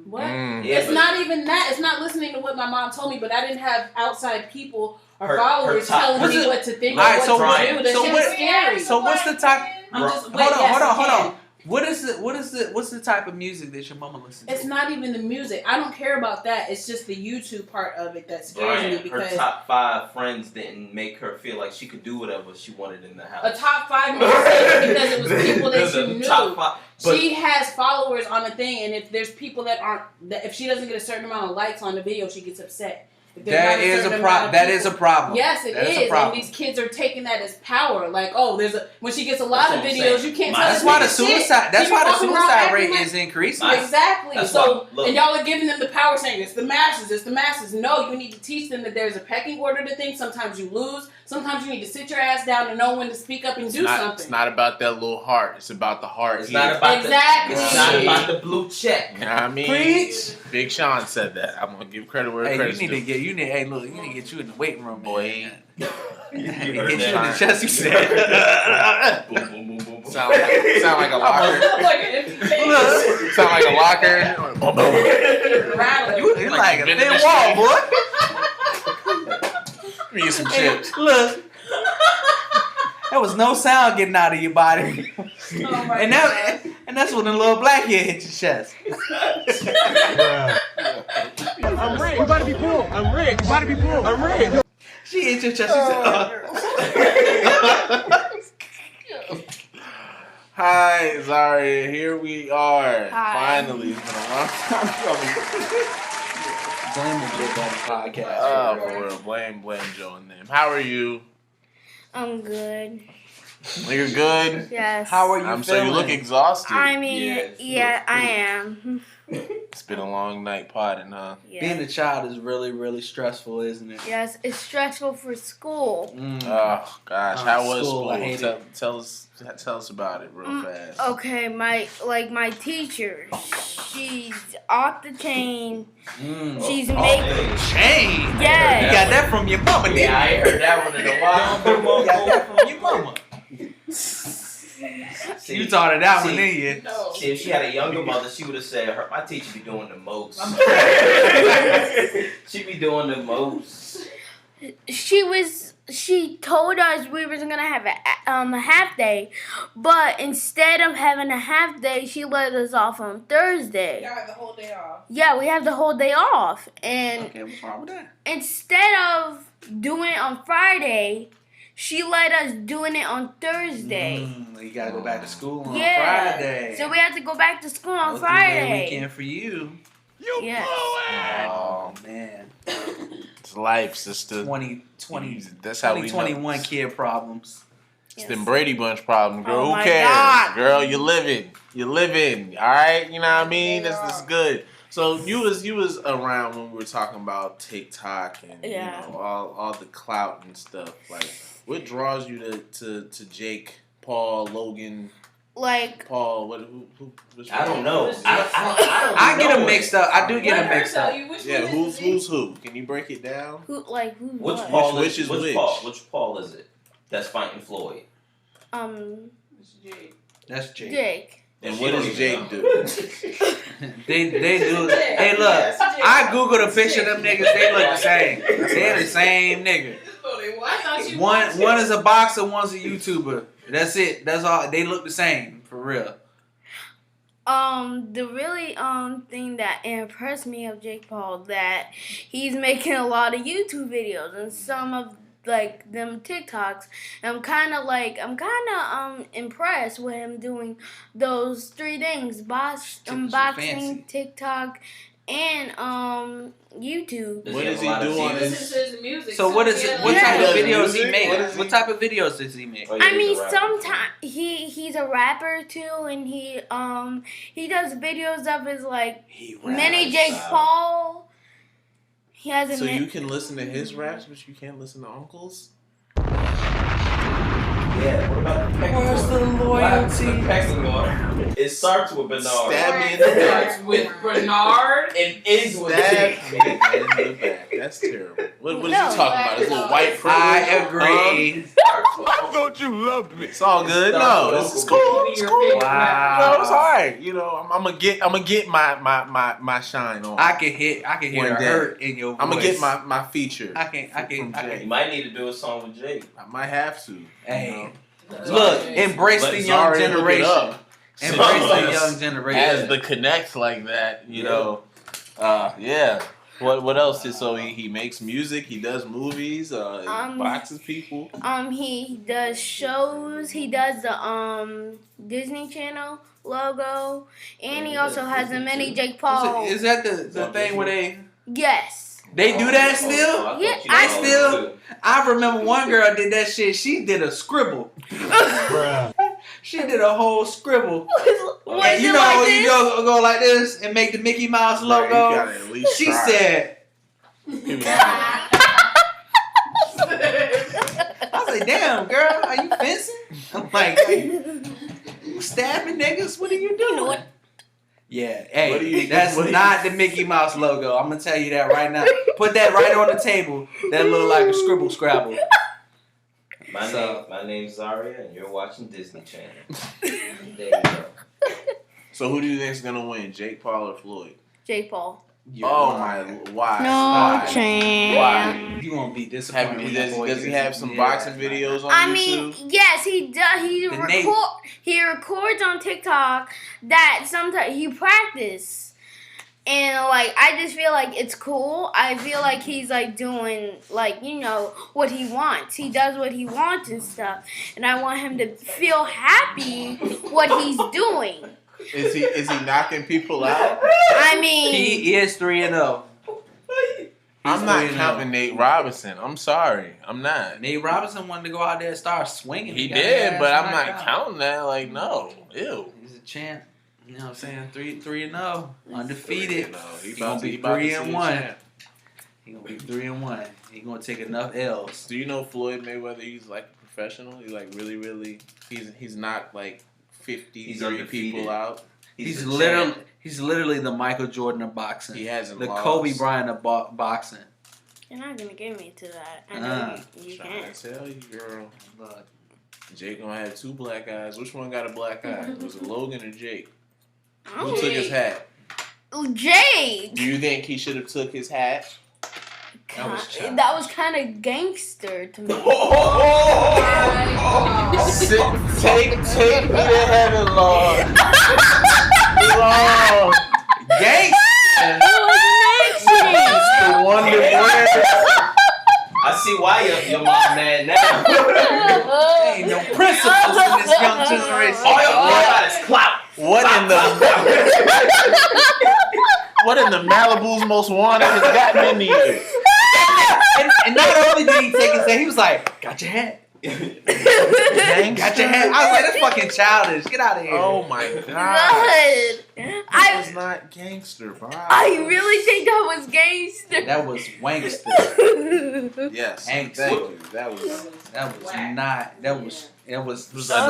What? Mm. Yeah, It's but not even that. It's not listening to what my mom told me, but I didn't have outside people or Her followers top- telling What's me it- what to think All right, or so what what- to do. That so shit what- is scary. So what's the type? I'm just Hold wait, on, yes, hold you on, hold can. on. What's the type of music that your mama listens to? It's not even the music. I don't care about that. It's just the YouTube part of it that scares me Brian, her because top 5 friends didn't make her feel like she could do whatever she wanted in the house. a top 5 was because it was people that she knew. Top 5, but She has followers on the thing, and if there's people that aren't, that if she doesn't get a certain amount of likes on the video, she gets upset. If there's That not is a certain amount problem. of That is a people- problem. Yes, it That is a is, and problem. these kids are taking that as power. Like, oh, there's a when she gets a lot That's of what I'm videos, saying. you can't My- tell That's this why the nigga shit. suicide. That's She why the walking around suicide acting rate like- is increasing. My- Exactly. That's So, why- look. and y'all are giving them the power, saying it's the masses, it's the masses. No, you need to teach them that there's a pecking order to things. Sometimes you lose. Sometimes you need to sit your ass down and know when to speak up and do something. It's not about that little heart. It's about the heart. it's here. not about Exactly. the, it's not about the blue check. You know what I mean? Preach. Big Sean said that. I'm gonna give credit where Hey, credit's you need to due. get you need. Hey, look, you need to get you in the weight room, boy. You Get heard you in that. the chest. You said. Boom, boom, boom, boom, boom. Sound like a locker. Like an empty face. Look, Sound like a locker. Rattling. you like a been in thin the wall, street. boy. Let me get some chips. Look. There was no sound getting out of your body. Oh my And that and that's when the little black hair hit your chest. I'm rigged. You about to be pulled. I'm rigged. You about to be pulled. I'm rigged. She hit your chest. She said, Hi, Zaria. Here we are. Hi. Finally, it's been a long time coming. Blame the Big Daddy podcast. Oh, for real. Blame Joe and them. How are you? I'm good. You're good. Yes. How are you So feeling? you look exhausted. I mean, Yeah, yeah, it's I good. am. It's been a long night potting, huh? Being Yeah. a child is really, really stressful, isn't it? Yes, it's stressful for school. Mm. Oh gosh, how was School, school? I hate Tell us about it real fast. Okay, my teacher, she's off the chain. Mm. She's Oh, making hey. Chain. You yes. got that from your mama, didn't Yeah, I you? ain't heard that one in a while. You got that from your mama. See, You taught her that one, see, didn't you? No. See, if she had a younger mother, she would have said, my teacher be doing the most. She be doing the most. She told us we was gonna have a half day, but instead of having a half day, she let us off on Thursday. Y'all have the whole day off. Yeah, we have the whole day off, and Okay, what's wrong with that? instead of doing it on Friday, she let us doing it on Thursday. You gotta go back to school on Yeah. Friday. So we have to go back to school on Well, 3-day Friday. weekend for you. Yes. Oh man, It's life, sister. 2020. That's how we know. 2021 kid problems. It's them Brady Bunch problem, girl. Oh Who my cares? God. Girl, you living. You living. Alright? You know what I mean? This is good. So you was around when we were talking about TikTok and Yeah. you know, all the clout and stuff. Like, what draws you to Jake, Paul, Logan, Like, Paul? Which I don't one? know. I don't I get know them mixed up. I do get Let them her mixed tell up. you which Yeah, one who's is who? Can you break it down? who's Which what? Paul Which is is which which? Paul? Which Paul is it? That's fighting Floyd. That's Jake. Jake. And She what don't does even Jake know. do? They do. Jake. Hey, look. Yes, Jake. I googled a picture of them niggas. They look the same. They're the same nigga. I thought you One is a boxer. One's a YouTuber. That's it. That's all. They look the same for real. The really thing that impressed me of Jake Paul that he's making a lot of YouTube videos and some of like them TikToks. I'm kind of impressed with him doing those 3 things: fancy. boxing, TikTok, and YouTube. Does What he does have he a lot of do on views? his- Listen to his music. So what is it? What Yeah. type of He does videos he music? make? What is What he- type of videos does he make? Oh, yeah, I he's mean, a rapper. sometimes he's a rapper too, and he does videos of his like mini Jake Paul. He has a So you can listen to his raps, but you can't listen to Uncle's? Yeah, what about the pecking Where's order? the What happens to loyalty? the pecking order? It starts with Bernard. Stab me in the Starts back. with Bernard. It ends with Stab Jake. me in the back. That's terrible. What is he No. talking about? His little white privilege? I agree. Don't you love me? It's all good. No, it's cool. It's cool. Wow. No, it's all right. You know, I'm gonna get my shine on. I can hear One the day. hurt in your voice. I'm gonna get my feature. I can. You might need to do a song with Jake. I might have to. Hey, look, embrace Let the young Zari look it generation. up. Embrace the Since young generation. As the connect like that, you know. Yeah. What else is so he makes music, he does movies, he boxes people. He does shows. He does the Disney Channel logo, and he also has a mini Jake Paul. Is that the thing where they Yes. do that still? Yeah, I still. I remember one girl did that shit. She did a scribble. She did a whole scribble. Was And you it know, like you this? go like this and make the Mickey Mouse Right, you logo. gotta at least She try. said, People- I was like, damn, girl, are you fencing? I'm like, are you stabbing niggas? What are you doing? Yeah, hey, What do you- that's what do you- not the Mickey Mouse logo. I'm going to tell you that right now. Put that right on the table. That look like a scribble scrabble. My name's Zaria, and you're watching Disney Channel. There you go. So who do you think's gonna win, Jake Paul or Floyd? Jake Paul. Why? No Why? chance. Why? You gonna be disappointed. when that boy Does he gets- have some Yeah. boxing videos on I YouTube? mean, yes, he does. He records on TikTok that sometimes he practice. And like I just feel like it's cool. I feel like he's like doing like, you know, what he wants. He does what he wants and stuff. And I want him to feel happy what he's doing. Is he knocking people out? I mean, He is 3-0. I'm not 3-0. counting Nate Robinson. I'm sorry. I'm not. Nate Robinson wanted to go out there and start swinging. He got his did, ass but I'm knocked not out. counting that. Like, no. Ew. He's a champ. You know what I'm saying? 3-0. Undefeated. No, He gonna be about to 3-1. see a champ. He gonna be 3-1. He gonna take enough L's. Do you know Floyd Mayweather? He's like a professional. He's like really. He's not like 50, He's 30 undefeated. people out. He's a literally champ. he's literally the Michael Jordan of boxing. He hasn't the lost. Kobe Bryant of boxing. you're not gonna get me to that. I know you Trying can't. to tell you, girl. Look, Jake gonna have 2 black eyes. Which one got a black eye? Was it Logan or Jake? Oh, Who took his hat? Jake. Do you think he should have took his hat? That was kind of gangster to me. Take me to heaven, Lord. Lord. gang. It was an accident. The one that I see why your mom mad now. Ain't no principles in this young generation. All you got is clout. what in the Malibu's Most Wanted has gotten into you? And not only did he take his hat, he was like, "Got your hat." Got your hat. I was like, "That's fucking childish. Get out of here." Oh my god. God. That was not gangster, bro. I really think that was gangster. That was wankster. Yes. Thank Thank you. you. That was not. That was a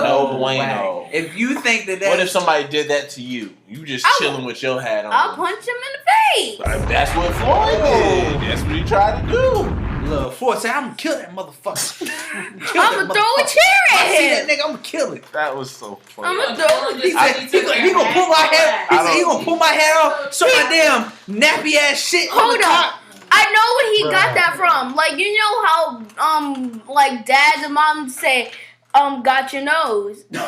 no bueno. whack. If you think that What if somebody did that to you? You just I'll- chilling with your hat on. I'll punch him in the face. That's what Floyd did. That's what he tried to do. Look, Ford said, "I'm gonna kill that motherfucker. I'm gonna throw a chair I at see that him. nigga. I'm gonna kill it." That was so funny. I'm gonna throw He it. said, he gonna pull my hair. He said, he gonna pull my hair off. Show my damn nappy ass shit. on Hold the on. top. I know what he got that from. Like, you know how like dads and moms say, got your nose. So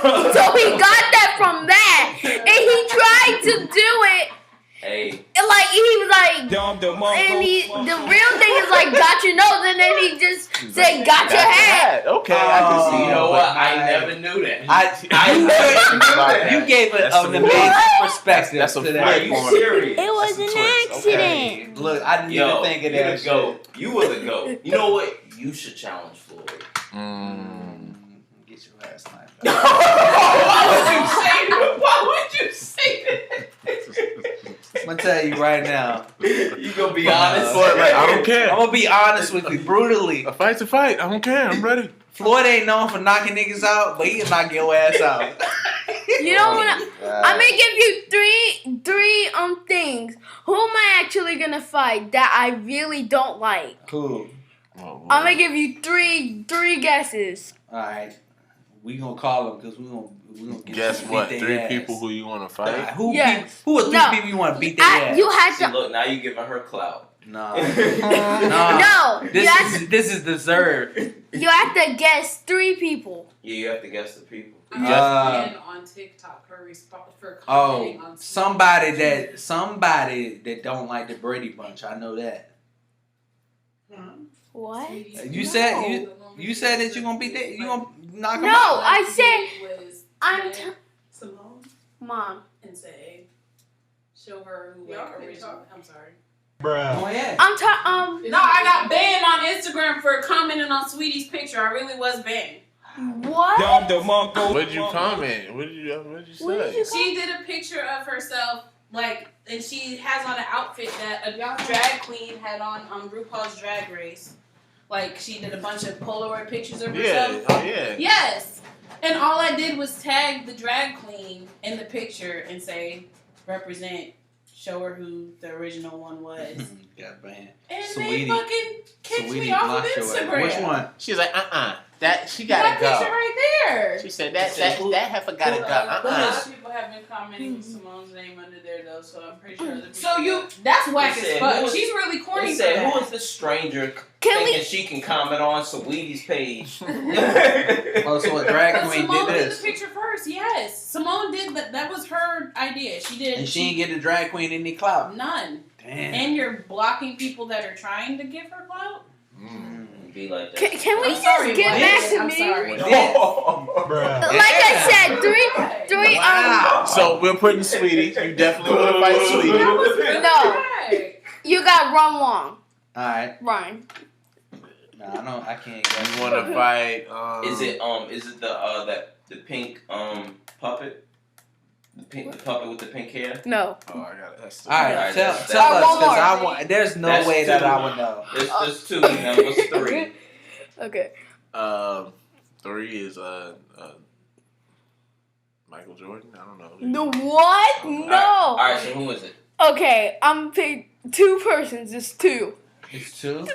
he got that from that. And he tried to do it. Hey, And like he was like, and the real thing is like got your nose, and then he just said got your hat. Okay, I can see. you know what? I nice. never knew that. You gave it That's an some- amazing perspective. That's a to Are that. you serious? It was That's a an twist. Okay. accident. Look, I didn't Yo, even think of you're that. the GOAT. You were the GOAT. You know what? You should challenge Floyd. Get your ass knocked Why would you say that? I'm gonna tell you right now. You gonna be honest? Floyd, like, I don't care. I'm gonna be honest with you, brutally. A fight's a fight. I don't care. I'm ready. Floyd ain't known for knocking niggas out, but he'll knock your ass out. You know what? I'm gonna give you three things. Who am I actually gonna fight that I really don't like? Cool. Oh, I'm gonna give you three guesses. All right, we gonna call them because we gonna get Guess beat what? their 3 ass. people who you want to fight? Yes. Who are 3 No. people you want to beat their ass? You had See, to. look, now you giving her clout. No. No. This is deserved. You have to guess 3 people. Yeah, you have to guess the people. I'm Uh, just on TikTok for commenting Oh, on somebody that don't like the Brady Bunch. I know that. What? You said you said that you gonna beat that. You gonna knock them No, out. I said was I'm. Simone Mom. and say, show her who Y'all like can original. talk. I'm sorry. Bruh. Oh yeah. I'm talking. No, I got banned on Instagram for commenting on Sweetie's picture. I really was banned. What? What did you comment? What did you say? She did a picture of herself, like, and she has on an outfit that a drag queen had on RuPaul's Drag Race. Like, she did a bunch of Polaroid pictures of herself. Yeah, oh yeah. Yes. And all I did was tag the drag queen in the picture and say, represent, show her who the original one was. Got banned. And Sweetie. they fucking kicked Sweetie me off of blocked your ass. Instagram. Which one? She's like, that she That gotta picture go. right there. She said that heifer gotta A go. lot of people have been commenting with Simone's name under there though, so I'm pretty sure. That's whack They as said, fuck. who is- She's really corny They for said, that. who is this stranger Can thinking we? she can comment on Sweetie's page? Oh, so a drag But queen Simone did did this, the picture first. Yes, Simone did that. That was her idea. She did. and she ain't get the drag queen any clout. None. Damn. And you're blocking people that are trying to give her clout. Be like that. Can we I'm just sorry, get Wyatt. back to I'm me? sorry. Bruh. Like I said, three. Wow. So we're putting Sweetie. You definitely want to fight Sweetie. That was really No. drag. You got Ron Wong. All right. Ryan. No, I can't. You want to fight? Is it the pink puppet? The puppet with the pink hair? No. Oh, I got it. That's All right, Alright, tell that's- us one because more. I want. There's no That's way that two. I would know. There's 2. Now what's 3? Okay. 3 is Michael Jordan. I don't know. No what? Okay. No. All right, so who is it? Okay, I'm pick 2 persons. It's 2. It's 2.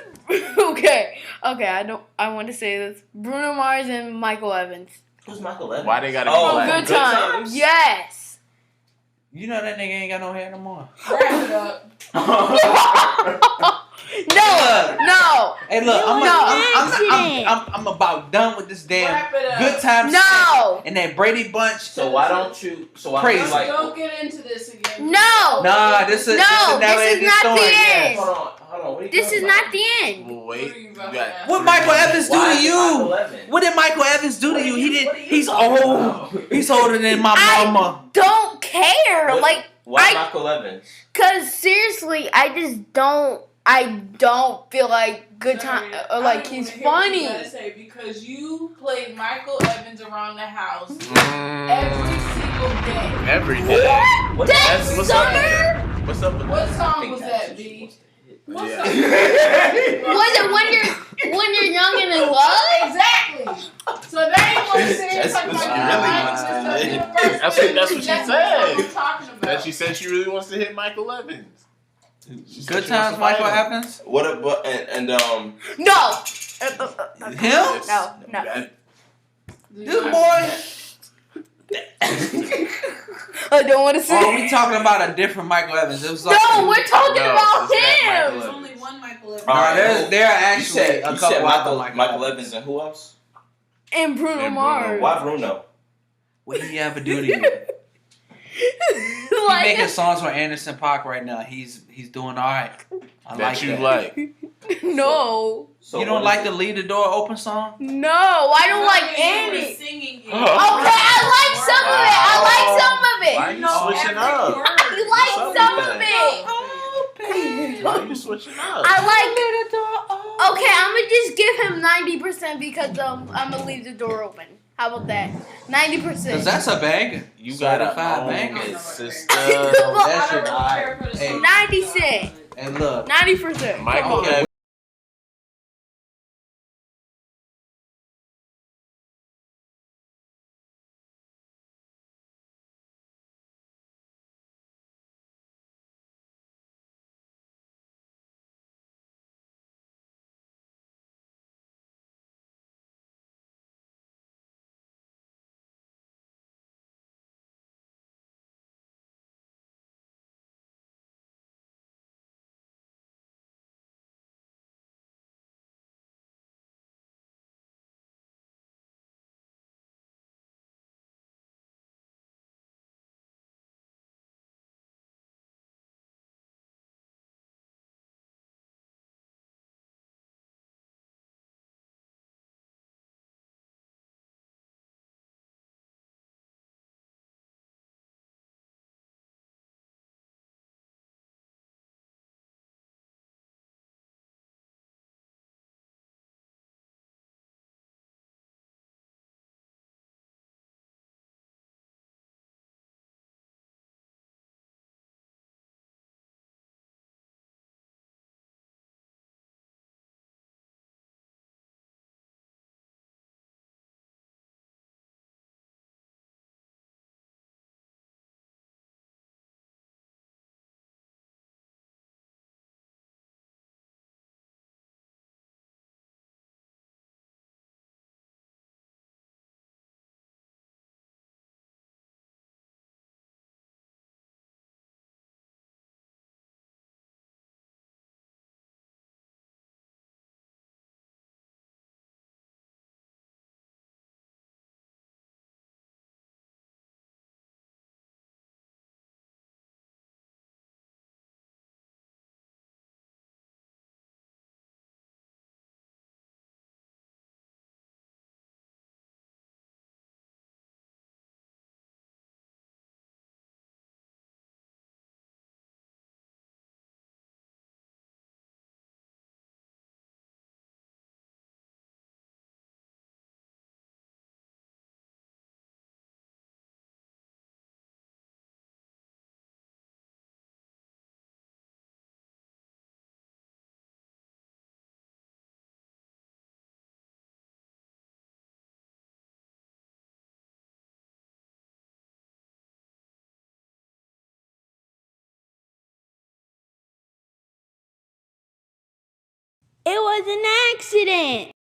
Okay. I want to say this. Bruno Mars and Michael Evans. Who's Michael Evans? Why they gotta Oh, be black? Good time. Yes. You know that nigga ain't got no hair no more. Wrap it up. No. Hey, look, No. I'm about done with this damn Wrap it up. good time. No. And that Brady Bunch. So why don't you? So why Crazy. don't you like? Don't get into this again. No. Nah, this is No, never this is ending not story. the Yes. end. Hold on. What are you This talking is about? not the end. Well, What wait. are you You about got to ask? What Michael Evans do Why to is it you? Michael Evans? What did Michael Evans do to you? He did. What are you He's talking old. about? He's older than my I- mama. Don't care. What- Like, Why I- Michael Evans? cause seriously, I just don't. I don't feel like good time. Sorry, Like I he's don't wanna hear what you funny. gotta say because you played Michael Evans around the house Mm, every single day. every day. What? That's- That what's up? summer? What's up with What that? song was that, B? What Yeah. song? Was it when you're young and in love? Exactly. So they ain't want to sit here That's talking what about you really Michael wants to Evans do. University. That's what she That's said. what I'm talking about. That she said she really wants to hit Michael Evans. She said Good she wants times, to fight Michael him. Evans. What about and No. Him? No. This boy. I don't want to see. Oh, we talking about a different Michael Evans. It was like No, we're talking No, about it's not Michael him. There's only one Michael Evans. All right, there are You actually said, a you couple said other Michael Evans and who else? And Bruno And Bruno. Mars. Why Bruno? What did he ever do to you? He's Like, making songs for Anderson .Paak right now. He's doing all right. I That like you that. like. no. So You don't what like is the Leave the Door Open song? No, I don't like You were any. singing it. Okay, Okay, I like some of it. I like some of it. Why are you switching up? I like What's up some with of that? it. Why are you switching up? I like. Okay, I'm gonna just give him 90% because I'm gonna leave the door open. How about that? 90%. Cause that's a banger. You gotta Certified own banger. it, sister. That shit I don't alright. care for the Hey. song. 90 cents. And look, 90%. Michael Okay. Evans. was an accident.